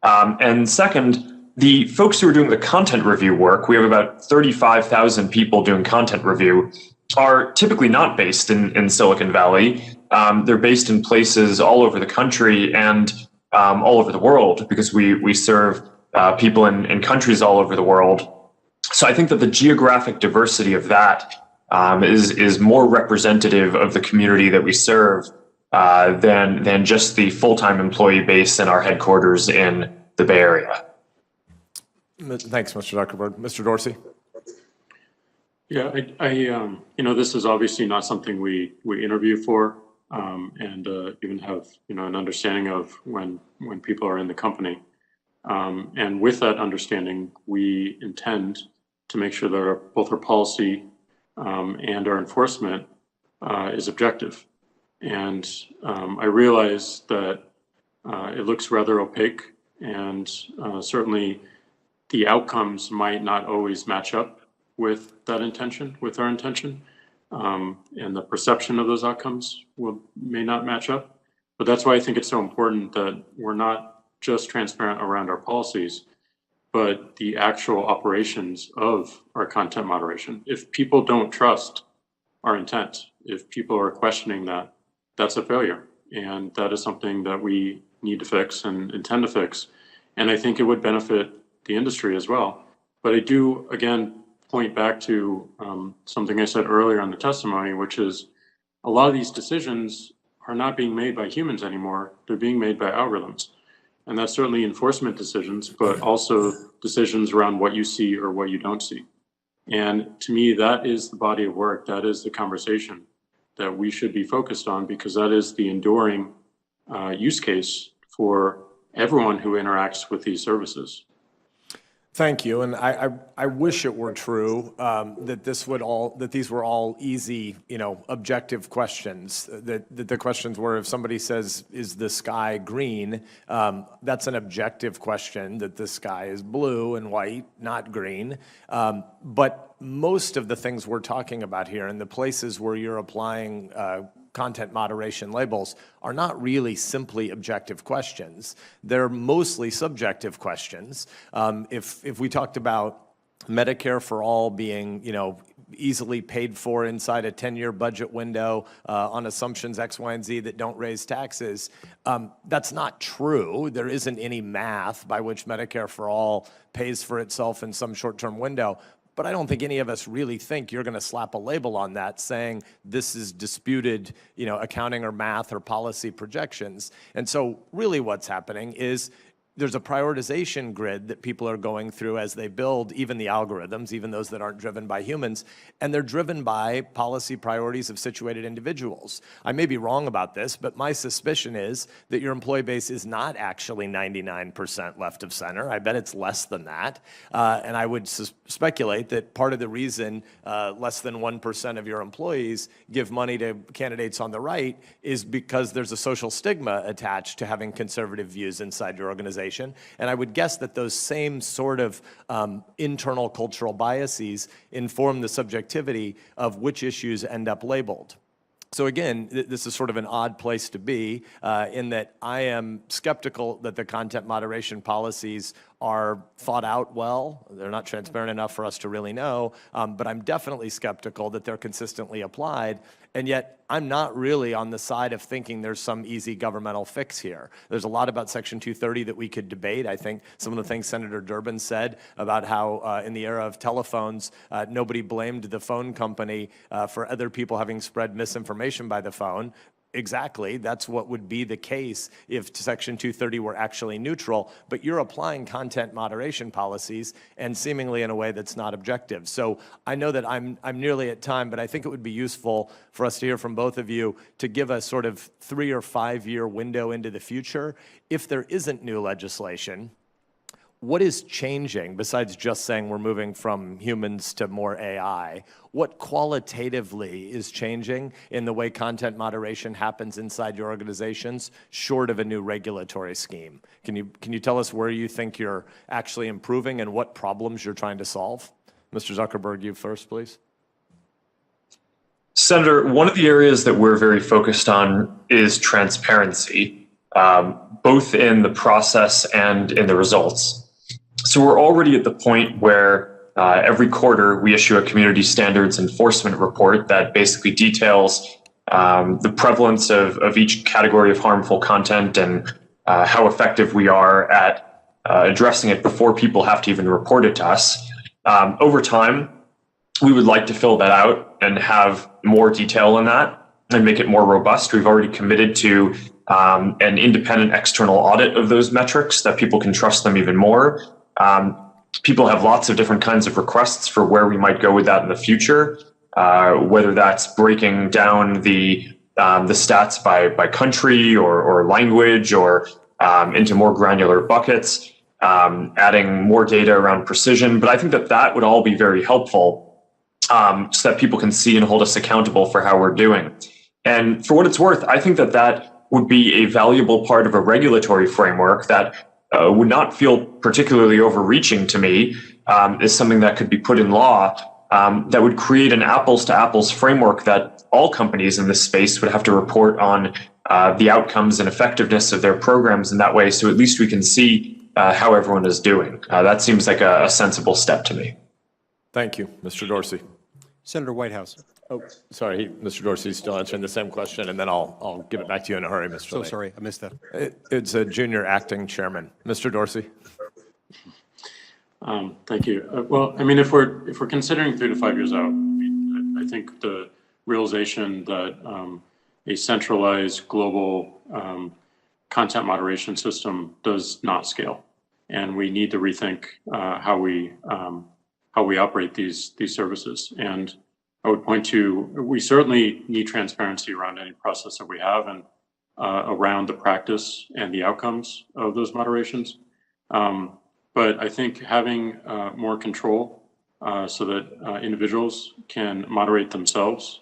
And second, the folks who are doing the content review work, we have about 35,000 people doing content review, are typically not based in Silicon Valley. They're based in places all over the country and all over the world, because we serve people in countries all over the world. So I think that the geographic diversity of that is more representative of the community that we serve than just the full-time employee base in our headquarters in the Bay Area. Thanks, Mr. Zuckerberg. Mr. Dorsey? Yeah, this is obviously not something we interview for, and even have an understanding of when people are in the company. And with that understanding, we intend to make sure that both our policy and our enforcement is objective. And I realize that it looks rather opaque, and certainly the outcomes might not always match up with that intention, with our intention, and the perception of those outcomes may not match up. But that's why I think it's so important that we're not just transparent around our policies, but the actual operations of our content moderation. If people don't trust our intent, if people are questioning that, that's a failure. And that is something that we need to fix and intend to fix. And I think it would benefit the industry as well. But I do, again, point back to something I said earlier in the testimony, which is a lot of these decisions are not being made by humans anymore. They're being made by algorithms. And that's certainly enforcement decisions, but also decisions around what you see or what you don't see. And to me, that is the body of work. That is the conversation that we should be focused on, because that is the enduring use case for everyone who interacts with these services. Thank you, and I wish it were true that these were all easy, objective questions. That the questions were, if somebody says, "Is the sky green?" That's an objective question. That the sky is blue and white, not green. But most of the things we're talking about here, and the places where you're applying content moderation labels, are not really simply objective questions. They're mostly subjective questions. If we talked about Medicare for all being, easily paid for inside a 10-year budget window on assumptions X, Y, and Z that don't raise taxes, that's not true. There isn't any math by which Medicare for all pays for itself in some short-term window. but I don't think any of us really think you're going to slap a label on that saying this is disputed, accounting or math or policy projections. And so really what's happening is there's a prioritization grid that people are going through as they build even the algorithms, even those that aren't driven by humans, and they're driven by policy priorities of situated individuals. I may be wrong about this, but my suspicion is that your employee base is not actually 99% left of center. I bet it's less than that. And I would speculate that part of the reason less than 1% of your employees give money to candidates on the right is because there's a social stigma attached to having conservative views inside your organization. And I would guess that those same sort of internal cultural biases inform the subjectivity of which issues end up labeled. So again, this is sort of an odd place to be in that I am skeptical that the content moderation policies are thought out well. They're not transparent enough for us to really know, but I'm definitely skeptical that they're consistently applied. And yet, I'm not really on the side of thinking there's some easy governmental fix here. There's a lot about Section 230 that we could debate. I think some of the things Senator Durbin said about how in the era of telephones, nobody blamed the phone company for other people having spread misinformation by the phone. Exactly, that's what would be the case if Section 230 were actually neutral, but you're applying content moderation policies and seemingly in a way that's not objective. So I know that I'm nearly at time, but I think it would be useful for us to hear from both of you to give a sort of 3 or 5 year window into the future. If there isn't new legislation, what is changing besides just saying we're moving from humans to more AI? What qualitatively is changing in the way content moderation happens inside your organizations, short of a new regulatory scheme? Can you tell us where you think you're actually improving and what problems you're trying to solve? Mr. Zuckerberg, you first, please. Senator, one of the areas that we're very focused on is transparency, both in the process and in the results. So we're already at the point where every quarter we issue a community standards enforcement report that basically details the prevalence of each category of harmful content and how effective we are at addressing it before people have to even report it to us. Over time, we would like to fill that out and have more detail in that and make it more robust. We've already committed to an independent external audit of those metrics that people can trust them even more. People have lots of different kinds of requests for where we might go with that in the future, whether that's breaking down the stats by country or language or into more granular buckets, adding more data around precision. But I think that would all be very helpful so that people can see and hold us accountable for how we're doing. And for what it's worth, I think that would be a valuable part of a regulatory framework that would not feel particularly overreaching to me, is something that could be put in law that would create an apples to apples framework that all companies in this space would have to report on the outcomes and effectiveness of their programs in that way. So at least we can see how everyone is doing. That seems like a sensible step to me. Thank you. Mr. Dorsey. Senator Whitehouse. Oh, sorry, Mr. Dorsey's still answering the same question, and then I'll give it back to you in a hurry, Mr. So Lake. sorry, I missed that. It's a junior acting chairman. Mr. Dorsey. Thank you. Well, I mean, if we're considering 3 to 5 years out, I think the realization that a centralized global content moderation system does not scale, and we need to rethink how we operate these services. And I would point to, we certainly need transparency around any process that we have and around the practice and the outcomes of those moderations. But I think having more control so that individuals can moderate themselves,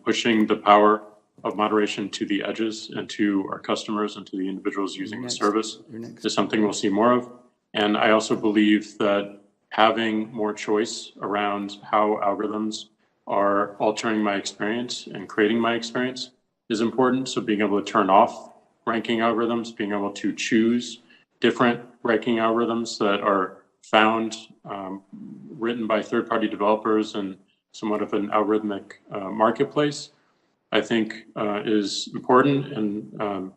pushing the power of moderation to the edges and to our customers and to the individuals using the service is something we'll see more of. And I also believe that having more choice around how algorithms are altering my experience and creating my experience is important. So being able to turn off ranking algorithms, being able to choose different ranking algorithms that are found, written by third-party developers and somewhat of an algorithmic marketplace, I think is important and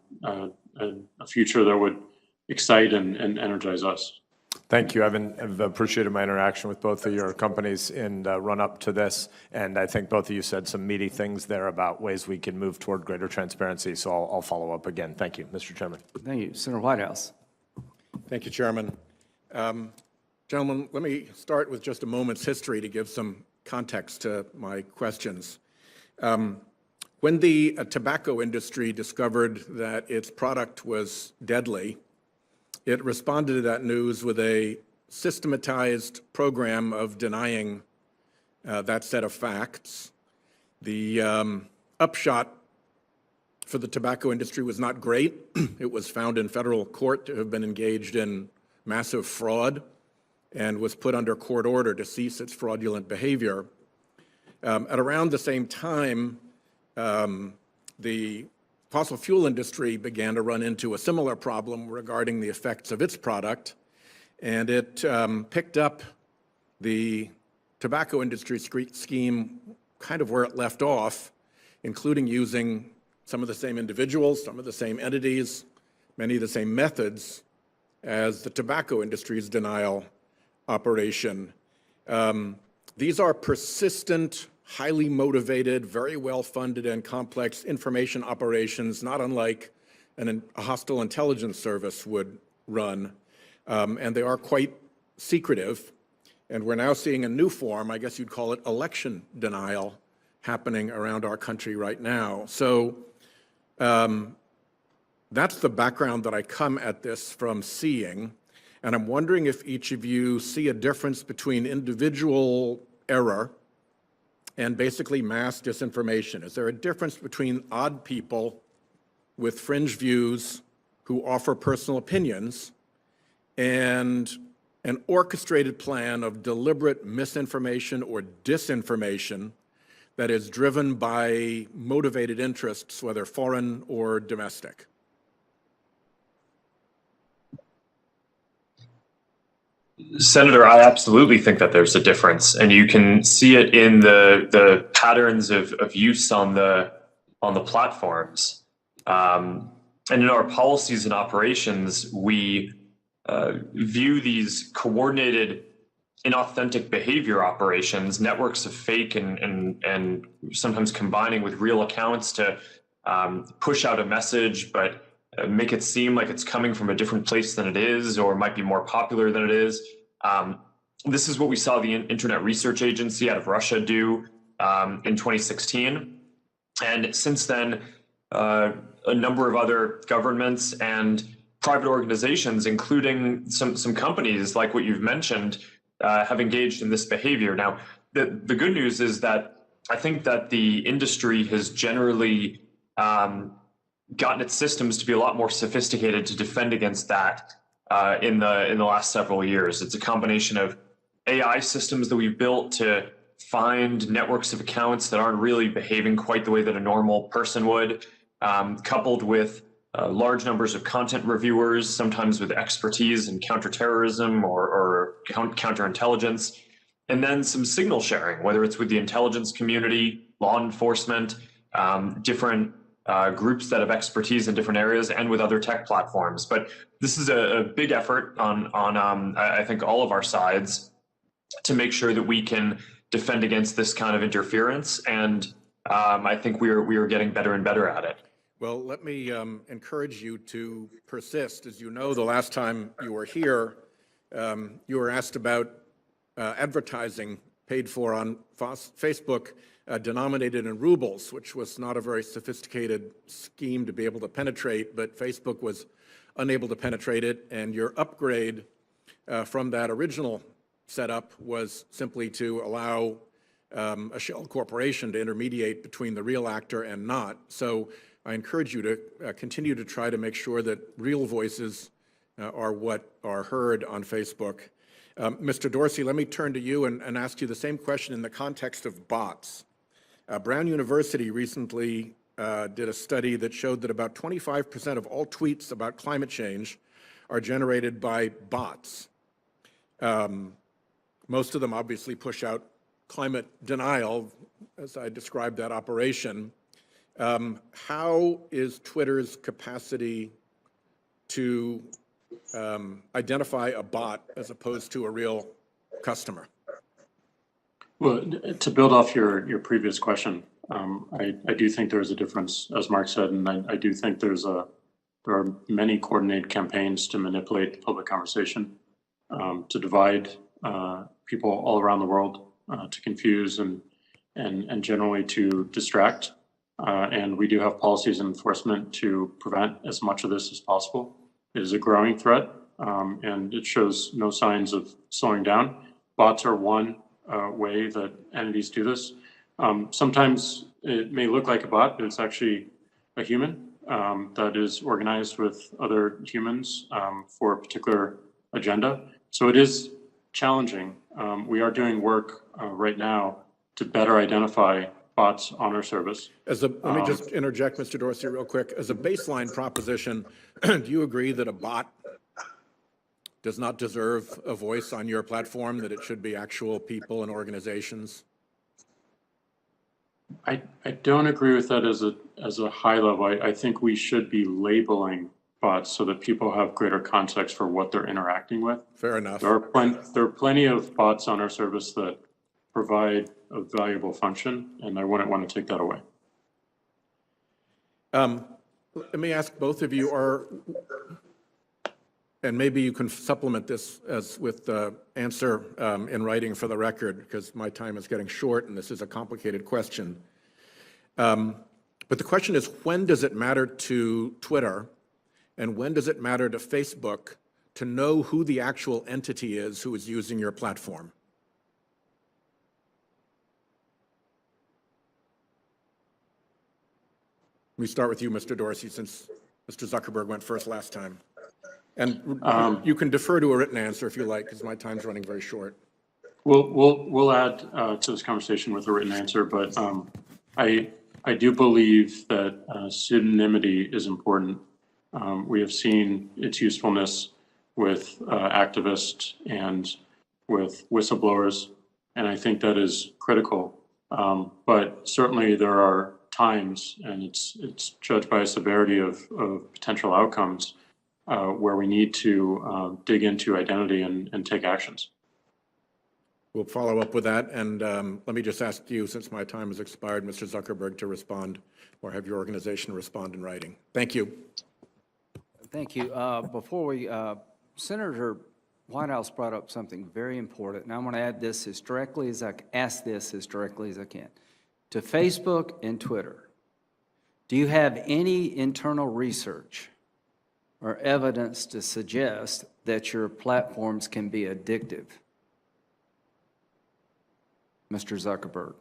a future that would excite and energize us. Thank you. I've appreciated my interaction with both of your companies in the run-up to this, and I think both of you said some meaty things there about ways we can move toward greater transparency, so I'll follow up again. Thank you, Mr. Chairman. Thank you. Senator Whitehouse. Thank you, Chairman. Gentlemen, let me start with just a moment's history to give some context to my questions. When the tobacco industry discovered that its product was deadly, it responded to that news with a systematized program of denying that set of facts. The upshot for the tobacco industry was not great. It was found in federal court to have been engaged in massive fraud and was put under court order to cease its fraudulent behavior. At around the same time, the fossil fuel industry began to run into a similar problem regarding the effects of its product, and it picked up the tobacco industry scheme kind of where it left off, including using some of the same individuals, some of the same entities, many of the same methods as the tobacco industry's denial operation. These are persistent, highly motivated, very well-funded and complex information operations, not unlike a hostile intelligence service would run. And they are quite secretive. And we're now seeing a new form, I guess you'd call it election denial, happening around our country right now. So that's the background that I come at this from seeing. And I'm wondering if each of you see a difference between individual error and basically mass disinformation. Is there a difference between odd people with fringe views who offer personal opinions and an orchestrated plan of deliberate misinformation or disinformation that is driven by motivated interests, whether foreign or domestic? Senator, I absolutely think that there's a difference, and you can see it in the patterns of use on the platforms. And in our policies and operations, we view these coordinated, inauthentic behavior operations, networks of fake and sometimes combining with real accounts to push out a message, but make it seem like it's coming from a different place than it is, or might be more popular than it is. This is what we saw the Internet Research Agency out of Russia do in 2016. And since then, a number of other governments and private organizations, including some companies like what you've mentioned, have engaged in this behavior. Now, the good news is that I think that the industry has generally gotten its systems to be a lot more sophisticated to defend against that in the last several years. It's a combination of AI systems that we've built to find networks of accounts that aren't really behaving quite the way that a normal person would, coupled with large numbers of content reviewers, sometimes with expertise in counterterrorism or counterintelligence, and then some signal sharing, whether it's with the intelligence community, law enforcement, different groups that have expertise in different areas, and with other tech platforms. But this is a big effort on I think all of our sides to make sure that we can defend against this kind of interference, and I think we are getting better and better at it. Well, let me encourage you to persist. As you know, the last time you were here, you were asked about advertising paid for on Facebook denominated in rubles, which was not a very sophisticated scheme to be able to penetrate, but Facebook was unable to penetrate it, and your upgrade from that original setup was simply to allow a shell corporation to intermediate between the real actor and not. So I encourage you to continue to try to make sure that real voices are what are heard on Facebook. Mr. Dorsey, let me turn to you and ask you the same question in the context of bots. Brown University recently did a study that showed that about 25% of all tweets about climate change are generated by bots. Most of them obviously push out climate denial, as I described that operation. How is Twitter's capacity to identify a bot as opposed to a real customer? Well, to build off your previous question, I do think there's a difference, as Mark said, and I do think there are many coordinated campaigns to manipulate the public conversation, to divide people all around the world, to confuse and generally to distract. And we do have policies and enforcement to prevent as much of this as possible. It is a growing threat, and it shows no signs of slowing down. Bots are one way that entities do this. Sometimes it may look like a bot, but it's actually a human that is organized with other humans for a particular agenda. So it is challenging. We are doing work right now to better identify bots on our service. Let me just interject, Mr. Dorsey, real quick. As a baseline proposition, do you agree that a bot does not deserve a voice on your platform, that it should be actual people and organizations? I don't agree with that as a high level. I think we should be labeling bots so that people have greater context for what they're interacting with. Fair enough. There are plenty of bots on our service that provide a valuable function, and I wouldn't want to take that away. Let me ask both of you, and maybe you can supplement this with the answer in writing for the record, because my time is getting short and this is a complicated question. But the question is, when does it matter to Twitter and when does it matter to Facebook to know who the actual entity is who is using your platform? Let me start with you, Mr. Dorsey, since Mr. Zuckerberg went first last time. And you can defer to a written answer if you like, because my time's running very short. We'll add to this conversation with a written answer, but I do believe that pseudonymity is important. We have seen its usefulness with activists and with whistleblowers, and I think that is critical. But certainly there are times, and it's judged by a severity of potential outcomes, where we need to dig into identity and take actions. We'll follow up with that. And let me just ask you, since my time has expired, Mr. Zuckerberg, to respond or have your organization respond in writing. Thank you. Thank you. Before we, Senator Whitehouse brought up something very important, and I want to add this as directly as I can, ask this as directly as I can. To Facebook and Twitter, do you have any internal research or evidence to suggest that your platforms can be addictive? Mr. Zuckerberg.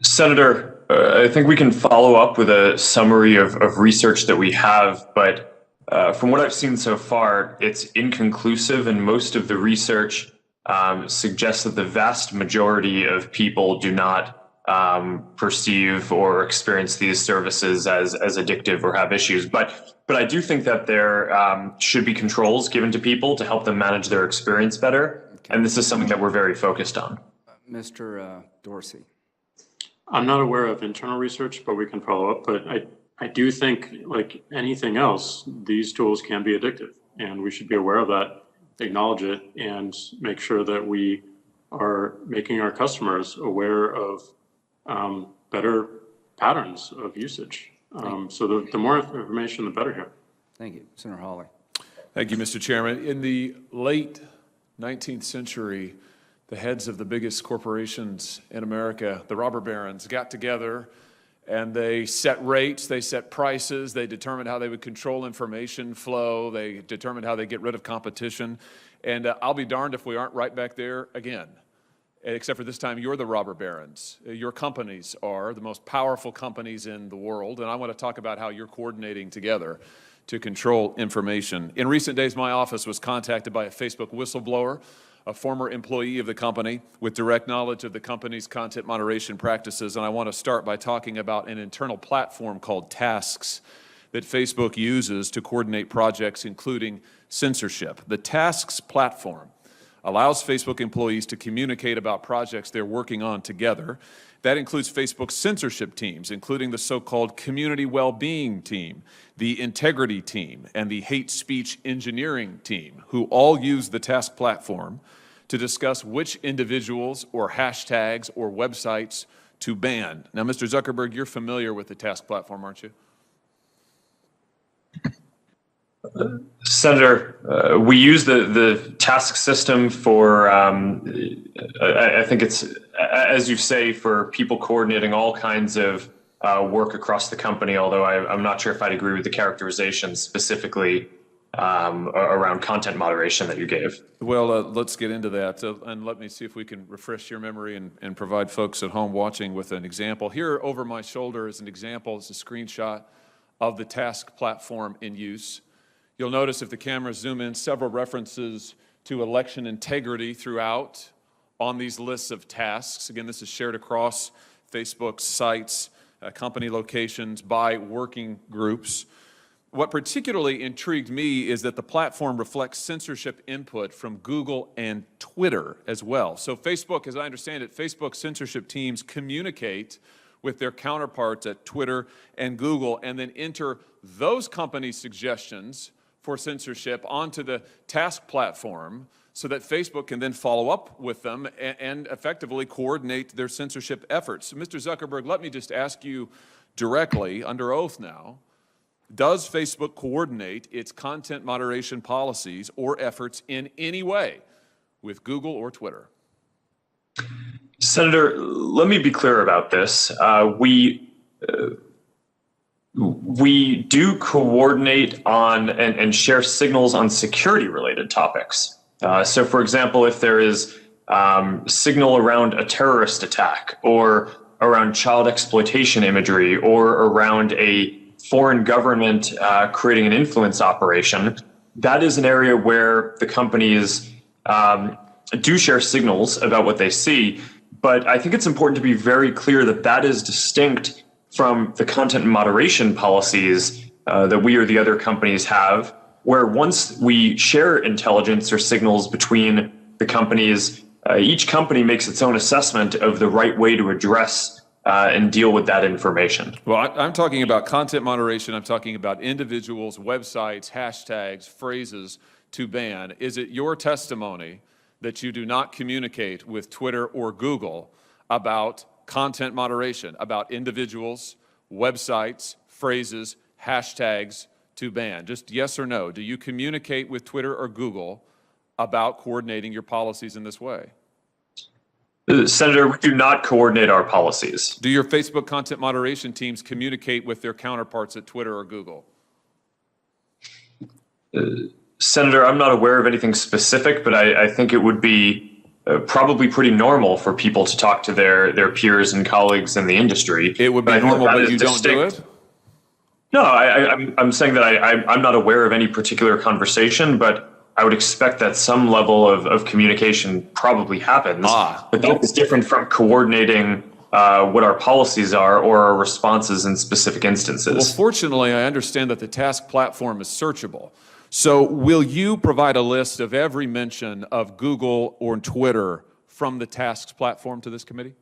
Senator, I think we can follow up with a summary of research that we have, but from what I've seen so far, it's inconclusive, and most of the research suggests that the vast majority of people do not perceive or experience these services as addictive or have issues. But I do think that there should be controls given to people to help them manage their experience better. Okay. And this is something that we're very focused on. Mr. Dorsey. I'm not aware of internal research, but we can follow up. But I do think, like anything else, these tools can be addictive, and we should be aware of that, acknowledge it, and make sure that we are making our customers aware of better patterns of usage. So the more information, the better here. Thank you. Senator Hawley. Thank you, Mr. Chairman. In the late 19th century, the heads of the biggest corporations in America, the robber barons, got together and they set rates, they set prices, they determined how they would control information flow, they determined how they get rid of competition. And I'll be darned if we aren't right back there again. Except for this time, you're the robber barons. Your companies are the most powerful companies in the world, and I want to talk about how you're coordinating together to control information. In recent days, my office was contacted by a Facebook whistleblower, a former employee of the company with direct knowledge of the company's content moderation practices, and I want to start by talking about an internal platform called Tasks that Facebook uses to coordinate projects, including censorship. The Tasks platform allows Facebook employees to communicate about projects they're working on together. That includes Facebook's censorship teams, including the so-called community well-being team, the integrity team, and the hate speech engineering team, who all use the task platform to discuss which individuals or hashtags or websites to ban. Now, Mr. Zuckerberg, you're familiar with the task platform, aren't you? Senator, we use the task system for, I think it's, as you say, for people coordinating all kinds of work across the company, although I'm not sure if I'd agree with the characterization specifically around content moderation that you gave. Well, let's get into that, and let me see if we can refresh your memory and provide folks at home watching with an example. Here over my shoulder is an example. It's a screenshot of the task platform in use. You'll notice if the cameras zoom in, several references to election integrity throughout on these lists of tasks. Again, this is shared across Facebook's sites, company locations, by working groups. What particularly intrigued me is that the platform reflects censorship input from Google and Twitter as well. So Facebook, as I understand it, Facebook censorship teams communicate with their counterparts at Twitter and Google and then enter those companies' suggestions for censorship onto the task platform so that Facebook can then follow up with them and effectively coordinate their censorship efforts. So, Mr. Zuckerberg, let me just ask you directly, under oath now, does Facebook coordinate its content moderation policies or efforts in any way with Google or Twitter? Senator, let me be clear about this. We do coordinate on and share signals on security-related topics. So, for example, if there is signal around a terrorist attack or around child exploitation imagery or around a foreign government creating an influence operation, that is an area where the companies do share signals about what they see. But I think it's important to be very clear that that is distinct from the content moderation policies that we or the other companies have, where once we share intelligence or signals between the companies, each company makes its own assessment of the right way to address and deal with that information. Well, I'm talking about content moderation. I'm talking about individuals, websites, hashtags, phrases to ban. Is it your testimony that you do not communicate with Twitter or Google about content moderation, about individuals, websites, phrases, hashtags to ban? Just yes or no. Do you communicate with Twitter or Google about coordinating your policies in this way? Senator, we do not coordinate our policies. Do your Facebook content moderation teams communicate with their counterparts at Twitter or Google? Senator, I'm not aware of anything specific, but I think it would be probably pretty normal for people to talk to their peers and colleagues in the industry. It would be normal, but you don't do it? No, I'm saying that I'm not aware of any particular conversation, but I would expect that some level of communication probably happens. But that is different from coordinating what our policies are or our responses in specific instances. Well, fortunately, I understand that the task platform is searchable. So will you provide a list of every mention of Google or Twitter from the tasks platform to this committee?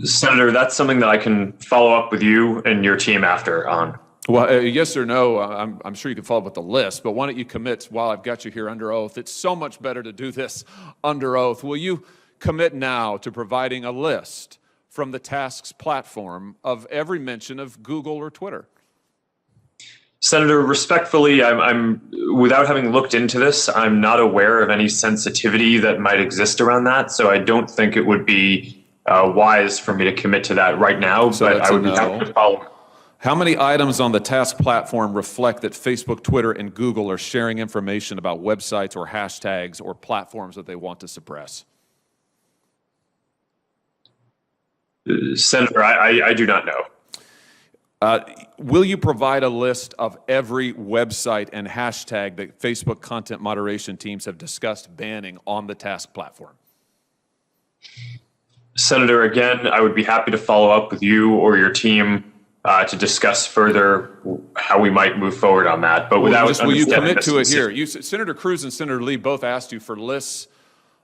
Senator, that's something that I can follow up with you and your team after on. Well, yes or no, I'm sure you can follow up with the list, but why don't you commit while I've got you here under oath? It's so much better to do this under oath. Will you commit now to providing a list from the tasks platform of every mention of Google or Twitter? Senator, respectfully, I'm without having looked into this, I'm not aware of any sensitivity that might exist around that. So I don't think it would be wise for me to commit to that right now, So but I would be happy to follow. How many items on the task platform reflect that Facebook, Twitter, and Google are sharing information about websites or hashtags or platforms that they want to suppress? Senator, I do not know. Will you provide a list of every website and hashtag that Facebook content moderation teams have discussed banning on the task platform? Senator, again, I would be happy to follow up with you or your team to discuss further how we might move forward on that. But without will you understanding commit the to it specific- here? Senator Cruz and Senator Lee both asked you for lists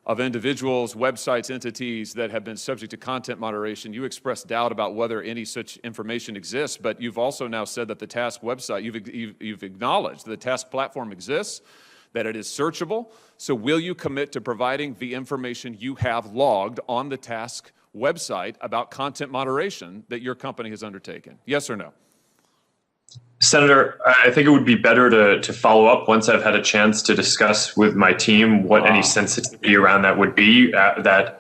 of individuals, websites, entities that have been subject to content moderation. You expressed doubt about whether any such information exists, but you've also now said that the task website, you've acknowledged that the task platform exists, that it is searchable. So will you commit to providing the information you have logged on the task website about content moderation that your company has undertaken? Yes or no? Senator, I think it would be better to follow up once I've had a chance to discuss with my team what any sensitivity around that would be that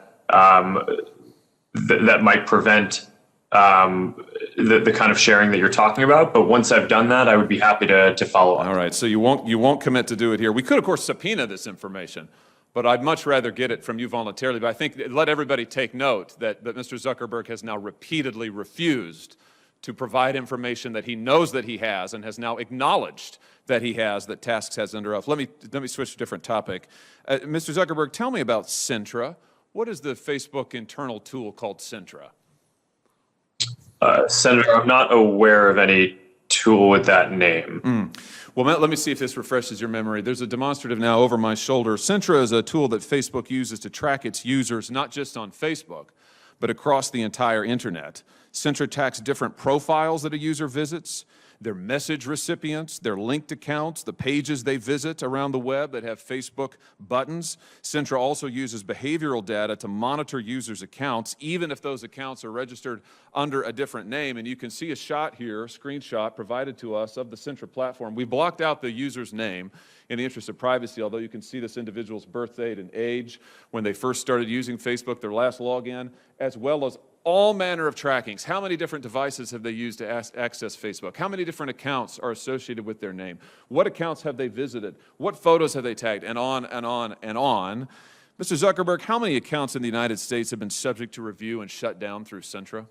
might prevent the kind of sharing that you're talking about. But once I've done that, I would be happy to follow up. All right, so you won't commit to do it here. We could, of course, subpoena this information, but I'd much rather get it from you voluntarily. But I think let everybody take note that Mr. Zuckerberg has now repeatedly refused to provide information that he knows that he has and has now acknowledged that he has, that Tasks has under oath. Let me switch to a different topic. Mr. Zuckerberg, tell me about Centra. What is the Facebook internal tool called Centra? Senator, I'm not aware of any tool with that name. Well, let me see if this refreshes your memory. There's a demonstrative now over my shoulder. Centra is a tool that Facebook uses to track its users, not just on Facebook, but across the entire internet. Centra tracks different profiles that a user visits, their message recipients, their linked accounts, the pages they visit around the web that have Facebook buttons. Centra also uses behavioral data to monitor users' accounts, even if those accounts are registered under a different name. And you can see a shot here, a screenshot provided to us of the Centra platform. We blocked out the user's name in the interest of privacy, although you can see this individual's birth date and age, when they first started using Facebook, their last login, as well as all manner of trackings. How many different devices have they used to access Facebook? How many different accounts are associated with their name? What accounts have they visited? What photos have they tagged? And on and on and on. Mr. Zuckerberg, how many accounts in the United States have been subject to review and shut down through Centra?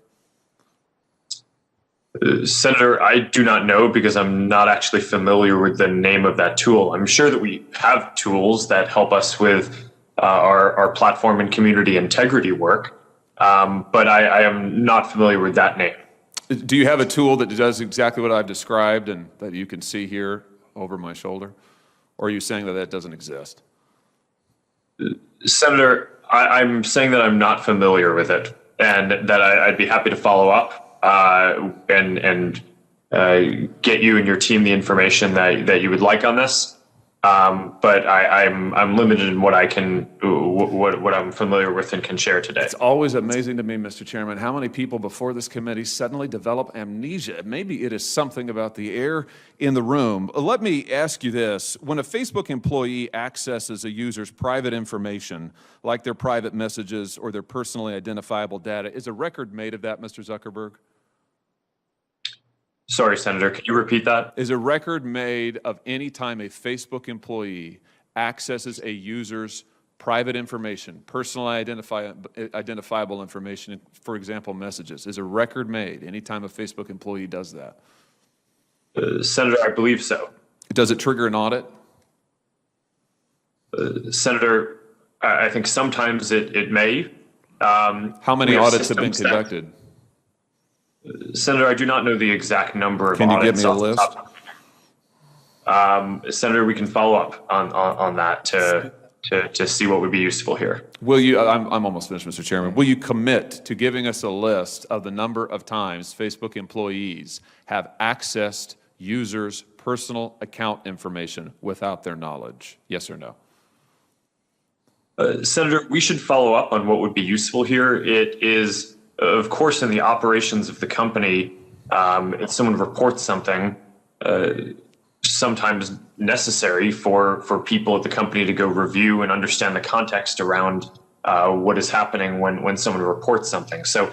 Senator, I do not know because I'm not actually familiar with the name of that tool. I'm sure that we have tools that help us with our platform and community integrity work. But I am not familiar with that name. Do you have a tool that does exactly what I've described and that you can see here over my shoulder? Or are you saying that that doesn't exist? Senator, I'm saying that I'm not familiar with it and that I'd be happy to follow up and get you and your team the information that you would like on this. But I'm limited in what I can, what I'm familiar with and can share today. It's always amazing to me, Mr. Chairman, how many people before this committee suddenly develop amnesia. Maybe it is something about the air in the room. Let me ask you this. When a Facebook employee accesses a user's private information, like their private messages or their personally identifiable data, is a record made of that, Mr. Zuckerberg? Sorry, Senator, can you repeat that? Is a record made of any time a Facebook employee accesses a user's private information, personally identifiable information, for example, messages? Is a record made any time a Facebook employee does that? Senator, I believe so. Does it trigger an audit? Senator, I think sometimes it may. How many audits have been conducted? Senator, I do not know the exact number of audits. Can you give me a list? Senator, we can follow up on that to see what would be useful here. Will you, I'm almost finished, Mr. Chairman. Will you commit to giving us a list of the number of times Facebook employees have accessed users' personal account information without their knowledge? Yes or no? Senator, we should follow up on what would be useful here. It is, of course, in the operations of the company, if someone reports something, sometimes necessary for people at the company to go review and understand the context around what is happening when someone reports something. So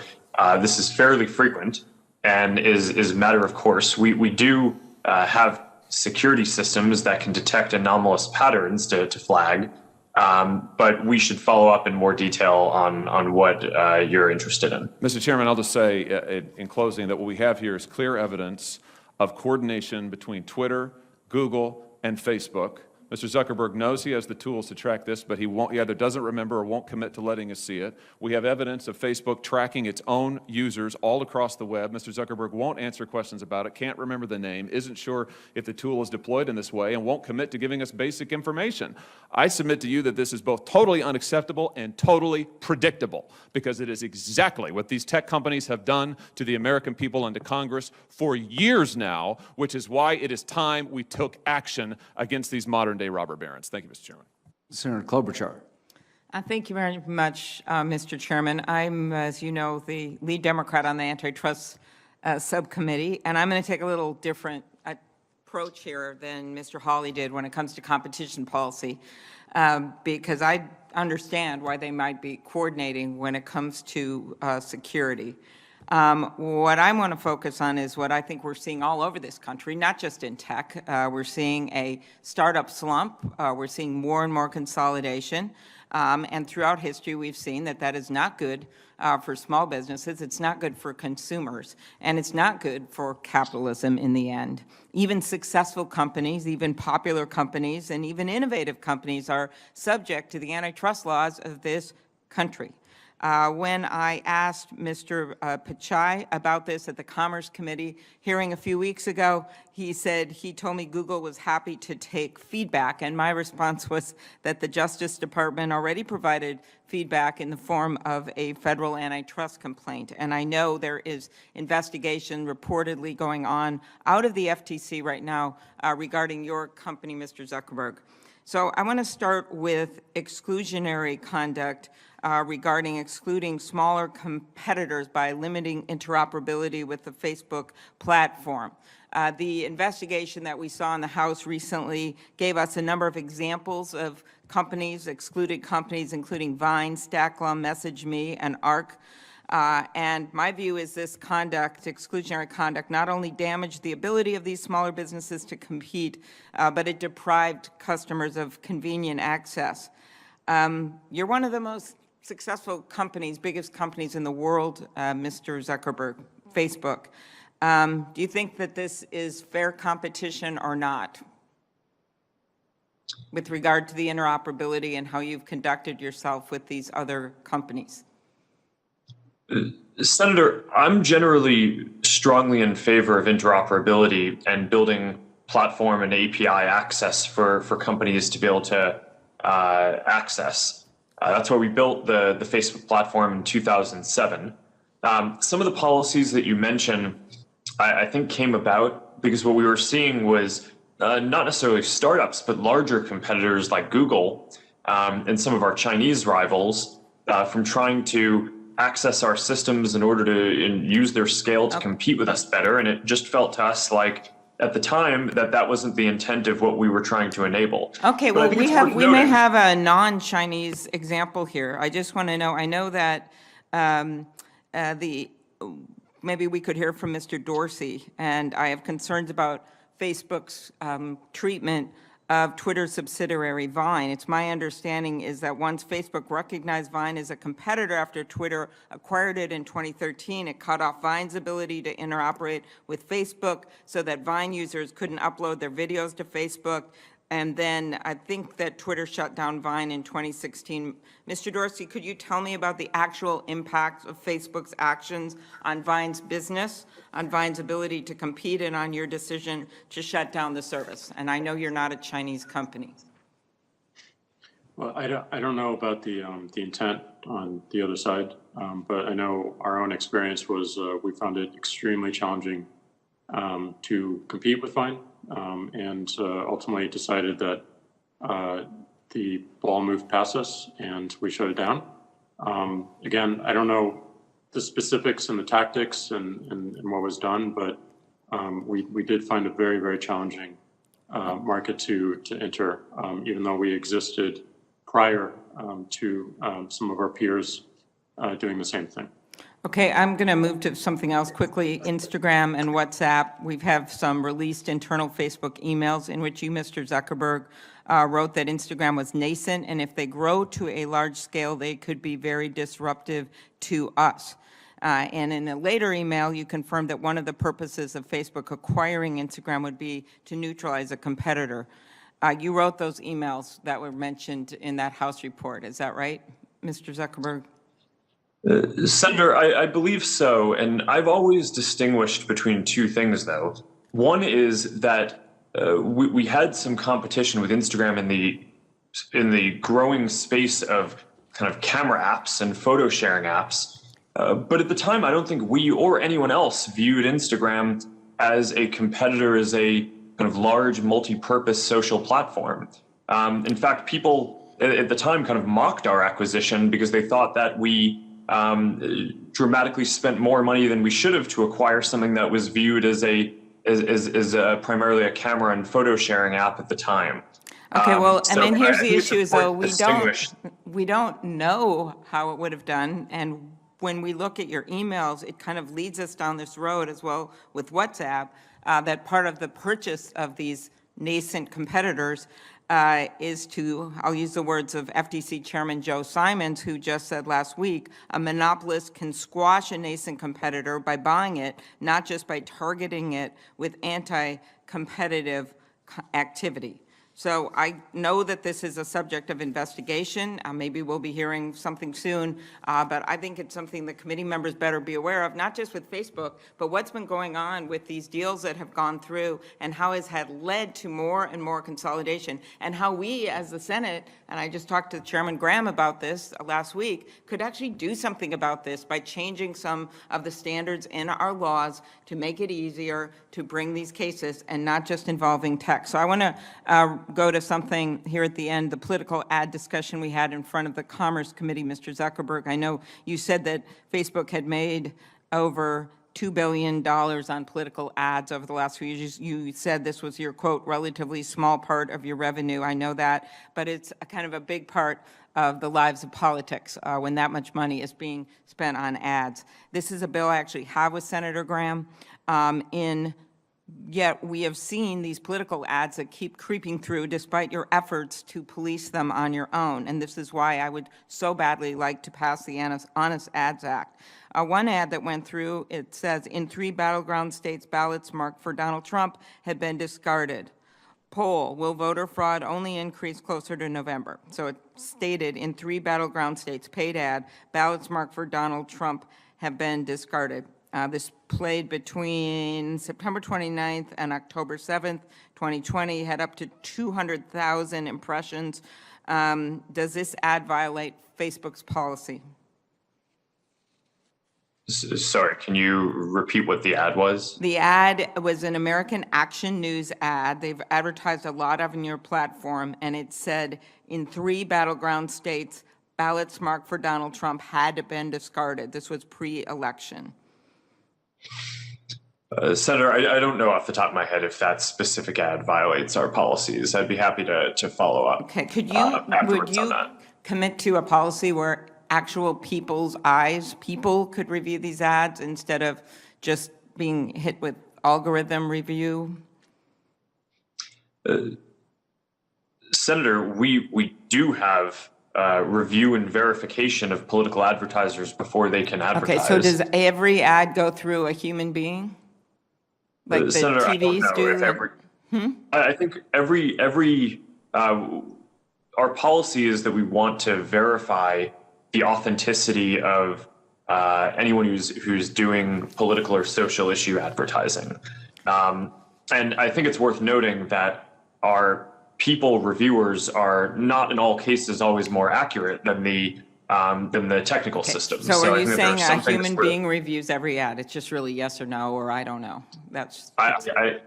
this is fairly frequent and is a matter of course. We do have security systems that can detect anomalous patterns to flag. But we should follow up in more detail on what you're interested in. Mr. Chairman, I'll just say in closing that what we have here is clear evidence of coordination between Twitter, Google, and Facebook Mr. Zuckerberg knows he has the tools to track this, but he either doesn't remember or won't commit to letting us see it. We have evidence of Facebook tracking its own users all across the web. Mr. Zuckerberg won't answer questions about it, can't remember the name, isn't sure if the tool is deployed in this way, and won't commit to giving us basic information. I submit to you that this is both totally unacceptable and totally predictable, because it is exactly what these tech companies have done to the American people and to Congress for years now, which is why it is time we took action against these modern-day robber barons. Thank you, Mr. Chairman. Senator Klobuchar. Thank you very much, Mr. Chairman. I'm, as you know, the lead Democrat on the antitrust subcommittee, and I'm going to take a little different approach here than Mr. Hawley did when it comes to competition policy, because I understand why they might be coordinating when it comes to security. What I want to focus on is what I think we're seeing all over this country, not just in tech. We're seeing a startup slump. We're seeing more and more consolidation. And throughout history, we've seen that that is not good for small businesses. It's not good for consumers. And it's not good for capitalism in the end. Even successful companies, even popular companies, and even innovative companies are subject to the antitrust laws of this country. When I asked Mr. Pichai about this at the Commerce Committee hearing a few weeks ago, he told me Google was happy to take feedback, and my response was that the Justice Department already provided feedback in the form of a federal antitrust complaint. And I know there is investigation reportedly going on out of the FTC right now regarding your company, Mr. Zuckerberg. So I want to start with exclusionary conduct regarding excluding smaller competitors by limiting interoperability with the Facebook platform. The investigation that we saw in the House recently gave us a number of examples of companies, excluded companies, including Vine, Stacklum, MessageMe, and Arc. And my view is this conduct, exclusionary conduct, not only damaged the ability of these smaller businesses to compete, but it deprived customers of convenient access. You're one of the most successful companies, biggest companies in the world, Mr. Zuckerberg, Facebook. Do you think that this is fair competition or not with regard to the interoperability and how you've conducted yourself with these other companies? Senator, I'm generally strongly in favor of interoperability and building platform and API access for companies to be able to access. That's why we built the Facebook platform in 2007. Some of the policies that you mentioned, I think came about because what we were seeing was not necessarily startups, but larger competitors like Google and some of our Chinese rivals from trying to access our systems in order to use their scale to compete with us better. And it just felt to us like at the time that wasn't the intent of what we were trying to enable. Okay, well, we may have a non-Chinese example here. I just want to know, I know that maybe we could hear from Mr. Dorsey, and I have concerns about Facebook's treatment of Twitter's subsidiary Vine. It's my understanding is that once Facebook recognized Vine as a competitor after Twitter acquired it in 2013, it cut off Vine's ability to interoperate with Facebook so that Vine users couldn't upload their videos to Facebook. And then I think that Twitter shut down Vine in 2016. Mr. Dorsey, could you tell me about the actual impact of Facebook's actions on Vine's business, on Vine's ability to compete, and on your decision to shut down the service? And I know you're not a Chinese company. Well, I don't know about the intent on the other side, but I know our own experience was we found it extremely challenging to compete with Vine. And ultimately decided that the ball moved past us and we shut it down. Again, I don't know the specifics and the tactics and what was done, but we did find a very, very challenging market to enter, even though we existed prior to some of our peers doing the same thing. Okay, I'm going to move to something else quickly. Instagram and WhatsApp. We have some released internal Facebook emails in which you, Mr. Zuckerberg, wrote that Instagram was nascent, and if they grow to a large scale, they could be very disruptive to us. And in a later email, you confirmed that one of the purposes of Facebook acquiring Instagram would be to neutralize a competitor. You wrote those emails that were mentioned in that House report. Is that right, Mr. Zuckerberg? Senator, I believe so, and I've always distinguished between two things, though. One is that we had some competition with Instagram in the growing space of kind of camera apps and photo sharing apps. But at the time, I don't think we or anyone else viewed Instagram as a competitor, as a kind of large multi-purpose social platform. In fact, people at the time kind of mocked our acquisition because they thought that we dramatically spent more money than we should have to acquire something that was viewed as primarily a camera and photo sharing app at the time. Okay, well, and then here's the think it's issue is though, important to we don't know how it would have done. And when we look at your emails, it kind of leads us down this road as well with WhatsApp, that part of the purchase of these nascent competitors is to, I'll use the words of FTC Chairman Joe Simons, who just said last week, a monopolist can squash a nascent competitor by buying it, not just by targeting it with anti-competitive activity. So I know that this is a subject of investigation. Maybe we'll be hearing something soon, but I think it's something the committee members better be aware of, not just with Facebook, but what's been going on with these deals that have gone through and how it's had led to more and more consolidation, and how we as the Senate, and I just talked to Chairman Graham about this last week, could actually do something about this by changing some of the standards in our laws to make it easier to bring these cases and not just involving tech. So I want to go to something here at the end, the political ad discussion we had in front of the Commerce Committee, Mr. Zuckerberg. I know you said that Facebook had made over $2 billion on political ads over the last few years. You said this was your, quote, relatively small part of your revenue. I know that, but it's a kind of a big part of the lives of politics when that much money is being spent on ads. This is a bill I actually have with Senator Graham. Yet we have seen these political ads that keep creeping through despite your efforts to police them on your own. And this is why I would so badly like to pass the Honest Ads Act. One ad that went through, it says, in 3 battleground states, ballots marked for Donald Trump had been discarded. Poll, will voter fraud only increase closer to November? So it stated in 3 battleground states, paid ad, ballots marked for Donald Trump have been discarded. This played between September 29th and October 7th, 2020, had up to 200,000 impressions. Does this ad violate Facebook's policy? Sorry, can you repeat what the ad was? The ad was an American Action News ad. They've advertised a lot on your platform, and it said in 3 battleground states, ballots marked for Donald Trump had been discarded. This was pre-election. Senator, I don't know off the top of my head if that specific ad violates our policies. I'd be happy to follow up. Okay, would you commit to a policy where actual people's eyes, people could review these ads instead of just being hit with algorithm review? Senator, we do have review and verification of political advertisers before they can advertise. Okay, so does every ad go through a human being? Like the Senator, TVs do? I think our policy is that we want to verify the authenticity of anyone who's doing political or social issue advertising. And I think it's worth noting that our people reviewers are not in all cases always more accurate than the technical systems. So are you saying a human being reviews every ad? It's just really yes or no, or I don't know.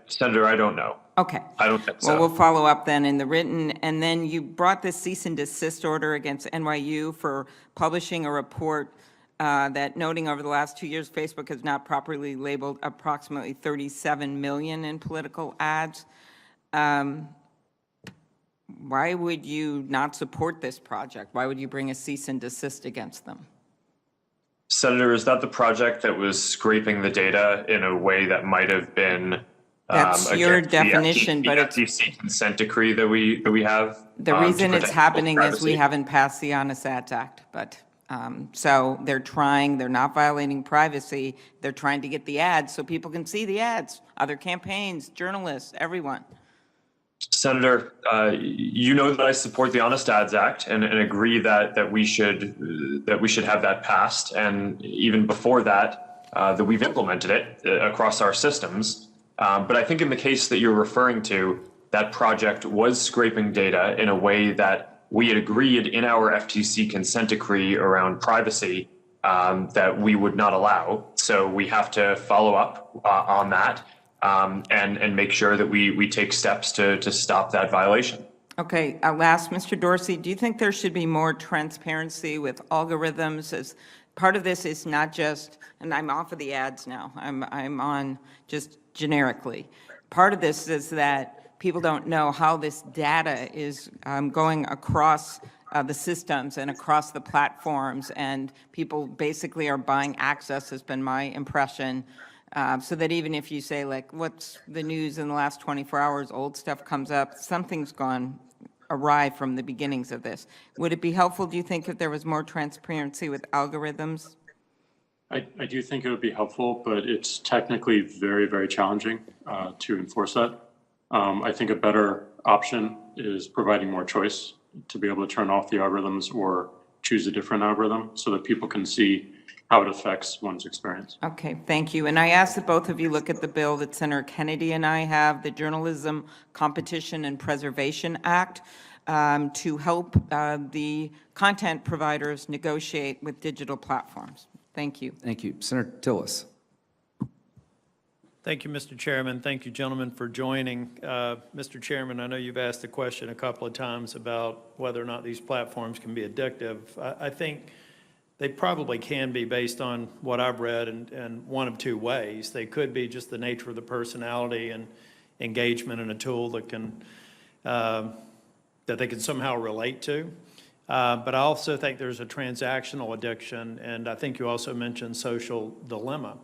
Senator, I don't know. Okay. I don't think so. Well, we'll follow up then in the written. And then you brought this cease and desist order against NYU for publishing a report that noting over the last 2 years, Facebook has not properly labeled approximately 37 million in political ads. Why would you not support this project? Why would you bring a cease and desist against them? Senator, is that the project that was scraping the data in a way that might have been That's your definition, but it's the FTC consent decree that we have? The reason it's happening is we haven't passed the Honest Ads Act, but so they're not violating privacy. They're trying to get the ads so people can see the ads, other campaigns, journalists, everyone. Senator, you know that I support the Honest Ads Act and agree that we should have that passed, and even before that, that we've implemented it across our systems. But I think in the case that you're referring to, that project was scraping data in a way that we had agreed in our FTC consent decree around privacy that we would not allow. So we have to follow up on that. And make sure that we take steps to stop that violation. Okay, last, Mr. Dorsey, do you think there should be more transparency with algorithms? As part of this is not just, and I'm off of the ads now, I'm on just generically. Part of this is that people don't know how this data is going across the systems and across the platforms, and people basically are buying access, has been my impression. So that even if you say, like, what's the news in the last 24 hours, old stuff comes up, something's gone awry from the beginnings of this. Would it be helpful, do you think, if there was more transparency with algorithms? I do think it would be helpful, but it's technically very, very challenging to enforce that. I think a better option is providing more choice to be able to turn off the algorithms or choose a different algorithm so that people can see how it affects one's experience. Okay, thank you. And I ask that both of you look at the bill that Senator Kennedy and I have, the Journalism Competition and Preservation Act, to help the content providers negotiate with digital platforms. Thank you. Thank you. Senator Tillis. Thank you, Mr. Chairman. Thank you, gentlemen, for joining. Mr. Chairman, I know you've asked the question a couple of times about whether or not these platforms can be addictive. I think they probably can be, based on what I've read, and one of two ways. They could be just the nature of the personality and engagement in a tool that can that they can somehow relate to. But I also think there's a transactional addiction, and I think you also mentioned social dilemma.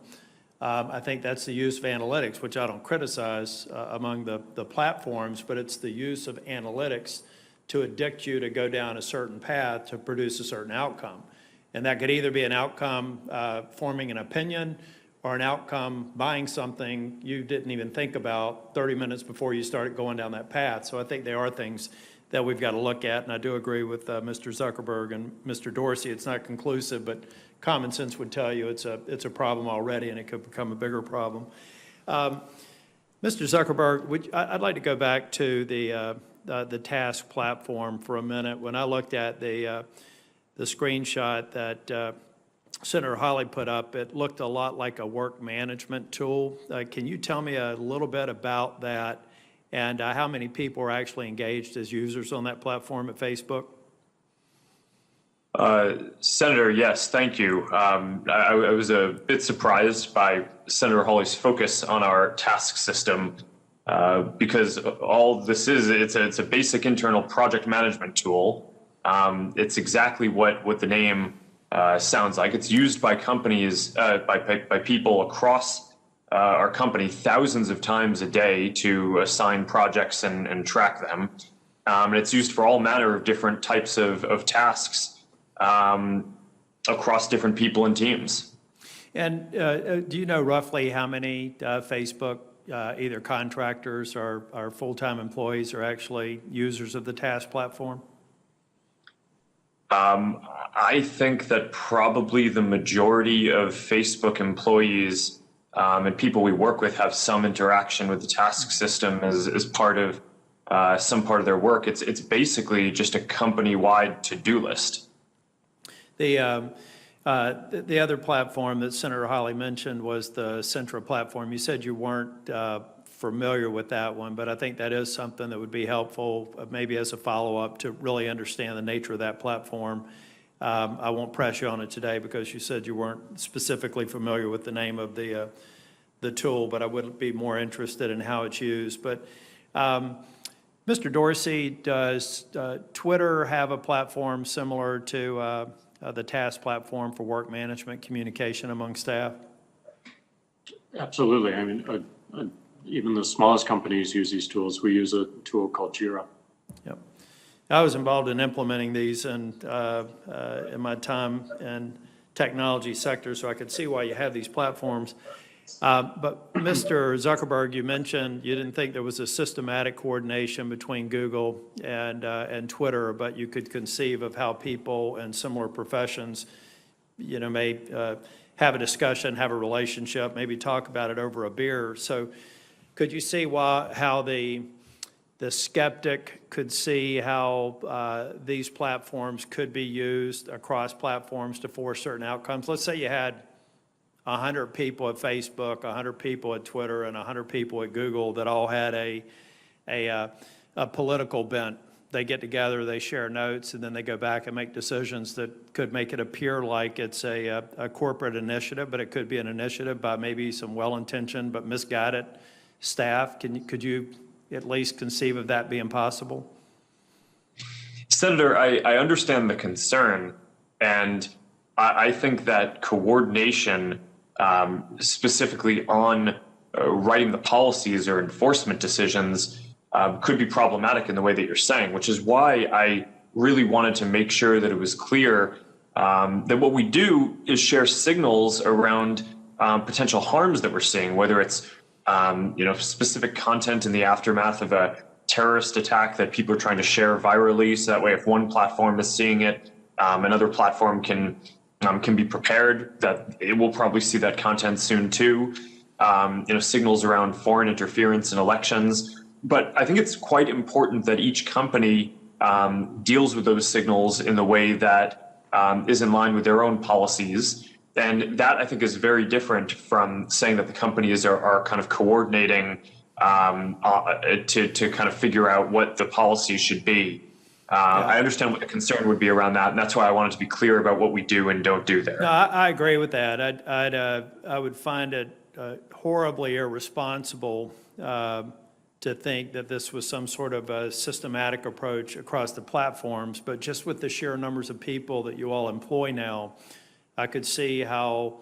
I think that's the use of analytics, which I don't criticize among the platforms, but it's the use of analytics to addict you to go down a certain path to produce a certain outcome. And that could either be an outcome forming an opinion, or an outcome buying something you didn't even think about 30 minutes before you started going down that path. So I think there are things that we've got to look at, and I do agree with Mr. Zuckerberg and Mr. Dorsey. It's not conclusive, but common sense would tell you it's a problem already, and it could become a bigger problem. Mr. Zuckerberg, I'd like to go back to the task platform for a minute. When I looked at the screenshot that Senator Hawley put up, it looked a lot like a work management tool. Can you tell me a little bit about that, and how many people are actually engaged as users on that platform at Facebook? Senator, yes, thank you. I was a bit surprised by Senator Hawley's focus on our task system because all this is, it's a basic internal project management tool. It's exactly what the name sounds like. It's used by companies, by people across our company thousands of times a day to assign projects and track them. And it's used for all manner of different types of tasks across different people and teams. And do you know roughly how many Facebook, either contractors or full-time employees, are actually users of the task platform? I think that probably the majority of Facebook employees and people we work with have some interaction with the task system as part of some part of their work. It's basically just a company-wide to-do list. The other platform that Senator Hawley mentioned was the Centra platform. You said you weren't familiar with that one, but I think that is something that would be helpful, maybe as a follow-up, to really understand the nature of that platform. I won't press you on it today because you said you weren't specifically familiar with the name of the tool, but I would be more interested in how it's used. But Mr. Dorsey, does Twitter have a platform similar to the task platform for work management communication among staff? Absolutely. I mean, even the smallest companies use these tools. We use a tool called Jira. Yep. I was involved in implementing these in my time in technology sector, so I could see why you have these platforms. But Mr. Zuckerberg, you mentioned you didn't think there was a systematic coordination between Google and Twitter, but you could conceive of how people in similar professions, may have a discussion, have a relationship, maybe talk about it over a beer. So could you see how the skeptic could see how these platforms could be used across platforms to force certain outcomes? Let's say you had 100 people at Facebook, 100 people at Twitter, and 100 people at Google that all had a political bent. They get together, they share notes, and then they go back and make decisions that could make it appear like it's a corporate initiative, but it could be an initiative by maybe some well-intentioned but misguided staff. Could you at least conceive of that being possible? Senator, I understand the concern, and I think that coordination, specifically on writing the policies or enforcement decisions, could be problematic in the way that you're saying, which is why I really wanted to make sure that it was clear that what we do is share signals around potential harms that we're seeing, whether it's specific content in the aftermath of a terrorist attack that people are trying to share virally, so that way if one platform is seeing it, another platform can be prepared that it will probably see that content soon too. Signals around foreign interference in elections. But I think it's quite important that each company deals with those signals in the way that is in line with their own policies. And that, I think, is very different from saying that the companies are kind of coordinating to kind of figure out what the policy should be. I understand what the concern would be around that, and that's why I wanted to be clear about what we do and don't do there. No, I agree with that. I would find it horribly irresponsible to think that this was some sort of a systematic approach across the platforms, but just with the sheer numbers of people that you all employ now, I could see how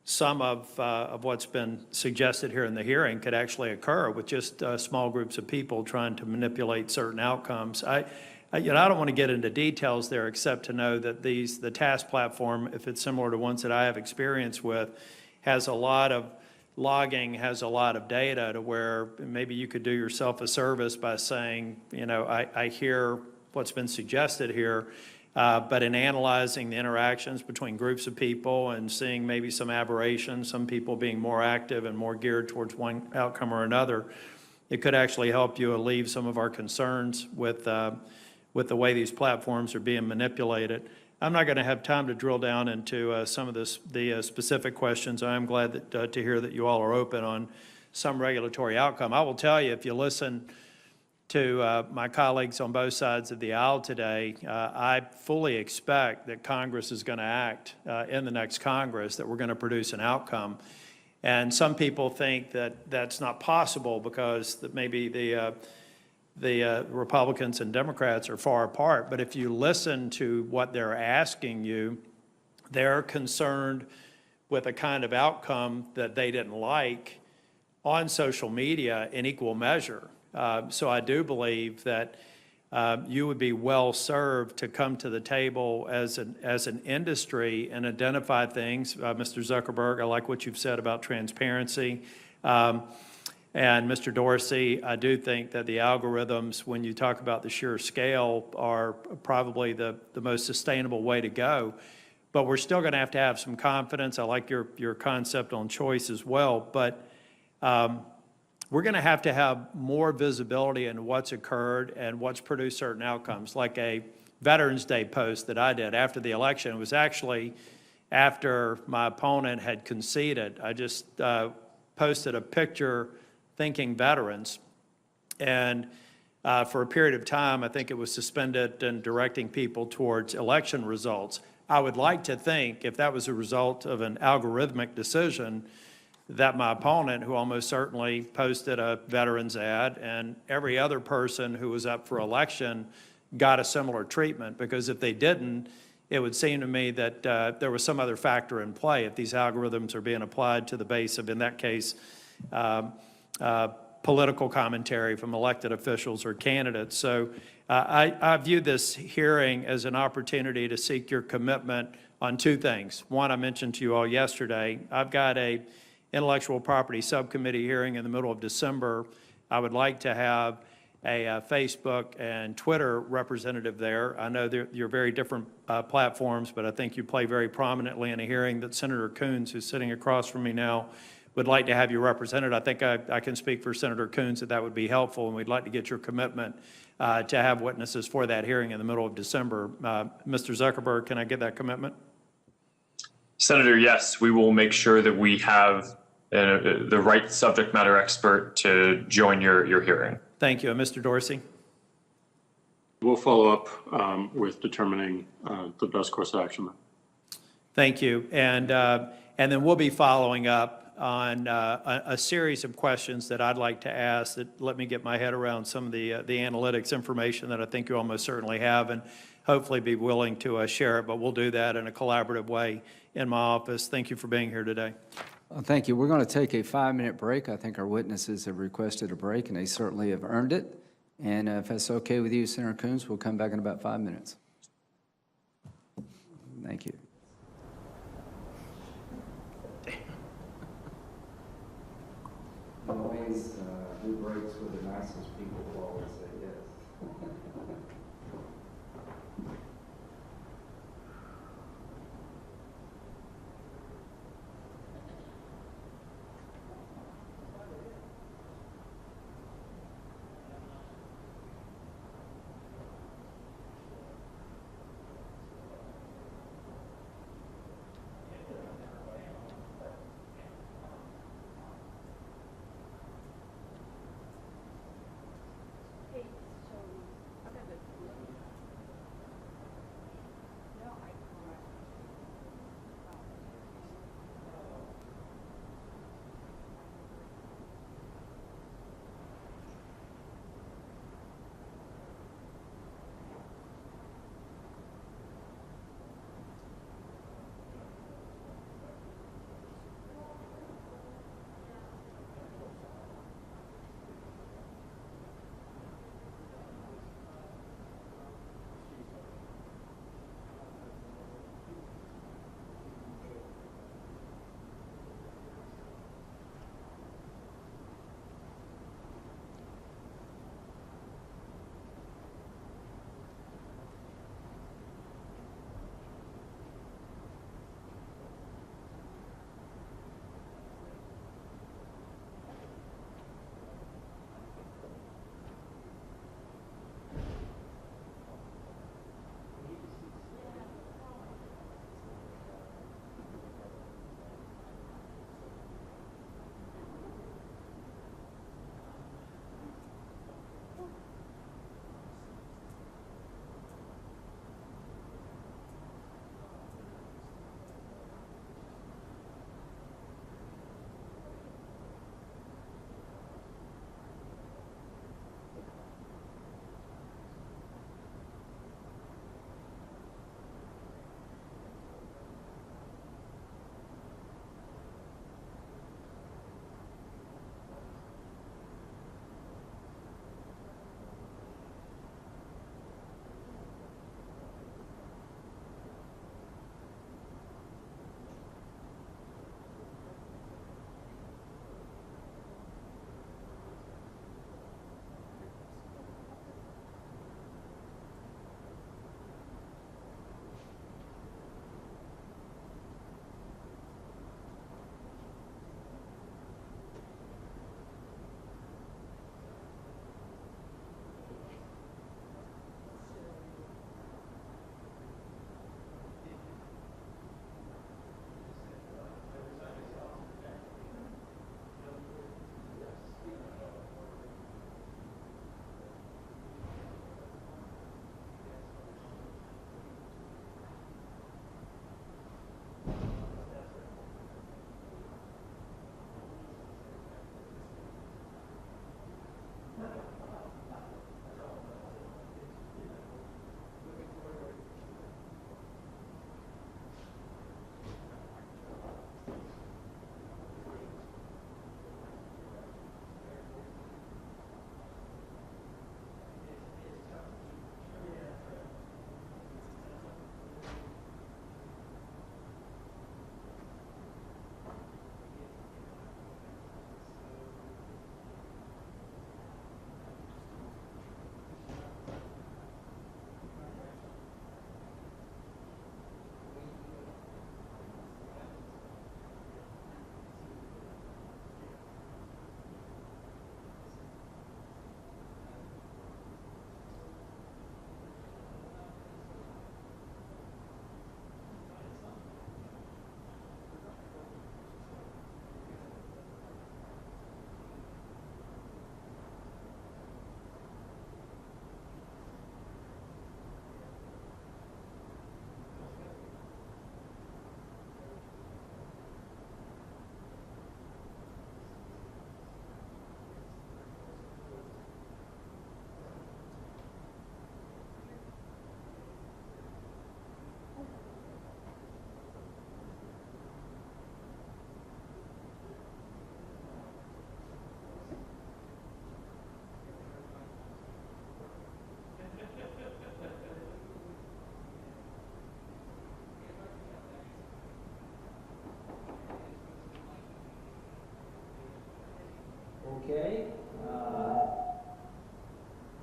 some of what's been suggested here in the hearing could actually occur with just small groups of people trying to manipulate certain outcomes. I don't want to get into details there, except to know that the task platform, if it's similar to ones that I have experience with, has a lot of logging, has a lot of data to where maybe you could do yourself a service by saying, I hear what's been suggested here, but in analyzing the interactions between groups of people and seeing maybe some aberrations, some people being more active and more geared towards one outcome or another, it could actually help you alleviate some of our concerns with the way these platforms are being manipulated. I'm not going to have time to drill down into some of the specific questions. I am glad to hear that you all are open on some regulatory outcome. I will tell you, if you listen to my colleagues on both sides of the aisle today, I fully expect that Congress is going to act in the next Congress, that we're going to produce an outcome. And some people think that that's not possible because that maybe the Republicans and Democrats are far apart. But if you listen to what they're asking you, they're concerned with a kind of outcome that they didn't like on social media in equal measure. So I do believe that you would be well served to come to the table as an industry and identify things. Mr. Zuckerberg, I like what you've said about transparency. And Mr. Dorsey, I do think that the algorithms, when you talk about the sheer scale, are probably the most sustainable way to go. But we're still going to have some confidence. I like your concept on choice as well. But we're going to have more visibility into what's occurred and what's produced certain outcomes. Like a Veterans Day post that I did after the election. It was actually after my opponent had conceded. I just posted a picture thanking veterans. And for a period of time, I think it was suspended and directing people towards election results. I would like to think, if that was a result of an algorithmic decision, that my opponent, who almost certainly posted a veterans ad, and every other person who was up for election got a similar treatment, because if they didn't, it would seem to me that there was some other factor in play if these algorithms are being applied to the base of, in that case, political commentary from elected officials or candidates. So I view this hearing as an opportunity to seek your commitment on two things. One, I mentioned to you all yesterday, I've got a Intellectual Property Subcommittee hearing in the middle of December, I would like to have a Facebook and Twitter representative there. I know you're very different platforms, but I think you play very prominently in a hearing that Senator Coons, who's sitting across from me now, would like to have you represented. I think I can speak for Senator Coons that would be helpful, and we'd like to get your commitment to have witnesses for that hearing in the middle of December. Mr. Zuckerberg, can I get that commitment? Senator, yes, we will make sure that we have the right subject matter expert to join your hearing. Thank you. And Mr. Dorsey? We'll follow up with determining the best course of action. Thank you. And then we'll be following up on a series of questions that I'd like to ask that let me get my head around some of the analytics information that I think you almost certainly have, and hopefully be willing to share it. But we'll do that in a collaborative way in my office. Thank you for being here today. Thank you. We're going to take a 5-minute break. I think our witnesses have requested a break, and they certainly have earned it. And if that's okay with you, Senator Coons, we'll come back in about 5 minutes. Thank you. Always, who breaks with the nicest people will always say yes.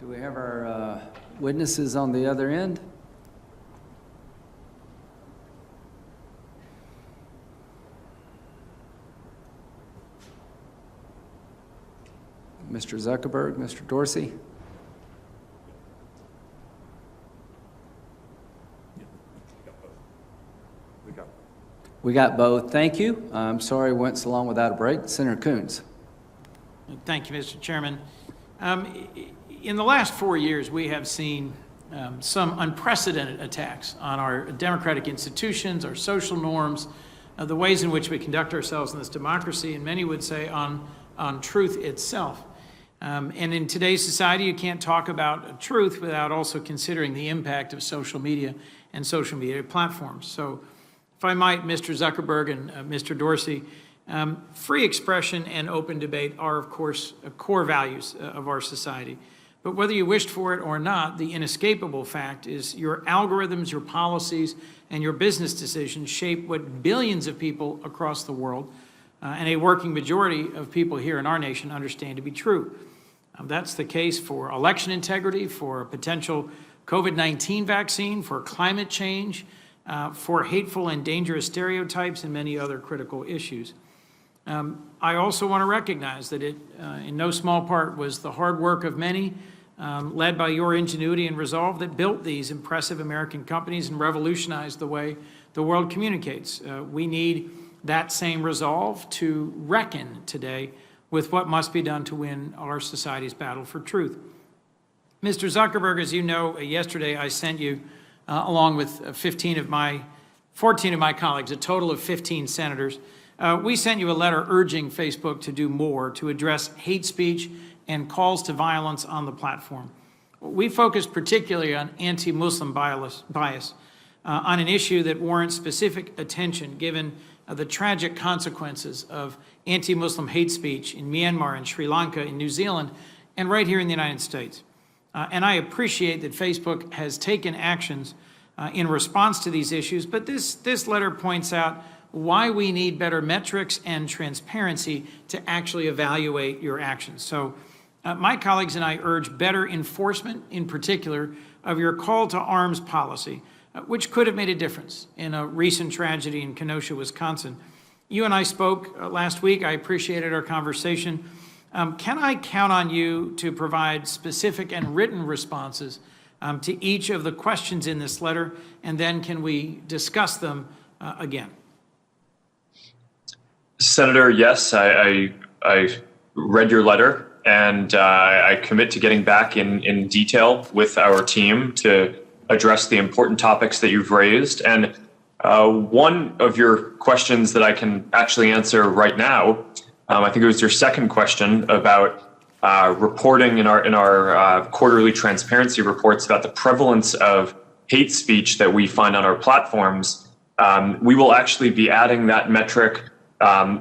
Do we have our witnesses on the other end? Mr. Zuckerberg, Mr. Dorsey? We got both. Thank you. I'm sorry we went so long without a break. Senator Coons. Thank you, Mr. Chairman. In the last 4 years, we have seen some unprecedented attacks on our democratic institutions, our social norms, the ways in which we conduct ourselves in this democracy, and many would say on truth itself. And in today's society, you can't talk about truth without also considering the impact of social media and social media platforms. So if I might, Mr. Zuckerberg and Mr. Dorsey, free expression and open debate are, of course, core values of our society. But whether you wished for it or not, the inescapable fact is your algorithms, your policies, and your business decisions shape what billions of people across the world and a working majority of people here in our nation understand to be true. That's the case for election integrity, for a potential COVID-19 vaccine, for climate change, for hateful and dangerous stereotypes, and many other critical issues. I also want to recognize that it, in no small part, was the hard work of many, led by your ingenuity and resolve, that built these impressive American companies and revolutionized the way the world communicates. We need that same resolve to reckon today with what must be done to win our society's battle for truth. Mr. Zuckerberg, as you know, yesterday I sent you, along with 14 of my colleagues, a total of 15 senators, we sent you a letter urging Facebook to do more to address hate speech and calls to violence on the platform. We focused particularly on anti-Muslim bias, on an issue that warrants specific attention given the tragic consequences of anti-Muslim hate speech in Myanmar and Sri Lanka, in New Zealand, and right here in the United States. And I appreciate that Facebook has taken actions in response to these issues, but this letter points out why we need better metrics and transparency to actually evaluate your actions. So my colleagues and I urge better enforcement, in particular, of your call to arms policy, which could have made a difference in a recent tragedy in Kenosha, Wisconsin. You and I spoke last week. I appreciated our conversation. Can I count on you to provide specific and written responses to each of the questions in this letter, and then can we discuss them again? Senator, yes, I read your letter, and I commit to getting back in detail with our team to address the important topics that you've raised. And one of your questions that I can actually answer right now, I think it was your second question about reporting in our quarterly transparency reports about the prevalence of hate speech that we find on our platforms. We will actually be adding that metric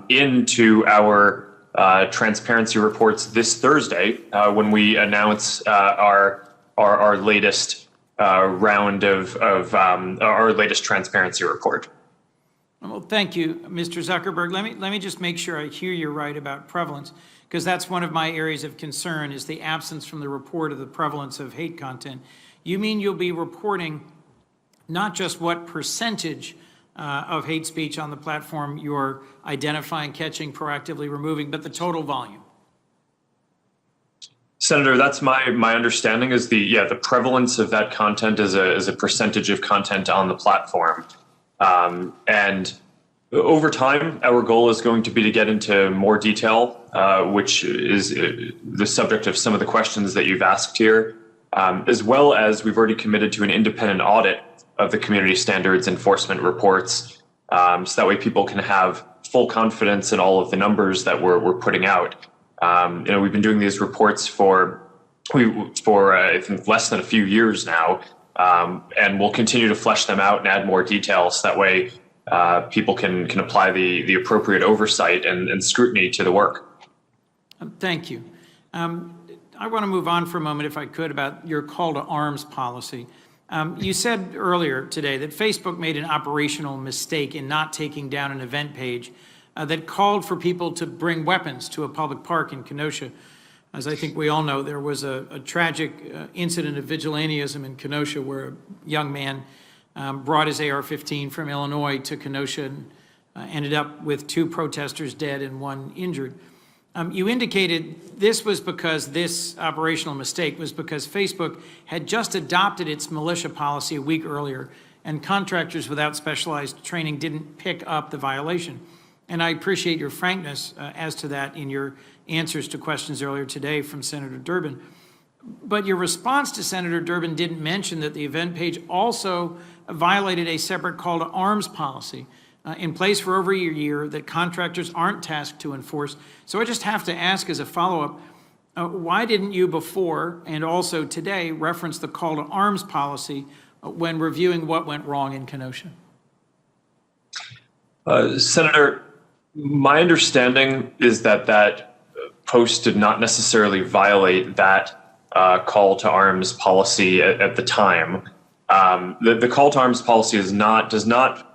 into our transparency reports this Thursday when we announce our latest round of our latest transparency report. Well, thank you, Mr. Zuckerberg. Let me just make sure I hear you right about prevalence, because that's one of my areas of concern, is the absence from the report of the prevalence of hate content. You mean you'll be reporting not just what percentage of hate speech on the platform you're identifying, catching, proactively removing, but the total volume? Senator, that's my understanding is the prevalence of that content is a percentage of content on the platform. And over time, our goal is going to be to get into more detail, which is the subject of some of the questions that you've asked here, as well as we've already committed to an independent audit of the community standards enforcement reports, so that way people can have full confidence in all of the numbers that we're putting out. We've been doing these reports for I think less than a few years now, and we'll continue to flesh them out and add more details. That way, people can apply the appropriate oversight and scrutiny to the work. Thank you. I want to move on for a moment, if I could, about your call to arms policy. You said earlier today that Facebook made an operational mistake in not taking down an event page that called for people to bring weapons to a public park in Kenosha. As I think we all know, there was a tragic incident of vigilantism in Kenosha where a young man brought his AR-15 from Illinois to Kenosha and ended up with 2 protesters dead and 1 injured. You indicated this was because this operational mistake was because Facebook had just adopted its militia policy a week earlier, and contractors without specialized training didn't pick up the violation. And I appreciate your frankness as to that in your answers to questions earlier today from Senator Durbin. But your response to Senator Durbin didn't mention that the event page also violated a separate call to arms policy in place for over a year that contractors aren't tasked to enforce. So I just have to ask as a follow-up, why didn't you before and also today reference the call to arms policy when reviewing what went wrong in Kenosha? Senator, my understanding is that that post did not necessarily violate that call to arms policy at the time. The call to arms policy does not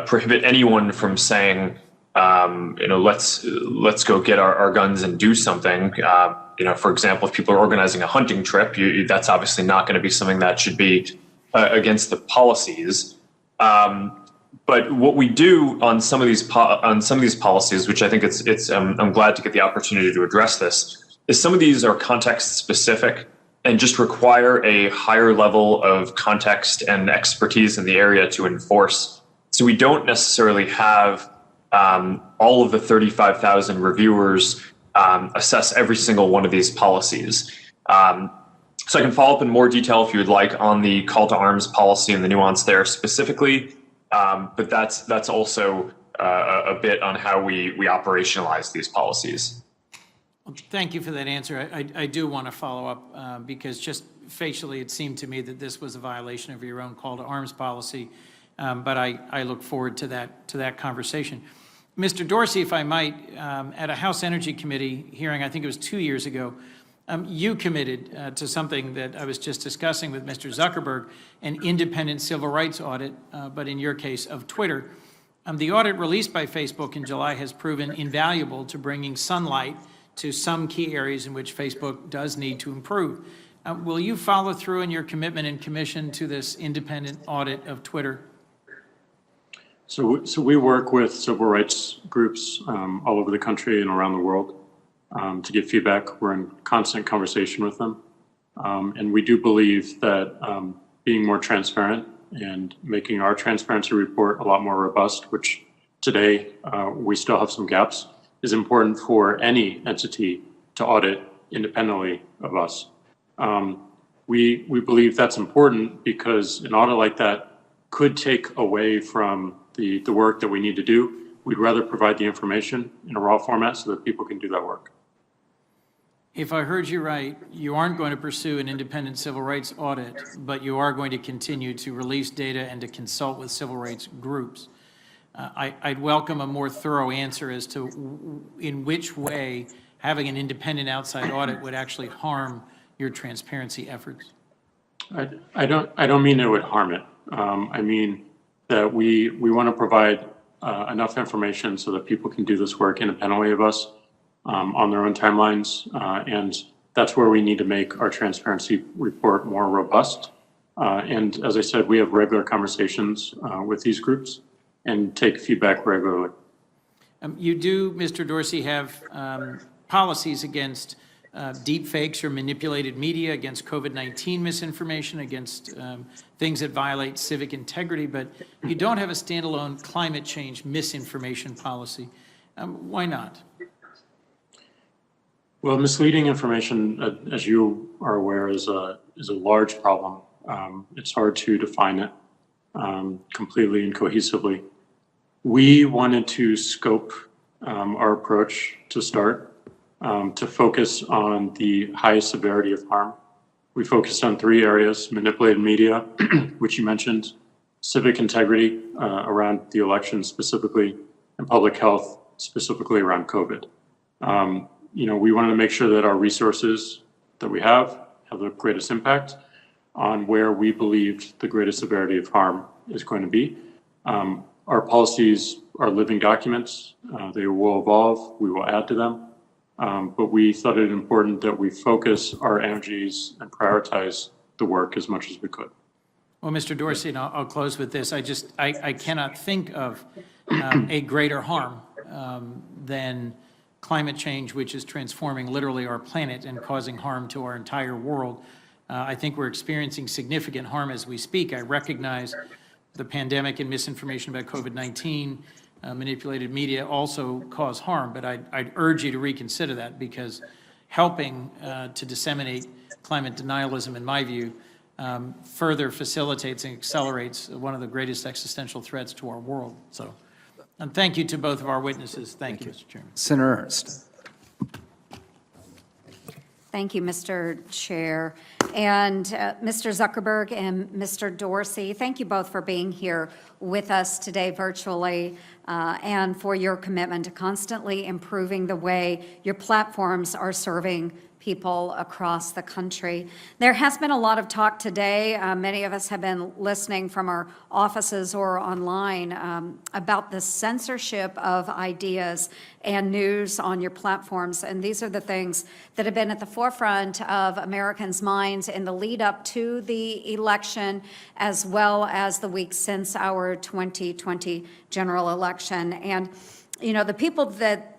prohibit anyone from saying, let's go get our guns and do something. For example, if people are organizing a hunting trip, that's obviously not going to be something that should be against the policies. But what we do on some of these policies, which I think I'm glad to get the opportunity to address this, is some of these are context specific and just require a higher level of context and expertise in the area to enforce. So we don't necessarily have all of the 35,000 reviewers assess every single one of these policies. So I can follow up in more detail if you would like on the call to arms policy and the nuance there specifically. But that's also a bit on how we operationalize these policies. Well, thank you for that answer. I do want to follow up because just facially it seemed to me that this was a violation of your own call to arms policy. But I look forward to that conversation. Mr. Dorsey, if I might, at a House Energy Committee hearing, I think it was 2 years ago, you committed to something that I was just discussing with Mr. Zuckerberg, an independent civil rights audit, but in your case of Twitter. The audit released by Facebook in July has proven invaluable to bringing sunlight to some key areas in which Facebook does need to improve. Will you follow through in your commitment and commission to this independent audit of Twitter? So we work with civil rights groups all over the country and around the world to get feedback. We're in constant conversation with them. And we do believe that being more transparent and making our transparency report a lot more robust, which today we still have some gaps, is important for any entity to audit independently of us. We believe that's important because an audit like that could take away from the work that we need to do. We'd rather provide the information in a raw format so that people can do that work. If I heard you right, you aren't going to pursue an independent civil rights audit, but you are going to continue to release data and to consult with civil rights groups. I'd welcome a more thorough answer as to in which way having an independent outside audit would actually harm your transparency efforts. I don't mean it would harm it. I mean that we want to provide enough information so that people can do this work independently of us on their own timelines. And that's where we need to make our transparency report more robust. And as I said, we have regular conversations with these groups and take feedback regularly. You do, Mr. Dorsey, have policies against deep fakes or manipulated media, against COVID-19 misinformation, against things that violate civic integrity, but you don't have a standalone climate change misinformation policy. Why not? Well, misleading information, as you are aware, is a large problem. It's hard to define it completely and cohesively. We wanted to scope our approach to start to focus on the highest severity of harm. We focused on 3 areas: manipulated media, which you mentioned, civic integrity around the election specifically, and public health specifically around COVID. We wanted to make sure that our resources that we have the greatest impact on where we believed the greatest severity of harm is going to be. Our policies are living documents. They will evolve. We will add to them. but we thought it important that we focus our energies and prioritize the work as much as we could. Well, Mr. Dorsey, and I'll close with this. I cannot think of a greater harm than climate change, which is transforming literally our planet and causing harm to our entire world. I think we're experiencing significant harm as we speak. I recognize the pandemic and misinformation about COVID-19, manipulated media also cause harm, but I'd urge you to reconsider that, because helping to disseminate climate denialism, in my view, further facilitates and accelerates one of the greatest existential threats to our world. So, and thank you to both of our witnesses. Thank you, Mr. Chairman. Senator Ernst. Thank you, Mr. Chair. And Mr. Zuckerberg and Mr. Dorsey, thank you both for being here with us today virtually and for your commitment to constantly improving the way your platforms are serving people across the country. There has been a lot of talk today. Many of us have been listening from our offices or online about the censorship of ideas and news on your platforms. And these are the things that have been at the forefront of Americans' minds in the lead up to the election, as well as the week since our 2020 general election. And, you know, the people that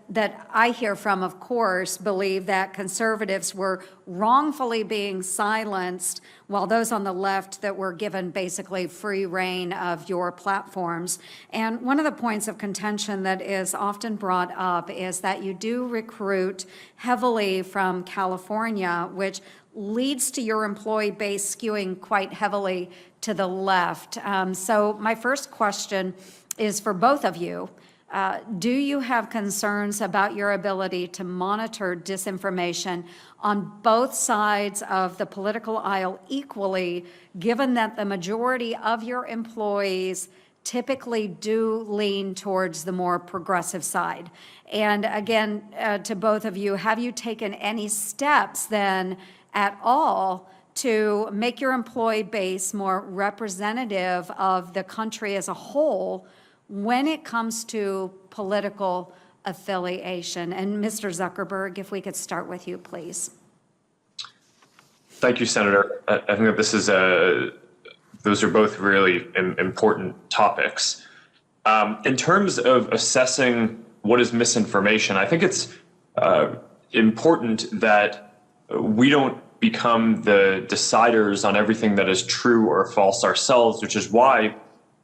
I hear from, of course, believe that conservatives were wrongfully being silenced, while those on the left that were given basically free reign of your platforms. And one of the points of contention that is often brought up is that you do recruit heavily from California, which leads to your employee base skewing quite heavily to the left. So my first question is for both of you. Do you have concerns about your ability to monitor disinformation on both sides of the political aisle equally, given that the majority of your employees typically do lean towards the more progressive side? And again, to both of you, have you taken any steps then at all to make your employee base more representative of the country as a whole when it comes to political affiliation? And Mr. Zuckerberg, if we could start with you, please. Thank you, Senator. I think that this is those are both really important topics. In terms of assessing what is misinformation, I think it's important that we don't become the deciders on everything that is true or false ourselves, which is why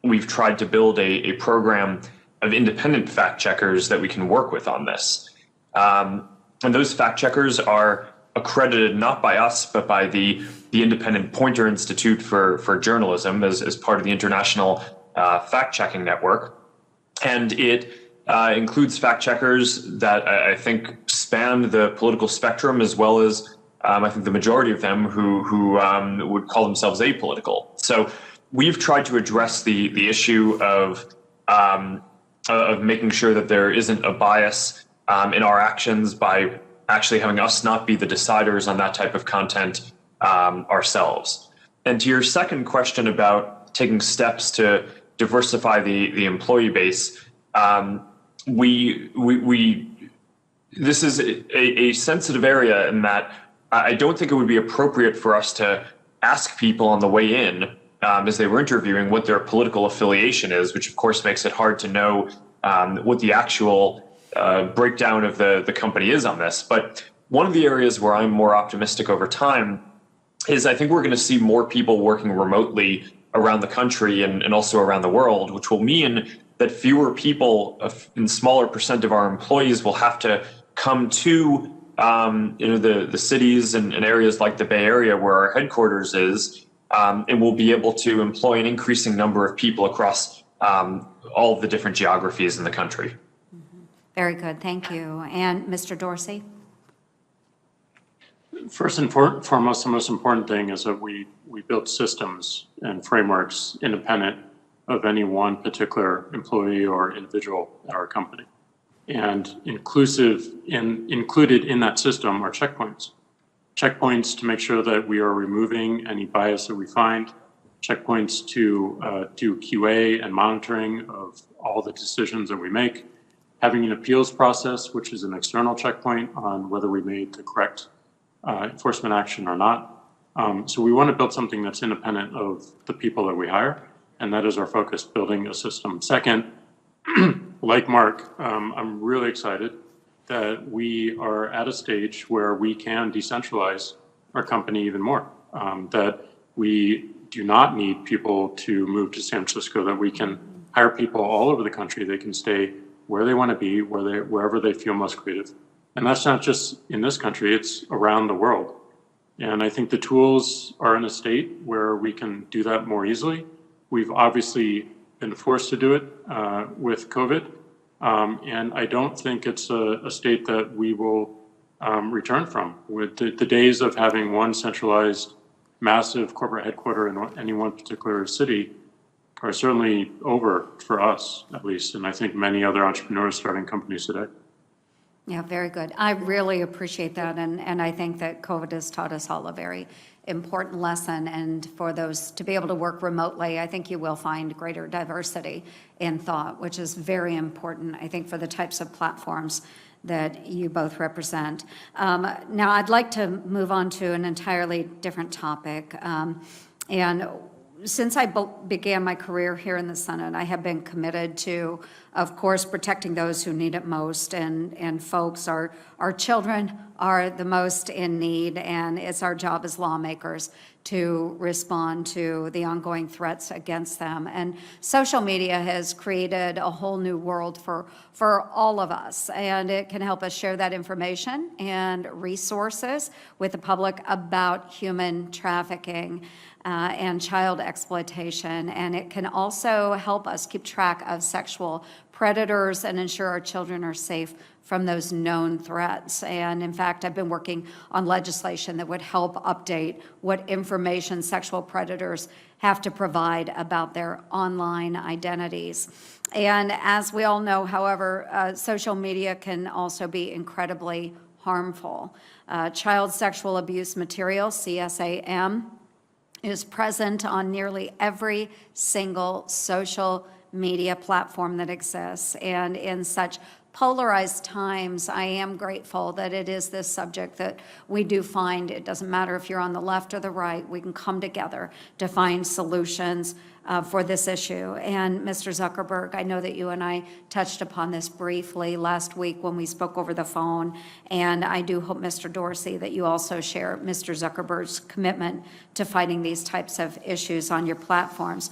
we've tried to build a program of independent fact checkers that we can work with on this. And those fact checkers are accredited not by us, but by the Independent Pointer Institute for Journalism as part of the International Fact Checking Network. And it includes fact checkers that I think span the political spectrum, as well as I think the majority of them who would call themselves apolitical. So we've tried to address the issue of making sure that there isn't a bias in our actions by actually having us not be the deciders on that type of content ourselves. And to your second question about taking steps to diversify the employee base, this is a sensitive area in that I don't think it would be appropriate for us to ask people on the way in as they were interviewing what their political affiliation is, which of course makes it hard to know what the actual breakdown of the company is on this. But one of the areas where I'm more optimistic over time is I think we're going to see more people working remotely around the country and also around the world, which will mean that fewer people in smaller percent of our employees will have to come to the cities and areas like the Bay Area where our headquarters is, and we'll be able to employ an increasing number of people across all of the different geographies in the country. Very good, thank you. And Mr. Dorsey? First and foremost, the most important thing is that we build systems and frameworks independent of any one particular employee or individual at our company. And included in that system are checkpoints. Checkpoints to make sure that we are removing any bias that we find, checkpoints to do QA and monitoring of all the decisions that we make, having an appeals process, which is an external checkpoint on whether we made the correct enforcement action or not. So we want to build something that's independent of the people that we hire, and that is our focus, building a system. Second, like Mark, I'm really excited that we are at a stage where we can decentralize our company even more, that we do not need people to move to San Francisco, that we can hire people all over the country. They can stay where they want to be, wherever they feel most creative. And that's not just in this country, it's around the world. And I think the tools are in a state where we can do that more easily. We've obviously been forced to do it with COVID. And I don't think it's a state that we will return from. With the days of having one centralized massive corporate headquarter in any one particular city are certainly over for us, at least, and I think many other entrepreneurs starting companies today. Yeah, very good. I really appreciate that, and I think that COVID has taught us all a very important lesson, and for those to be able to work remotely, I think you will find greater diversity in thought, which is very important, I think, for the types of platforms that you both represent. Now, I'd like to move on to an entirely different topic, and since I began my career here in the Senate, I have been committed to, of course, protecting those who need it most, and folks, our children are the most in need, and it's our job as lawmakers to respond to the ongoing threats against them. And social media has created a whole new world for all of us, and it can help us share that information and resources with the public about human trafficking and child exploitation, and it can also help us keep track of sexual predators and ensure our children are safe from those known threats. And in fact, I've been working on legislation that would help update what information sexual predators have to provide about their online identities. And as we all know, however, social media can also be incredibly harmful. Child sexual abuse material, CSAM, is present on nearly every single social media platform that exists. And in such polarized times, I am grateful that it is this subject that we do find, it doesn't matter if you're on the left or the right, we can come together to find solutions for this issue. And Mr. Zuckerberg, I know that you and I touched upon this briefly last week when we spoke over the phone, and I do hope, Mr. Dorsey, that you also share Mr. Zuckerberg's commitment to fighting these types of issues on your platforms.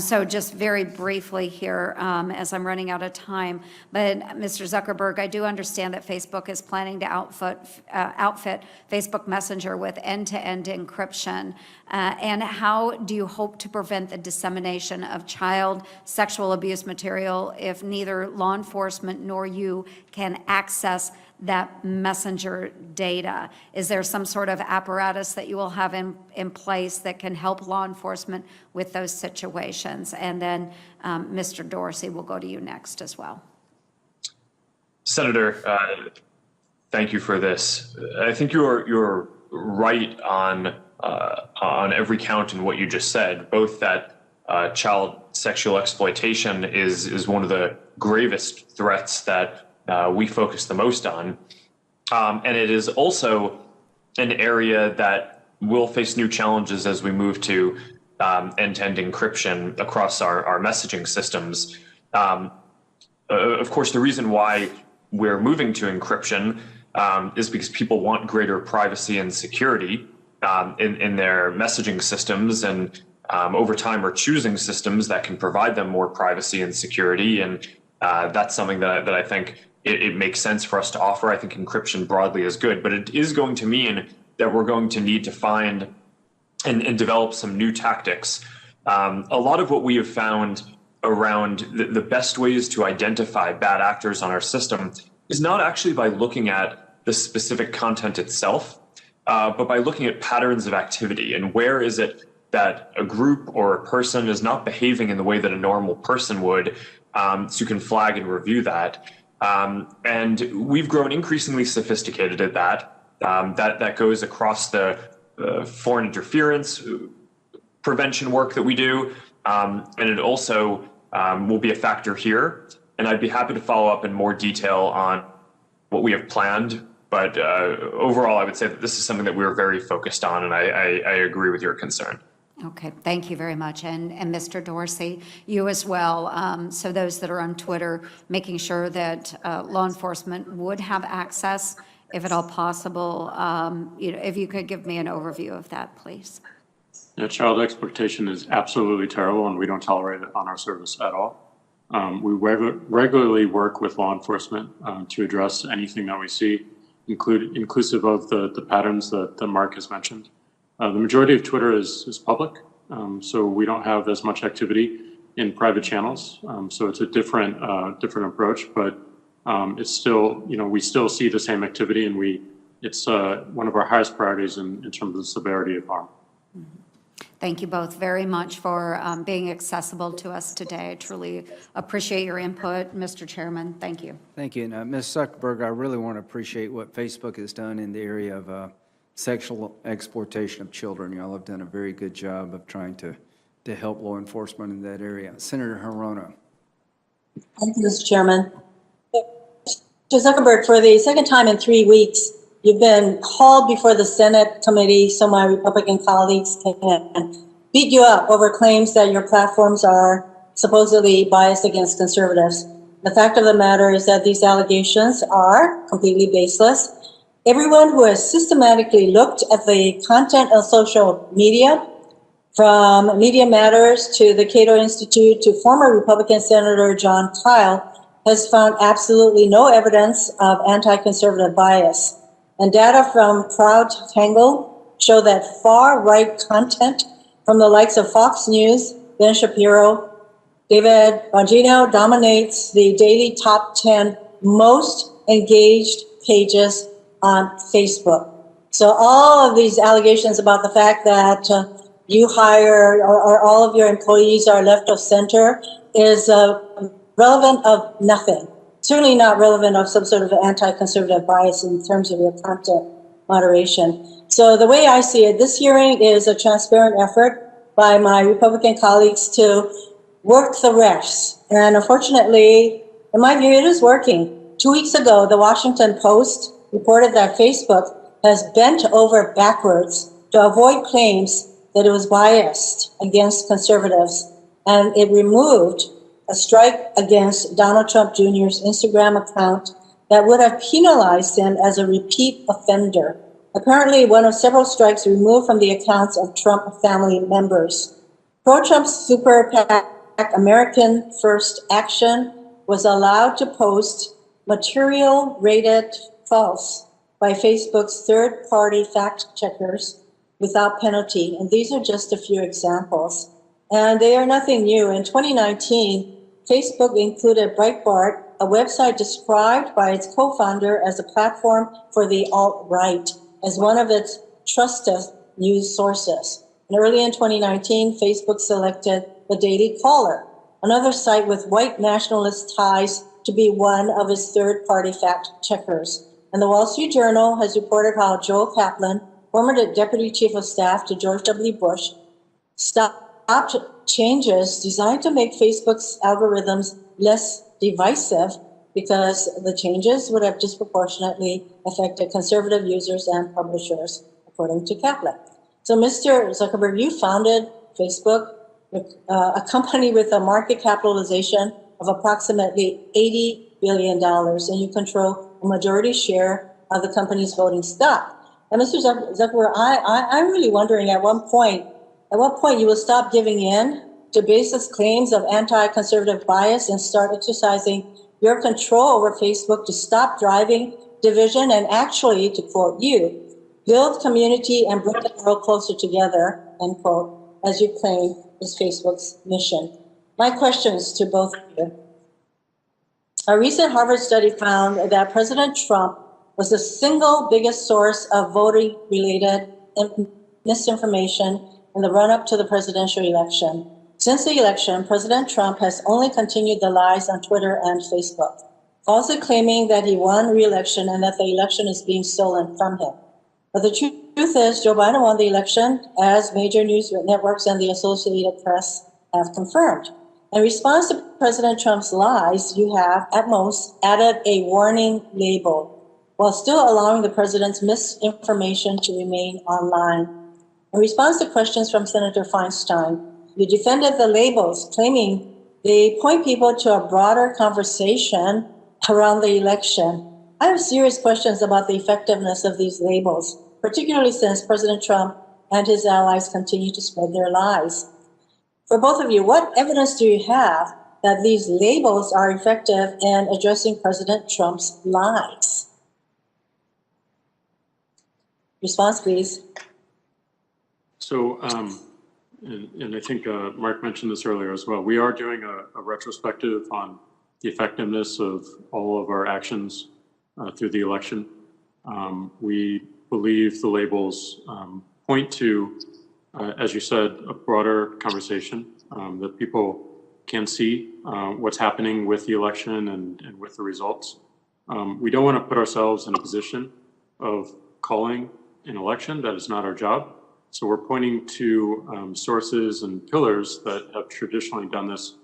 So just very briefly here, as I'm running out of time, but Mr. Zuckerberg, I do understand that Facebook is planning to outfit Facebook Messenger with end-to-end encryption. And how do you hope to prevent the dissemination of child sexual abuse material if neither law enforcement nor you can access that messenger data? Is there some sort of apparatus that you will have in place that can help law enforcement with those situations? And then Mr. Dorsey, we'll go to you next as well. Senator, thank you for this. I think you're right on every count in what you just said, both that child sexual exploitation is one of the gravest threats that we focus the most on. And it is also an area that will face new challenges as we move to end-to-end encryption across our messaging systems. Of course, the reason why we're moving to encryption is because people want greater privacy and security in their messaging systems, and over time are choosing systems that can provide them more privacy and security. And that's something that I think it makes sense for us to offer. I think encryption broadly is good, but it is going to mean that we're going to need to find and develop some new tactics. A lot of what we have found around the best ways to identify bad actors on our system is not actually by looking at the specific content itself, but by looking at patterns of activity and where is it that a group or a person is not behaving in the way that a normal person would, so you can flag and review that. And we've grown increasingly sophisticated at that. That goes across the foreign interference prevention work that we do, and it also will be a factor here. and I'd be happy to follow up in more detail on what we have planned. But overall, I would say that this is something that we're very focused on, and I agree with your concern. Okay, thank you very much. And Mr. Dorsey, you as well. So those that are on Twitter, making sure that law enforcement would have access, if at all possible. If you could give me an overview of that, please. Yeah, child exploitation is absolutely terrible, and we don't tolerate it on our service at all. We regularly work with law enforcement to address anything that we see, inclusive of the patterns that Mark has mentioned. The majority of Twitter is public, so we don't have as much activity in private channels. So it's a different approach, but it's still, we still see the same activity, and it's one of our highest priorities in terms of the severity of harm. Thank you both very much for being accessible to us today. I truly appreciate your input, Mr. Chairman. Thank you. Thank you. And Ms. Zuckerberg, I really want to appreciate what Facebook has done in the area of sexual exploitation of children. Y'all have done a very good job of trying to help law enforcement in that area. Senator Hirono. Thank you, Mr. Chairman. Mr. Zuckerberg, for the second time in 3 weeks, you've been called before the Senate committee so my Republican colleagues can beat you up over claims that your platforms are supposedly biased against conservatives. The fact of the matter is that these allegations are completely baseless. Everyone who has systematically looked at the content of social media, from Media Matters to the Cato Institute to former Republican Senator John Kyle, has found absolutely no evidence of anti-conservative bias. And data from CrowdTangle show that far-right content from the likes of Fox News, Ben Shapiro, David Bongino dominates the daily top 10 most engaged pages on Facebook. So all of these allegations about the fact that you hire or all of your employees are left of center is relevant of nothing. Certainly not relevant of some sort of anti-conservative bias in terms of your content moderation. So the way I see it, this hearing is a transparent effort by my Republican colleagues to work the refs. And unfortunately, in my view, it is working. 2 weeks ago, the Washington Post reported that Facebook has bent over backwards to avoid claims that it was biased against conservatives, and it removed a strike against Donald Trump Jr.'s Instagram account that would have penalized him as a repeat offender. Apparently, one of several strikes removed from the accounts of Trump family members. Pro-Trump super PAC American First Action was allowed to post material rated false by Facebook's third-party fact checkers without penalty. And these are just a few examples. And they are nothing new. In 2019, Facebook included Breitbart, a website described by its co-founder as a platform for the alt-right, as one of its trusted news sources. And early in 2019, Facebook selected the Daily Caller, another site with white nationalist ties, to be one of its third-party fact checkers. And the Wall Street Journal has reported how Joel Kaplan, former deputy chief of staff to George W. Bush, stopped changes designed to make Facebook's algorithms less divisive because the changes would have disproportionately affected conservative users and publishers, according to Kaplan. So Mr. Zuckerberg, you founded Facebook, a company with a market capitalization of approximately $80 billion, and you control a majority share of the company's voting stock. And Mr. Zuckerberg, I'm really wondering at what point you will stop giving in to baseless claims of anti-conservative bias and start exercising your control over Facebook to stop driving division and actually, to quote you, build community and bring the world closer together, end quote, as you claim is Facebook's mission. My questions to both of you. A recent Harvard study found that President Trump was the single biggest source of voting-related misinformation in the run-up to the presidential election. Since the election, President Trump has only continued the lies on Twitter and Facebook, falsely claiming that he won re-election and that the election is being stolen from him. But the truth is, Joe Biden won the election, as major news networks and the Associated Press have confirmed. In response to President Trump's lies, you have, at most, added a warning label while still allowing the president's misinformation to remain online. In response to questions from Senator Feinstein, you defended the labels, claiming they point people to a broader conversation around the election. I have serious questions about the effectiveness of these labels, particularly since President Trump and his allies continue to spread their lies. For both of you, what evidence do you have that these labels are effective in addressing President Trump's lies? Response, please. So, and I think Mark mentioned this earlier as well. We are doing a retrospective on the effectiveness of all of our actions through the election. We believe the labels point to, as you said, a broader conversation that people can see what's happening with the election and with the results. We don't want to put ourselves in a position of calling an election. That is not our job. So we're pointing to sources and pillars that have traditionally done this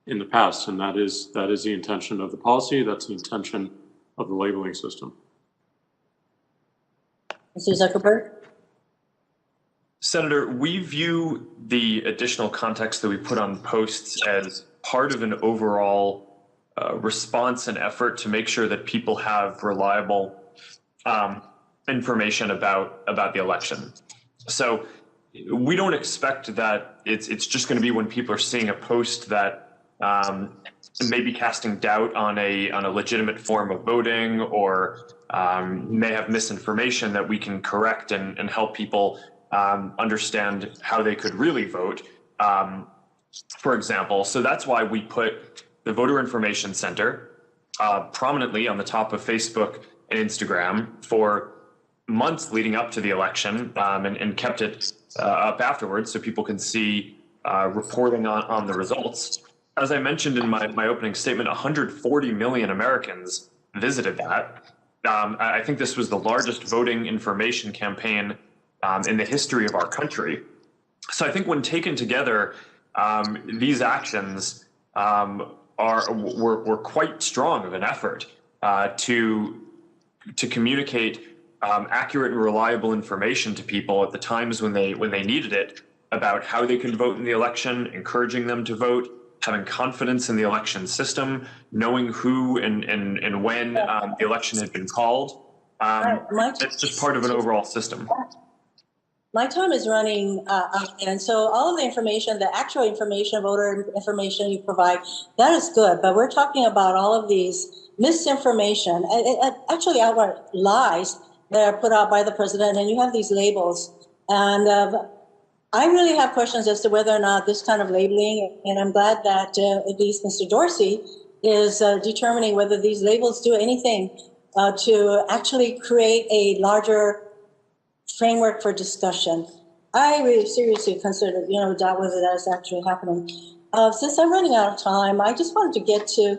in the past, and that is the intention of the policy. That's the intention of the labeling system. Mr. Zuckerberg? Senator, we view the additional context that we put on posts as part of an overall response and effort to make sure that people have reliable information about the election. So we don't expect that it's just going to be when people are seeing a post that may be casting doubt on a legitimate form of voting or may have misinformation that we can correct and help people understand how they could really vote, for example. So that's why we put the Voter Information Center prominently on the top of Facebook and Instagram for months leading up to the election, and kept it up afterwards so people can see reporting on the results. As I mentioned in my opening statement, 140 million Americans visited that. I think this was the largest voting information campaign in the history of our country. So I think when taken together, these actions were quite strong of an effort to communicate accurate and reliable information to people at the times when they needed it about how they can vote in the election, encouraging them to vote, having confidence in the election system, knowing who and when the election had been called. It's just part of an overall system. My time is running out, and so all of the information, the actual information, voter information you provide, that is good, but we're talking about all of these misinformation, actually outright lies that are put out by the president, and you have these labels. And I really have questions as to whether or not this kind of labeling, and I'm glad that at least Mr. Dorsey is determining whether these labels do anything to actually create a larger framework for discussion. I really seriously consider, doubt whether that is actually happening. Since I'm running out of time, I just wanted to get to,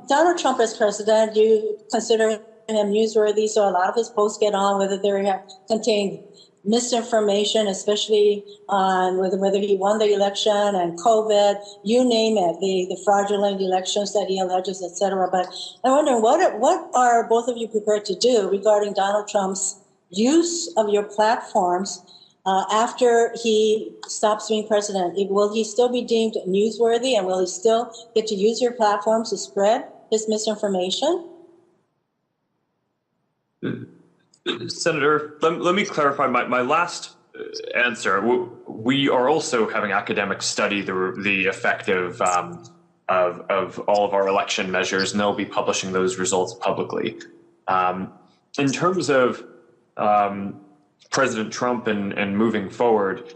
Donald Trump as president, you consider him newsworthy, so a lot of his posts get on whether they contain misinformation, especially on whether he won the election and COVID, you name it, the fraudulent elections that he alleges, et cetera. But I'm wondering, what are both of you prepared to do regarding Donald Trump's use of your platforms after he stops being president? Will he still be deemed newsworthy, and will he still get to use your platforms to spread his misinformation? Senator, let me clarify my last answer. We are also having academics study the effect of all of our election measures, and they'll be publishing those results publicly. In terms of President Trump and moving forward,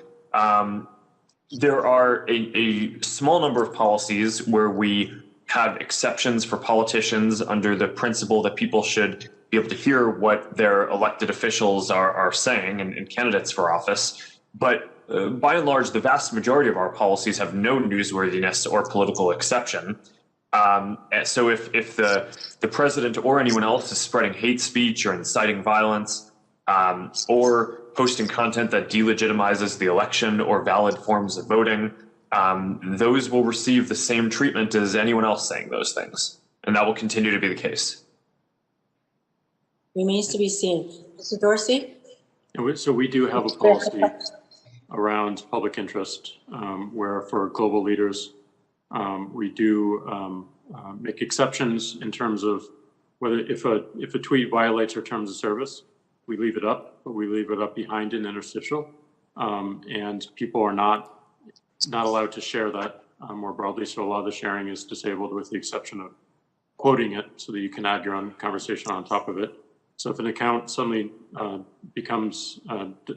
there are a small number of policies where we have exceptions for politicians under the principle that people should be able to hear what their elected officials are saying and candidates for office. But by and large, the vast majority of our policies have no newsworthiness or political exception. So if the president or anyone else is spreading hate speech or inciting violence, or posting content that delegitimizes the election or valid forms of voting, those will receive the same treatment as anyone else saying those things. And that will continue to be the case. Remains to be seen. Mr. Dorsey? So we do have a policy around public interest, where for global leaders, we do make exceptions in terms of whether if a tweet violates our terms of service, we leave it up, but we leave it up behind an interstitial, and people are not allowed to share that more broadly. So a lot of the sharing is disabled, with the exception of quoting it, so that you can add your own conversation on top of it. So if an account suddenly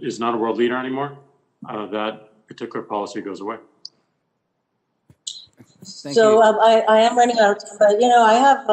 is not a world leader anymore, that particular policy goes away. So I am running out of time, but I have,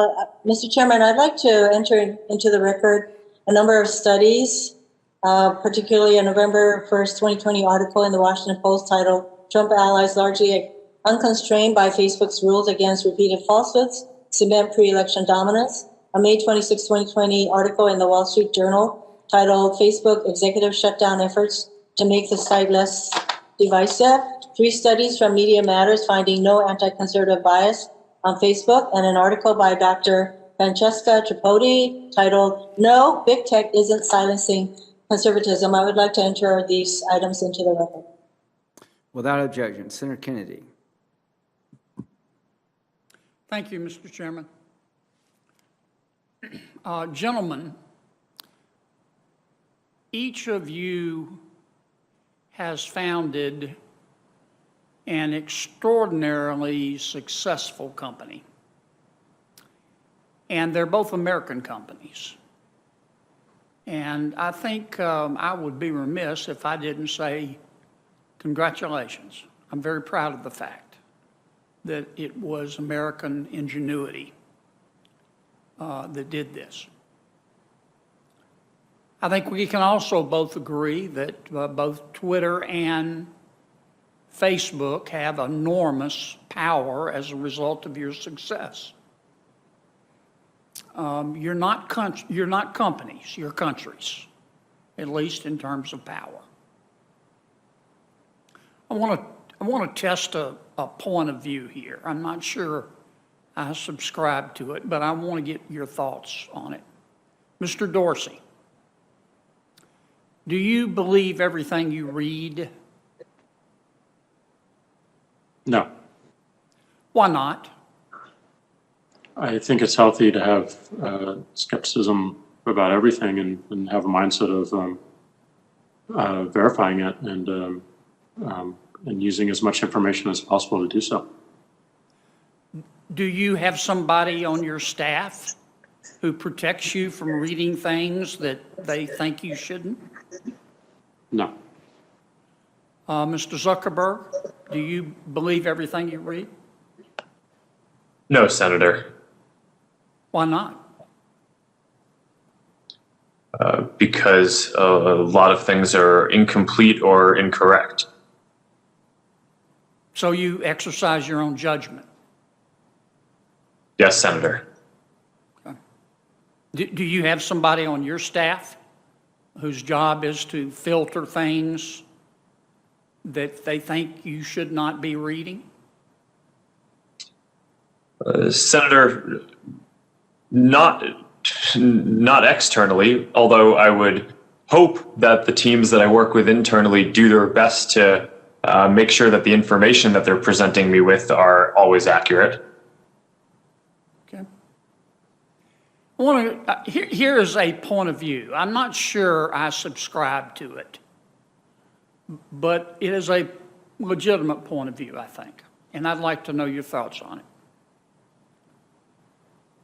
Mr. Chairman, I'd like to enter into the record a number of studies, particularly a November 1st, 2020 article in the Washington Post titled "Trump Allies Largely Unconstrained by Facebook's Rules Against Repeated Falsehoods Cement Pre-Election Dominance," a May 26, 2020 article in the Wall Street Journal titled "Facebook Executive Shutdown Efforts to Make the Site Less Divisive," 3 studies from Media Matters finding no anti-conservative bias on Facebook, and an article by Dr. Francesca Tripodi titled "No, Big Tech Isn't Silencing Conservatism." I would like to enter these items into the record. Without objection, Senator Kennedy. Thank you, Mr. Chairman. Gentlemen, each of you has founded an extraordinarily successful company. And they're both American companies. And I think I would be remiss if I didn't say congratulations. I'm very proud of the fact that it was American ingenuity that did this. I think we can also both agree that both Twitter and Facebook have enormous power as a result of your success. You're not companies, you're countries, at least in terms of power. I want to test a point of view here. I'm not sure I subscribe to it, but I want to get your thoughts on it. Mr. Dorsey, do you believe everything you read? No. Why not? I think it's healthy to have skepticism about everything and have a mindset of verifying it and using as much information as possible to do so. Do you have somebody on your staff who protects you from reading things that they think you shouldn't? No. Mr. Zuckerberg, do you believe everything you read? No, Senator. Why not? Because a lot of things are incomplete or incorrect. So you exercise your own judgment? Yes, Senator. Okay. Do you have somebody on your staff whose job is to filter things that they think you should not be reading? Senator, not externally, although I would hope that the teams that I work with internally do their best to make sure that the information that they're presenting me with are always accurate. Okay. Here is a point of view. I'm not sure I subscribe to it, but it is a legitimate point of view, I think, and I'd like to know your thoughts on it.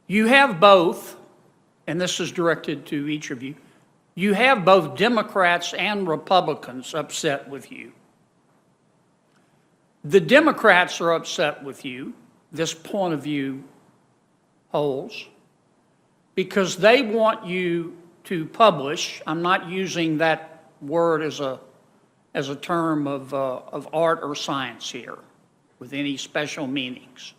You have both, and this is directed to each of you, you have both Democrats and Republicans upset with you. The Democrats are upset with you, this point of view holds, because they want you to publish. I'm not using that word as a term of art or science here with any special meanings.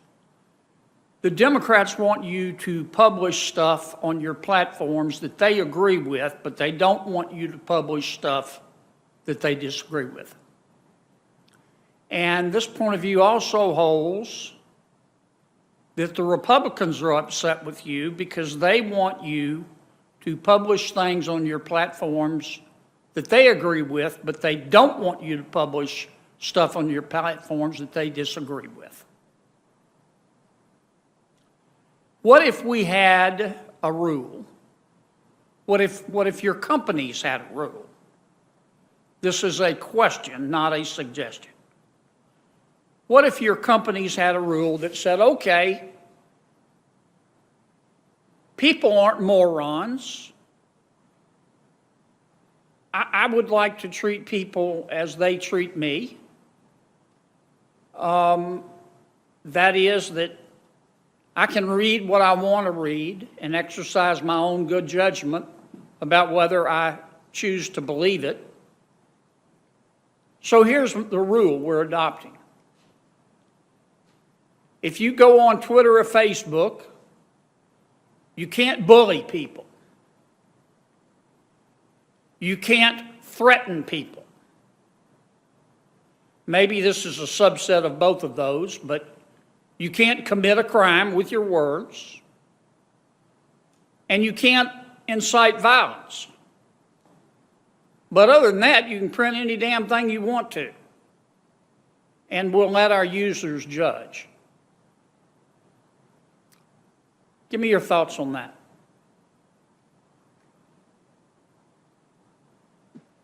The Democrats want you to publish stuff on your platforms that they agree with, but they don't want you to publish stuff that they disagree with. And this point of view also holds that the Republicans are upset with you because they want you to publish things on your platforms that they agree with, but they don't want you to publish stuff on your platforms that they disagree with. What if we had a rule? What if your companies had a rule? This is a question, not a suggestion. What if your companies had a rule that said, okay, people aren't morons. I would like to treat people as they treat me. That is that I can read what I want to read and exercise my own good judgment about whether I choose to believe it. So here's the rule we're adopting. If you go on Twitter or Facebook, you can't bully people. You can't threaten people. Maybe this is a subset of both of those, but you can't commit a crime with your words, and you can't incite violence. But other than that, you can print any damn thing you want to, and we'll let our users judge. Give me your thoughts on that.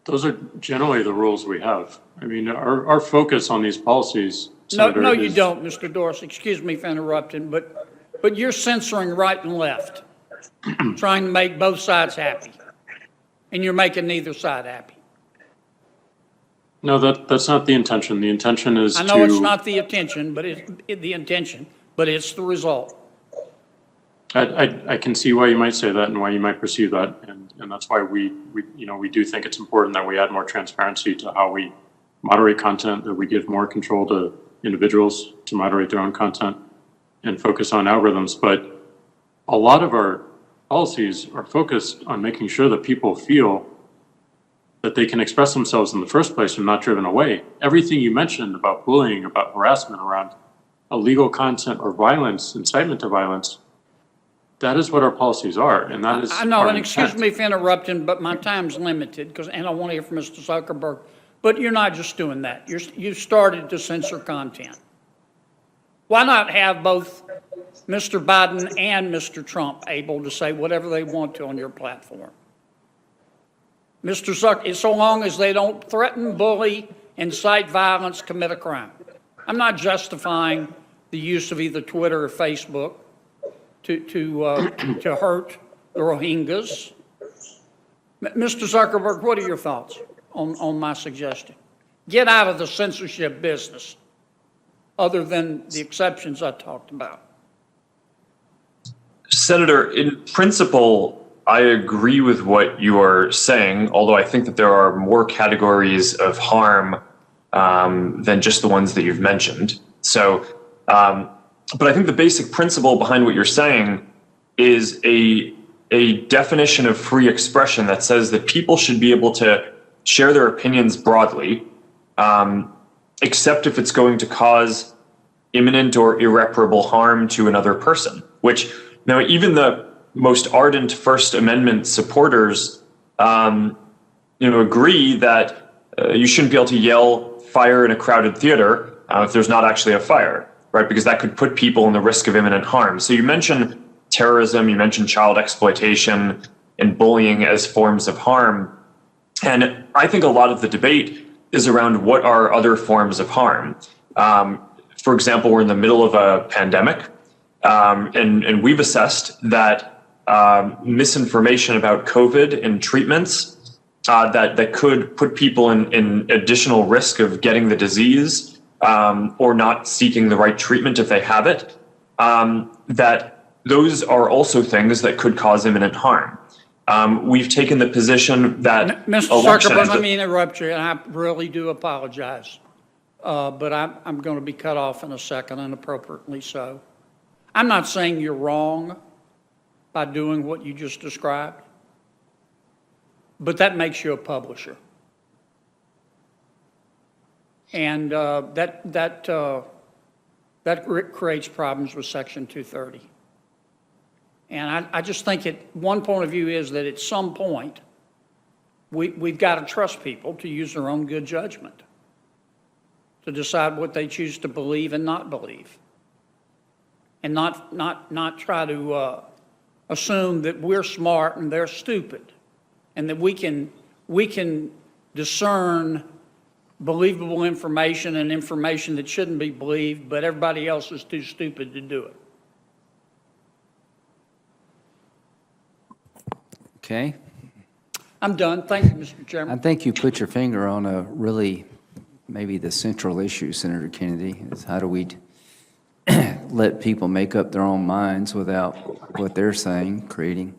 Those are generally the rules we have. I mean, our focus on these policies, No, Senator, you don't, Mr. Dorsey. Excuse me for interrupting, but you're censoring right and left, trying to make both sides happy, and you're making neither side happy. No, that's not the intention. The intention is I know it's not the intention, but it's the result. I can see why you might say that and why you might perceive that, and that's why we do think it's important that we add more transparency to how we moderate content, that we give more control to individuals to moderate their own content and focus on algorithms. But a lot of our policies are focused on making sure that people feel that they can express themselves in the first place and not driven away. Everything you mentioned about bullying, about harassment around illegal content or violence, incitement to violence, that is what our policies are, and that is I know, our and excuse intent. me for interrupting, but my time's limited, and I want to hear from Mr. Zuckerberg. But you're not just doing that. You've started to censor content. Why not have both Mr. Biden and Mr. Trump able to say whatever they want to on your platform? Mr. Zuckerberg, so long as they don't threaten, bully, incite violence, commit a crime. I'm not justifying the use of either Twitter or Facebook to hurt the Rohingyas. Mr. Zuckerberg, what are your thoughts on my suggestion? Get out of the censorship business, other than the exceptions I talked about. Senator, in principle, I agree with what you are saying, although I think that there are more categories of harm than just the ones that you've mentioned. So, but I think the basic principle behind what you're saying is a definition of free expression that says that people should be able to share their opinions broadly, except if it's going to cause imminent or irreparable harm to another person, which now even the most ardent First Amendment supporters, agree that you shouldn't be able to yell fire in a crowded theater if there's not actually a fire, right? Because that could put people in the risk of imminent harm. So you mentioned terrorism, you mentioned child exploitation and bullying as forms of harm. And I think a lot of the debate is around what are other forms of harm. For example, we're in the middle of a pandemic, and we've assessed that misinformation about COVID and treatments that could put people in additional risk of getting the disease or not seeking the right treatment if they have it, that those are also things that could cause imminent harm. We've taken the position that Mr. Zuckerberg, let me interrupt you, and I really do apologize. But I'm going to be cut off in a second, inappropriately so. I'm not saying you're wrong by doing what you just described, but that makes you a publisher. And that creates problems with Section 230. And I just think one point of view is that at some point, we've got to trust people to use their own good judgment to decide what they choose to believe and not believe. And not try to assume that we're smart and they're stupid, and that we can discern believable information and information that shouldn't be believed, but everybody else is too stupid to do it. Okay. I'm done. Thank you, Mr. Chairman. I think you put your finger on a really, maybe the central issue, Senator Kennedy, is how do we let people make up their own minds without what they're saying, creating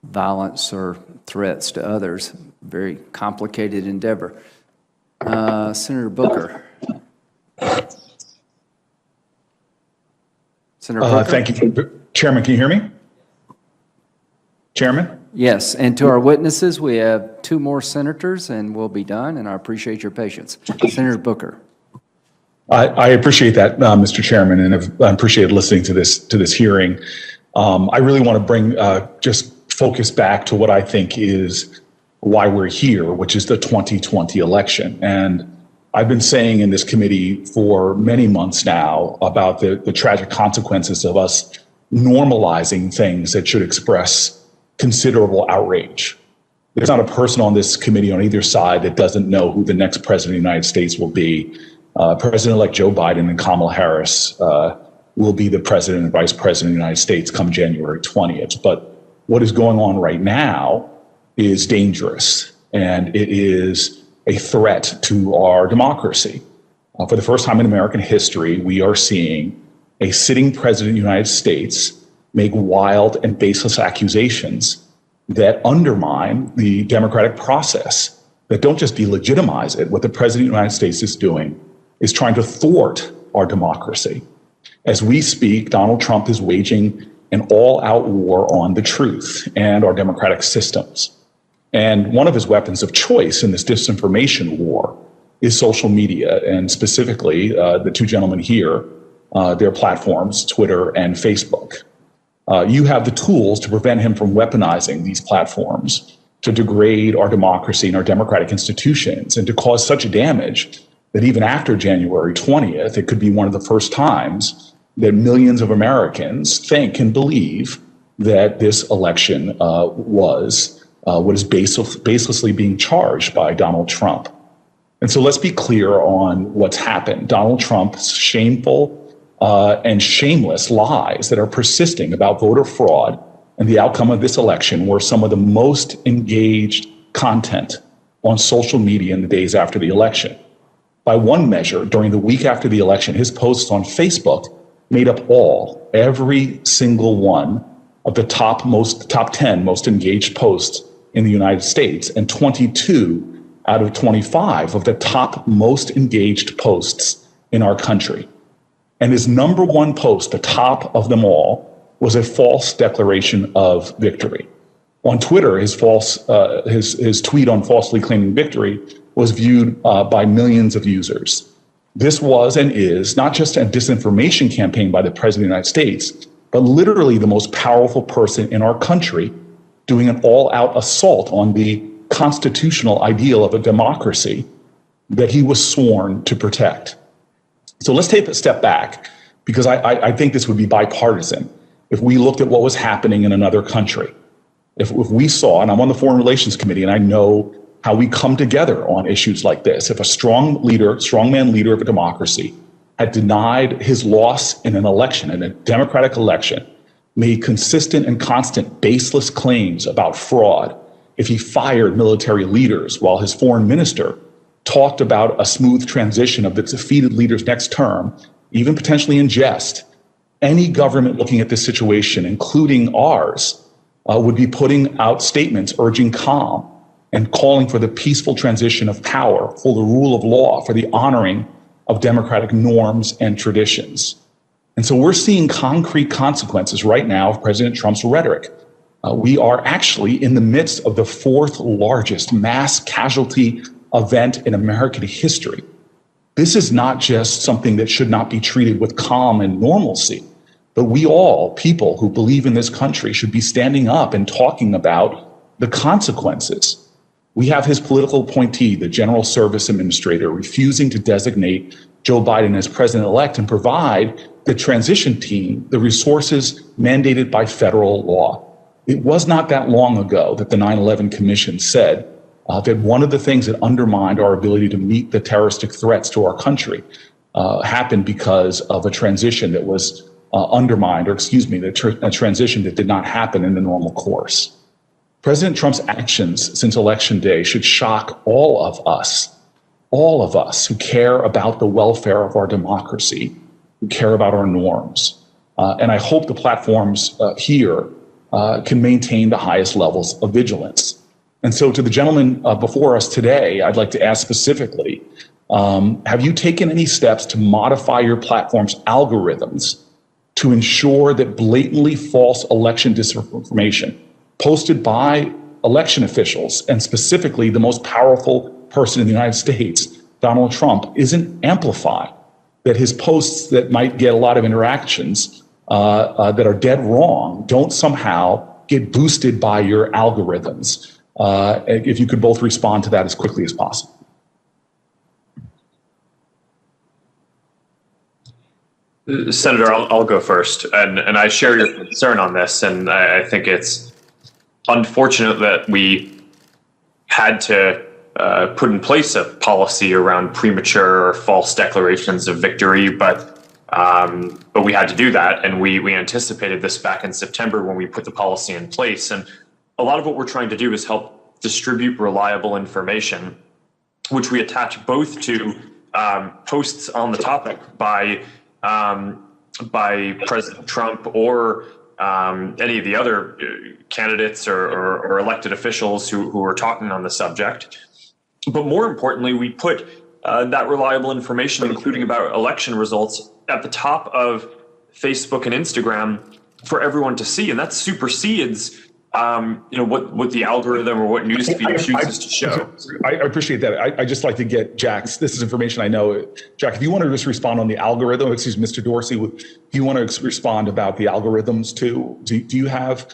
violence or threats to others. Very complicated endeavor. Senator Booker. Senator Booker? Thank you. Chairman, can you hear me? Chairman? Yes, and to our witnesses, we have 2 more senators and we'll be done, and I appreciate your patience. Senator Booker. I appreciate that, Mr. Chairman, and I appreciate listening to this hearing. I really want to bring just focus back to what I think is why we're here, which is the 2020 election. And I've been saying in this committee for many months now about the tragic consequences of us normalizing things that should express considerable outrage. There's not a person on this committee on either side that doesn't know who the next president of the United States will be. President-elect Joe Biden and Kamala Harris will be the president and vice president of the United States come January 20th. But what is going on right now is dangerous, and it is a threat to our democracy. For the first time in American history, we are seeing a sitting president of the United States make wild and baseless accusations that undermine the democratic process, that don't just delegitimize it. What the president of the United States is doing is trying to thwart our democracy. As we speak, Donald Trump is waging an all-out war on the truth and our democratic systems. And one of his weapons of choice in this disinformation war is social media, and specifically the 2 gentlemen here, their platforms, Twitter and Facebook. You have the tools to prevent him from weaponizing these platforms to degrade our democracy and our democratic institutions and to cause such damage that even after January 20th, it could be one of the first times that millions of Americans think and believe that this election was what is baselessly being charged by Donald Trump. And so let's be clear on what's happened. Donald Trump's shameful and shameless lies that are persisting about voter fraud and the outcome of this election were some of the most engaged content on social media in the days after the election. By one measure, during the week after the election, his posts on Facebook made up every single one of the top 10 most engaged posts in the United States, and 22 out of 25 of the top most engaged posts in our country. And his number 1 post, the top of them all, was a false declaration of victory. On Twitter, his tweet on falsely claiming victory was viewed by millions of users. This was and is not just a disinformation campaign by the President of the United States, but literally the most powerful person in our country doing an all-out assault on the constitutional ideal of a democracy that he was sworn to protect. So let's take a step back, because I think this would be bipartisan if we looked at what was happening in another country. If we saw, and I'm on the Foreign Relations Committee, and I know how we come together on issues like this. If a strongman leader of a democracy had denied his loss in an election, in a democratic election, made consistent and constant baseless claims about fraud, if he fired military leaders while his foreign minister talked about a smooth transition of the defeated leader's next term, even potentially in jest, any government looking at this situation, including ours, would be putting out statements urging calm and calling for the peaceful transition of power, for the rule of law, for the honoring of democratic norms and traditions. And so we're seeing concrete consequences right now of President Trump's rhetoric. We are actually in the midst of the 4th largest mass casualty event in American history. This is not just something that should not be treated with calm and normalcy, but we all, people who believe in this country, should be standing up and talking about the consequences. We have his political appointee, the General Service Administrator, refusing to designate Joe Biden as president-elect and provide the transition team the resources mandated by federal law. It was not that long ago that the 9/11 Commission said that one of the things that undermined our ability to meet the terroristic threats to our country happened because of a transition that was undermined, or excuse me, a transition that did not happen in the normal course. President Trump's actions since Election Day should shock all of us who care about the welfare of our democracy, who care about our norms. And I hope the platforms here can maintain the highest levels of vigilance. And so to the gentleman before us today, I'd like to ask specifically, have you taken any steps to modify your platform's algorithms to ensure that blatantly false election disinformation posted by election officials, and specifically the most powerful person in the United States, Donald Trump, isn't amplified, that his posts that might get a lot of interactions that are dead wrong don't somehow get boosted by your algorithms? If you could both respond to that as quickly as possible. Senator, I'll go first, and I share your concern on this, and I think it's unfortunate that we had to put in place a policy around premature or false declarations of victory, but we had to do that, and we anticipated this back in September when we put the policy in place. And a lot of what we're trying to do is help distribute reliable information, which we attach both to posts on the topic by President Trump or any of the other candidates or elected officials who are talking on the subject. But more importantly, we put that reliable information, including about election results, at the top of Facebook and Instagram for everyone to see, and that supersedes what the algorithm or what newsfeed chooses to show. I appreciate that. I just like to get Jack's, this is information I know. Jack, if you want to just respond on the algorithm, excuse me, Mr. Dorsey, if you want to respond about the algorithms too, do you have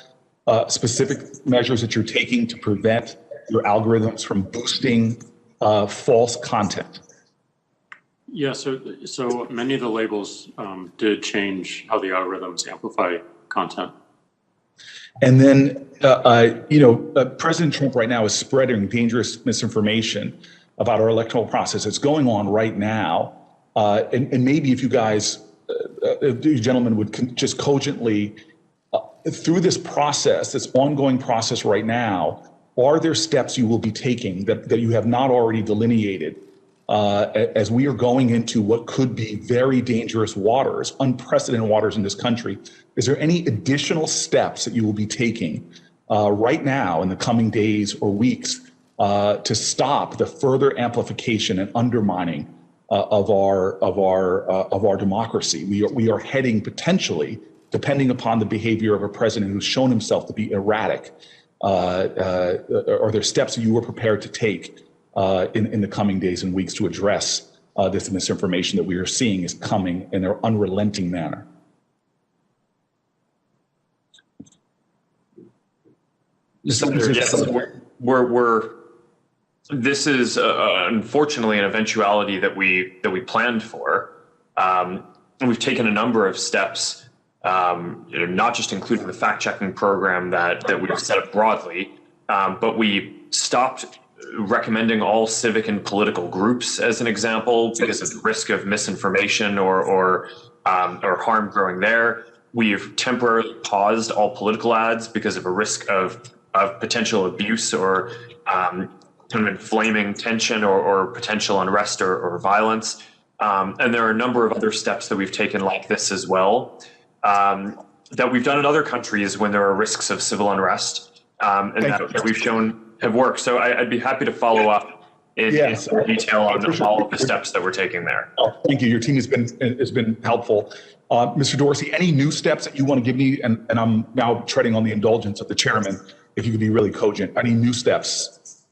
specific measures that you're taking to prevent your algorithms from boosting false content? Yeah, so many of the labels did change how the algorithms amplify content. And then, President Trump right now is spreading dangerous misinformation about our electoral process. It's going on right now. And maybe if you guys, if you gentlemen would just cogently, through this process, this ongoing process right now, are there steps you will be taking that you have not already delineated as we are going into what could be very dangerous waters, unprecedented waters in this country? Is there any additional steps that you will be taking right now in the coming days or weeks to stop the further amplification and undermining of our democracy? We are heading potentially, depending upon the behavior of a president who's shown himself to be erratic. Are there steps that you were prepared to take in the coming days and weeks to address this misinformation that we are seeing is coming in an unrelenting manner? Senator, yes, this is unfortunately an eventuality that we planned for. And we've taken a number of steps, not just including the fact-checking program that we've set up broadly, but we stopped recommending all civic and political groups, as an example, because of the risk of misinformation or harm growing there. We've temporarily paused all political ads because of a risk of potential abuse or kind of inflaming tension or potential unrest or violence. And there are a number of other steps that we've taken like this as well, that we've done in other countries when there are risks of civil unrest, and that we've shown have worked. So I'd be happy to follow up in more detail on all of the steps that we're taking there. Thank you. Your team has been helpful. Mr. Dorsey, any new steps that you want to give me? And I'm now treading on the indulgence of the chairman. If you could be really cogent, any new steps?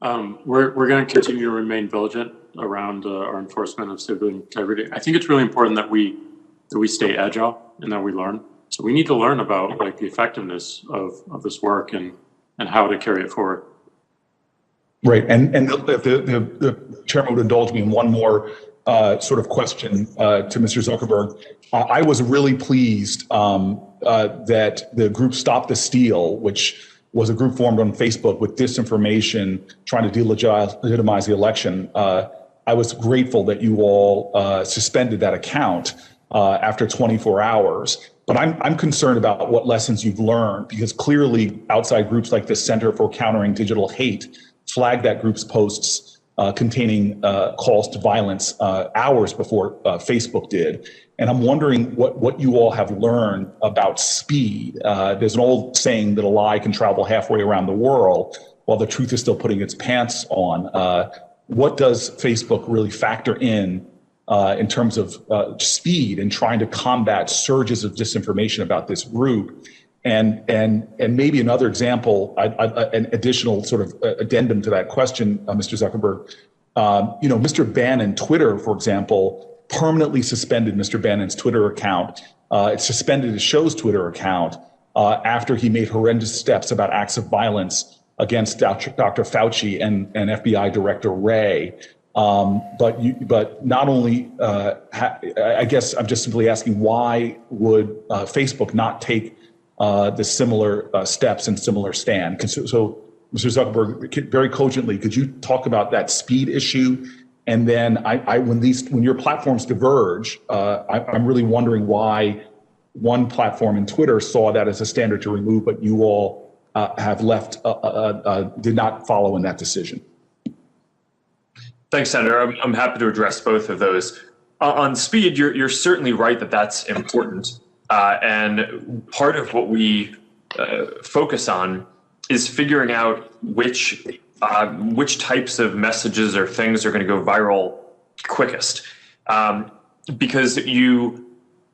We're going to continue to remain vigilant around our enforcement of civilian integrity. I think it's really important that we stay agile and that we learn. So we need to learn about like the effectiveness of this work and how to carry it forward. Right, and if the chairman would indulge me in one more sort of question to Mr. Zuckerberg, I was really pleased that the group Stop the Steal, which was a group formed on Facebook with disinformation, trying to delegitimize the election. I was grateful that you all suspended that account after 24 hours. But I'm concerned about what lessons you've learned, because clearly outside groups like the Center for Countering Digital Hate flagged that group's posts containing calls to violence hours before Facebook did. And I'm wondering what you all have learned about speed. There's an old saying that a lie can travel halfway around the world while the truth is still putting its pants on. What does Facebook really factor in terms of speed and trying to combat surges of disinformation about this group? And maybe another example, an additional sort of addendum to that question, Mr. Zuckerberg. Mr. Bannon, Twitter, for example, permanently suspended Mr. Bannon's Twitter account. It suspended his show's Twitter account after he made horrendous steps about acts of violence against Dr. Fauci and FBI Director Wray. But not only, I guess I'm just simply asking, why would Facebook not take the similar steps and similar stand? So, Mr. Zuckerberg, very cogently, could you talk about that speed issue? And then when your platforms diverge, I'm really wondering why one platform in Twitter saw that as a standard to remove, but you all have left, did not follow in that decision. Thanks, Senator. I'm happy to address both of those. On speed, you're certainly right that that's important. And part of what we focus on is figuring out which types of messages or things are going to go viral quickest. Because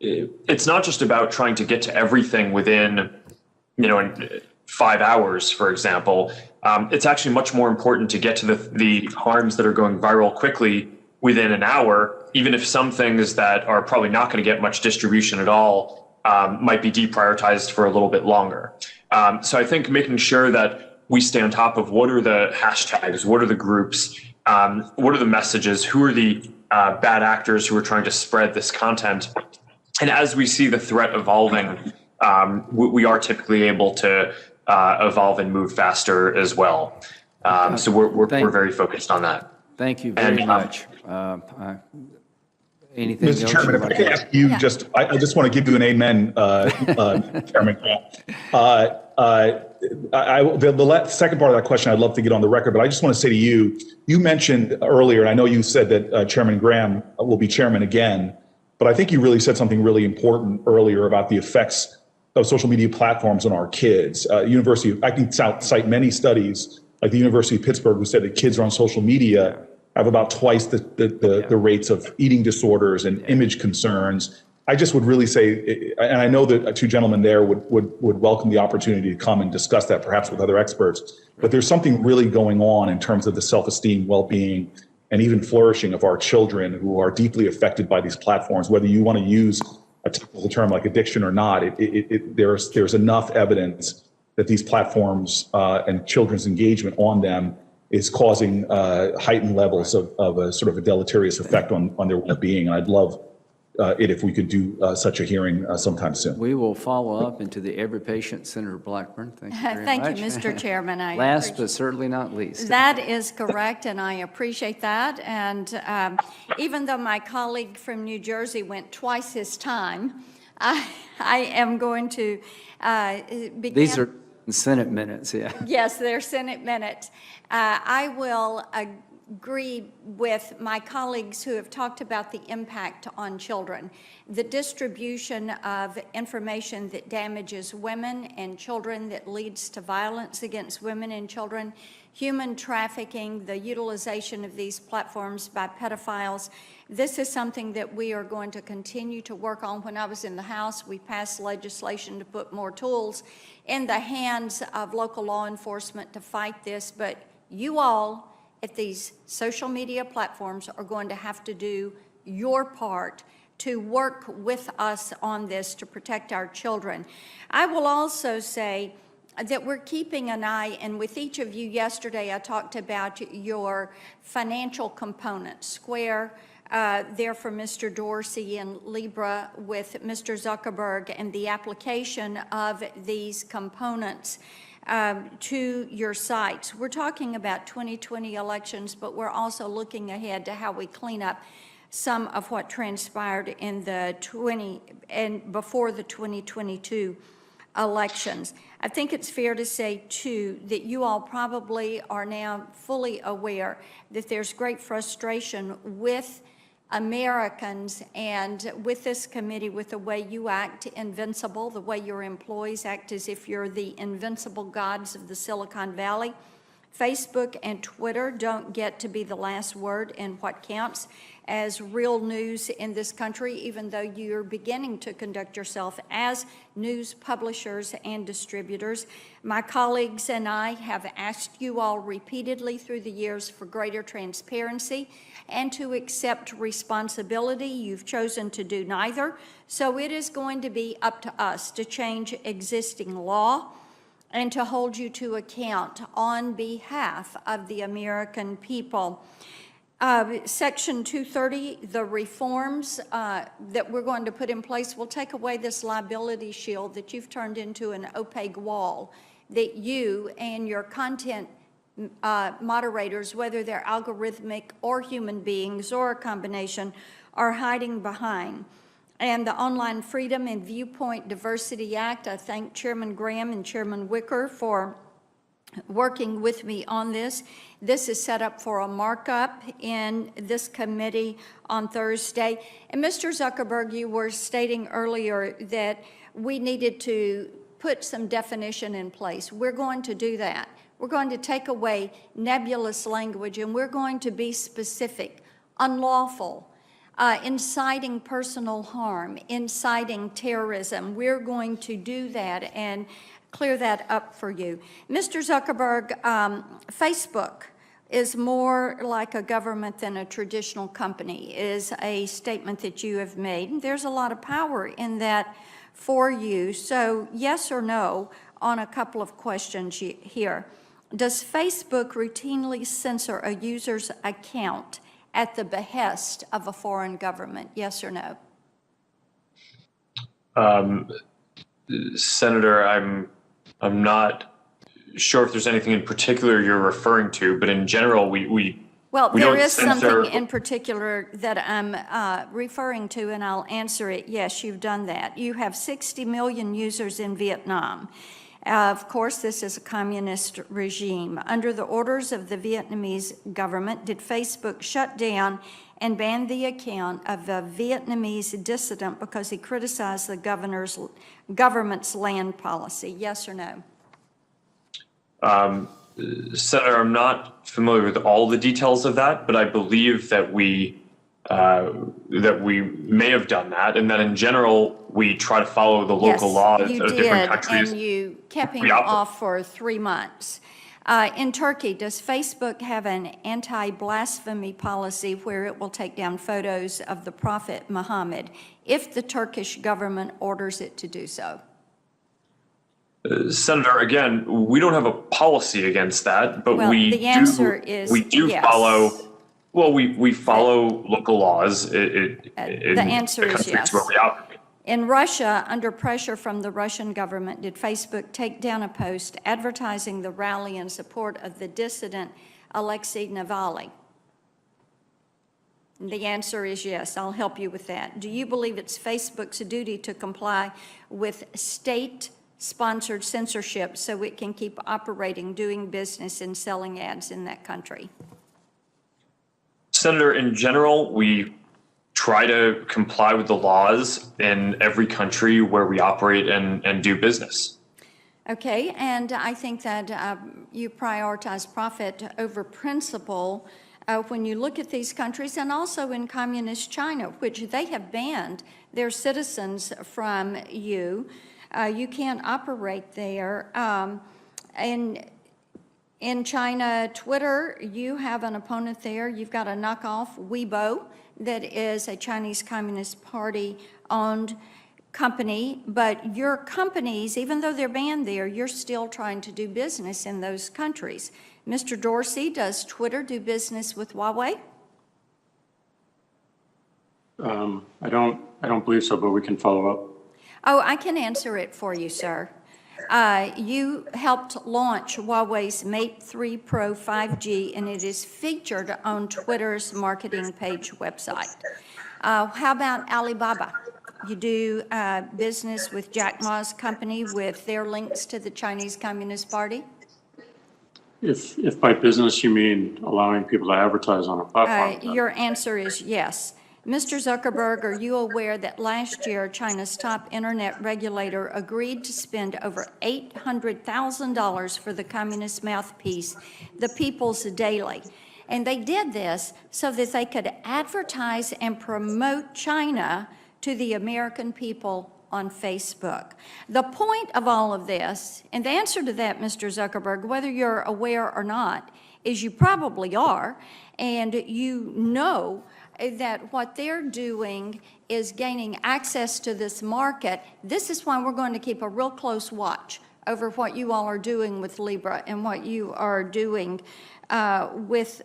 it's not just about trying to get to everything within, in 5 hours, for example. It's actually much more important to get to the harms that are going viral quickly within an hour, even if some things that are probably not going to get much distribution at all might be deprioritized for a little bit longer. So I think making sure that we stay on top of what are the hashtags, what are the groups, what are the messages, who are the bad actors who are trying to spread this content. And as we see the threat evolving, we are typically able to evolve and move faster as well. So we're very focused on that. Thank you very much. Anything Mr. else? Chairman, if I could ask you, I just want to give you an amen, Chairman. The second part of that question, I'd love to get on the record, but I just want to say to you, you mentioned earlier, and I know you said that Chairman Graham will be chairman again, but I think you really said something really important earlier about the effects of social media platforms on our kids. I can cite many studies, like the University of Pittsburgh, who said that kids are on social media have about twice the rates of eating disorders and image concerns. I just would really say, and I know that two gentlemen there would welcome the opportunity to come and discuss that perhaps with other experts, but there's something really going on in terms of the self-esteem, well-being, and even flourishing of our children who are deeply affected by these platforms. Whether you want to use a technical term like addiction or not, there's enough evidence that these platforms and children's engagement on them is causing heightened levels of a sort of a deleterious effect on their well-being. And I'd love it if we could do such a hearing sometime soon. We will follow up into the Every Patient Center of Blackburn. Thank you very much. Thank you, Mr. Chairman. Last but certainly not least. That is correct, and I appreciate that. And even though my colleague from New Jersey went twice his time, I am going to begin. These are Senate minutes, yeah. Yes, they're Senate minutes. I will agree with my colleagues who have talked about the impact on children. The distribution of information that damages women and children, that leads to violence against women and children, human trafficking, the utilization of these platforms by pedophiles. This is something that we are going to continue to work on. When I was in the House, we passed legislation to put more tools in the hands of local law enforcement to fight this, but You all at these social media platforms are going to have to do your part to work with us on this to protect our children. I will also say that we're keeping an eye, and with each of you yesterday, I talked about your financial components. Square, there for Mr. Dorsey and Libra with Mr. Zuckerberg and the application of these components to your sites. We're talking about 2020 elections, but we're also looking ahead to how we clean up some of what transpired in the before the 2022 elections. I think it's fair to say, too, that you all probably are now fully aware that there's great frustration with Americans and with this committee, with the way you act invincible, the way your employees act as if you're the invincible gods of the Silicon Valley. Facebook and Twitter don't get to be the last word in what counts as real news in this country, even though you're beginning to conduct yourself as news publishers and distributors. My colleagues and I have asked you all repeatedly through the years for greater transparency and to accept responsibility. You've chosen to do neither, so it is going to be up to us to change existing law and to hold you to account on behalf of the American people. Section 230, the reforms that we're going to put in place will take away this liability shield that you've turned into an opaque wall that you and your content moderators, whether they're algorithmic or human beings or a combination, are hiding behind. And the Online Freedom and Viewpoint Diversity Act, I thank Chairman Graham and Chairman Wicker for working with me on this. This is set up for a markup in this committee on Thursday. And Mr. Zuckerberg, you were stating earlier that we needed to put some definition in place. We're going to do that. We're going to take away nebulous language, and we're going to be specific, unlawful, inciting personal harm, inciting terrorism. We're going to do that and clear that up for you. Mr. Zuckerberg, Facebook is more like a government than a traditional company, is a statement that you have made. There's a lot of power in that for you. So yes or no on a couple of questions here. Does Facebook routinely censor a user's account at the behest of a foreign government? Yes or no? Senator, I'm not sure if there's anything in particular you're referring to, but in general, we there is something in particular that I'm referring to, and I'll answer it. Yes, you've done that. You have 60 million users in Vietnam. Of course, this is a communist regime. Under the orders of the Vietnamese government, did Facebook shut down and ban the account of a Vietnamese dissident because he criticized the government's land policy? Yes or no? Senator, I'm not familiar with all the details of that, but I believe that we may have done that, and that in general we try to follow the local laws of different countries. And you kept him off for 3 months. In Turkey, does Facebook have an anti-blasphemy policy where it will take down photos of the Prophet Muhammad if the Turkish government orders it to do so? Senator, again, we don't have a policy against that, but the answer is yes. We follow local laws in the answer the is countries yes. where we operate. In Russia, under pressure from the Russian government, did Facebook take down a post advertising the rally in support of the dissident Alexei Navalny? The answer is yes. I'll help you with that. Do you believe it's Facebook's duty to comply with state-sponsored censorship so it can keep operating, doing business, and selling ads in that country? Senator, in general, we try to comply with the laws in every country where we operate and do business. Okay, and I think that you prioritize profit over principle when you look at these countries, and also in communist China, which they have banned their citizens from you. You can't operate there. And In China, Twitter, you have an opponent there. You've got a knockoff, Weibo, that is a Chinese Communist Party-owned company, but your companies, even though they're banned there, you're still trying to do business in those countries. Mr. Dorsey, does Twitter do business with Huawei? I don't believe so, but we can follow up. Oh, I can answer it for you, sir. You helped launch Huawei's Mate 3 Pro 5G, and it is featured on Twitter's marketing page website. How about Alibaba? You do business with Jack Ma's company with their links to the Chinese Communist Party? If by business you mean allowing people to advertise on our platform. Your answer is yes. Mr. Zuckerberg, are you aware that last year China's top internet regulator agreed to spend over $800,000 for the communist mouthpiece, the People's Daily? And they did this so that they could advertise and promote China to the American people on Facebook. The point of all of this, and the answer to that, Mr. Zuckerberg, whether you're aware or not, is you probably are, and you know that what they're doing is gaining access to this market. This is why we're going to keep a real close watch over what you all are doing with Libra and what you are doing with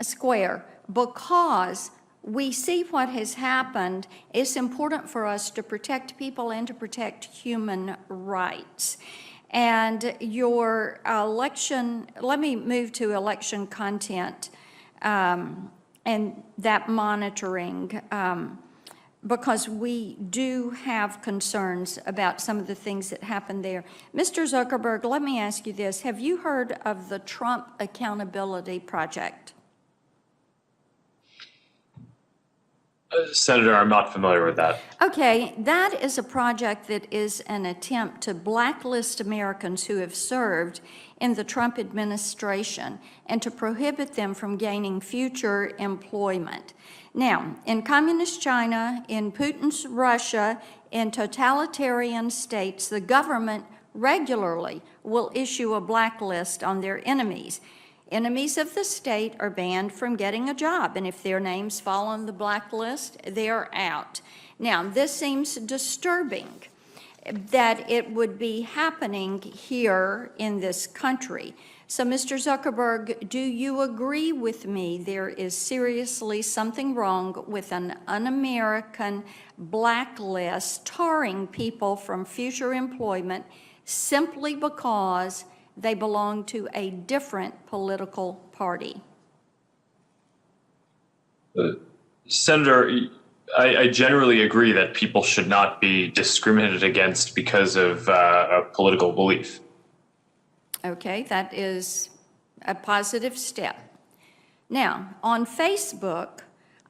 Square, because we see what has happened. It's important for us to protect people and to protect human rights. And your election, let me move to election content and that monitoring, because we do have concerns about some of the things that happen there. Mr. Zuckerberg, let me ask you this. Have you heard of the Trump Accountability Project? Senator, I'm not familiar with that. Okay, that is a project that is an attempt to blacklist Americans who have served in the Trump administration and to prohibit them from gaining future employment. Now, in communist China, in Putin's Russia, in totalitarian states, the government regularly will issue a blacklist on their enemies. Enemies of the state are banned from getting a job, and if their names fall on the blacklist, they're out. Now, this seems disturbing that it would be happening here in this country. So, Mr. Zuckerberg, do you agree with me there is seriously something wrong with an un-American blacklist tarring people from future employment simply because they belong to a different political party? Senator, I generally agree that people should not be discriminated against because of a political belief. Okay, that is a positive step. Now, on Facebook,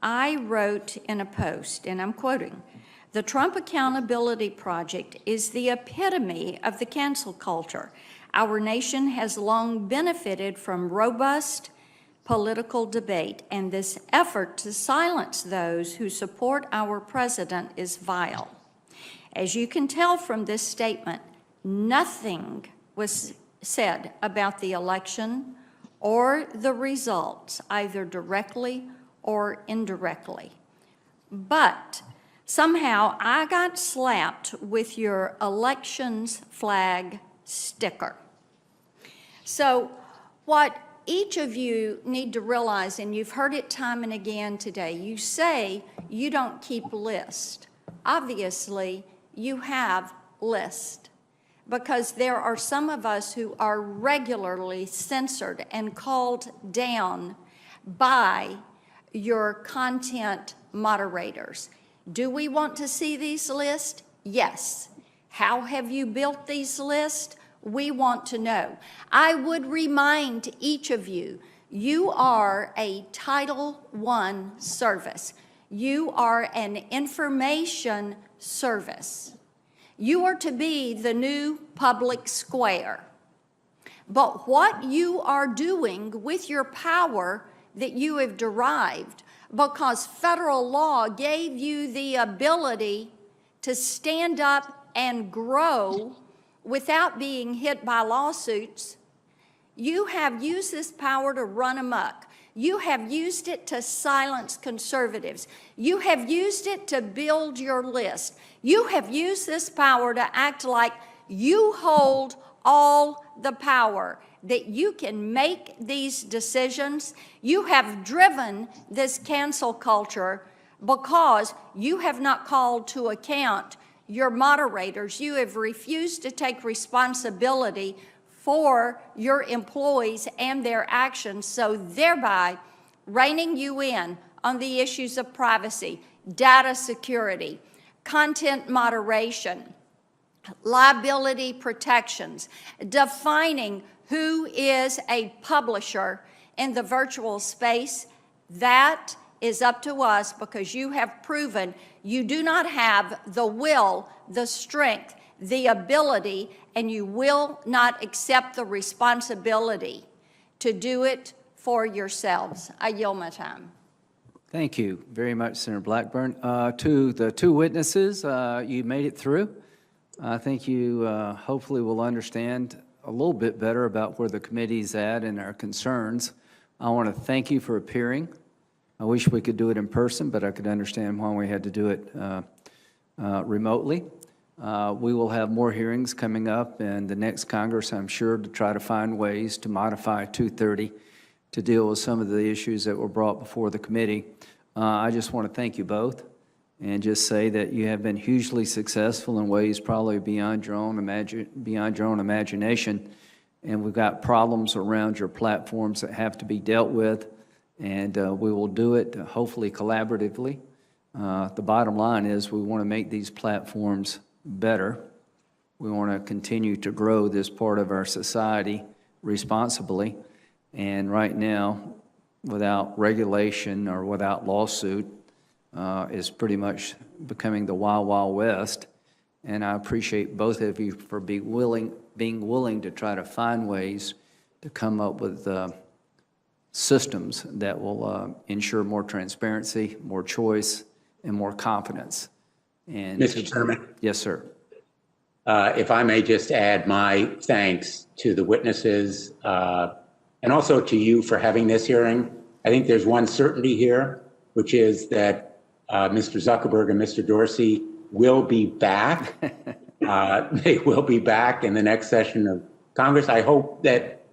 I wrote in a post, and I'm quoting, "The Trump Accountability Project is the epitome of the cancel culture. Our nation has long benefited from robust political debate, and this effort to silence those who support our president is vile." As you can tell from this statement, nothing was said about the election or the results, either directly or indirectly. But somehow I got slapped with your elections flag sticker. So what each of you need to realize, and you've heard it time and again today, you say you don't keep lists. Obviously, you have lists, because there are some of us who are regularly censored and called down by your content moderators. Do we want to see these lists? Yes. How have you built these lists? We want to know. I would remind each of you, you are a Title I service. You are an information service. You are to be the new public square. But what you are doing with your power that you have derived, because federal law gave you the ability to stand up and grow without being hit by lawsuits, You have used this power to run amok. You have used it to silence conservatives. You have used it to build your list. You have used this power to act like you hold all the power, that you can make these decisions. You have driven this cancel culture because you have not called to account your moderators. You have refused to take responsibility for your employees and their actions, so thereby reining you in on the issues of privacy, data security, content moderation, liability protections, defining who is a publisher in the virtual space. That is up to us, because you have proven you do not have the will, the strength, the ability, and you will not accept the responsibility to do it for yourselves. I yield my time. Thank you very much, Senator Blackburn. To the two witnesses, you made it through. I think you hopefully will understand a little bit better about where the committee's at and our concerns. I want to thank you for appearing. I wish we could do it in person, but I could understand why we had to do it remotely. We will have more hearings coming up in the next Congress, I'm sure, to try to find ways to modify 230 to deal with some of the issues that were brought before the committee. I just want to thank you both and just say that you have been hugely successful in ways probably beyond your own imagination. And we've got problems around your platforms that have to be dealt with, and we will do it hopefully collaboratively. The bottom line is we want to make these platforms better. We want to continue to grow this part of our society responsibly. And right now, without regulation or without lawsuit, is pretty much becoming the Wild Wild West. And I appreciate both of you for being willing to try to find ways to come up with systems that will ensure more transparency, more choice, and more confidence. And Mr. Chairman? Yes, sir. If I may just add my thanks to the witnesses and also to you for having this hearing. I think there's one certainty here, which is that Mr. Zuckerberg and Mr. Dorsey will be back. They will be back in the next session of Congress. I hope that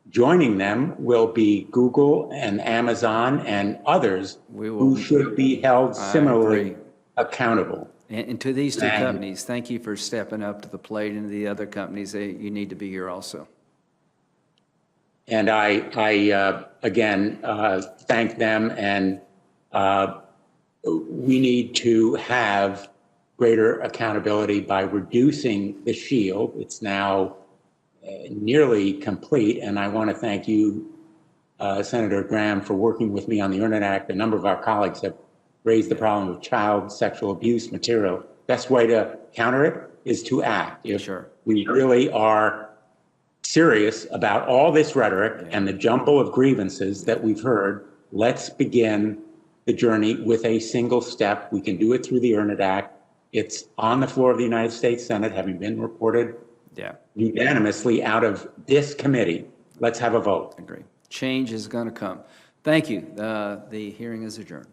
joining them will be Google and Amazon and others who should be held similarly accountable. And to these two companies, thank you for stepping up to the plate, and the other companies, you need to be here also. And I again, thank them, and we need to have greater accountability by reducing the shield. It's now nearly complete, and I want to thank you, Senator Graham, for working with me on the Internet Act. A number of our colleagues have raised the problem of child sexual abuse material. Best way to counter it is to act. If we really are serious about all this rhetoric and the jumble of grievances that we've heard, let's begin the journey with a single step. We can do it through the Internet Act. It's on the floor of the United States Senate, having been reported unanimously out of this committee. Let's have a vote. Agree. Change is going to come. Thank you. The hearing is adjourned.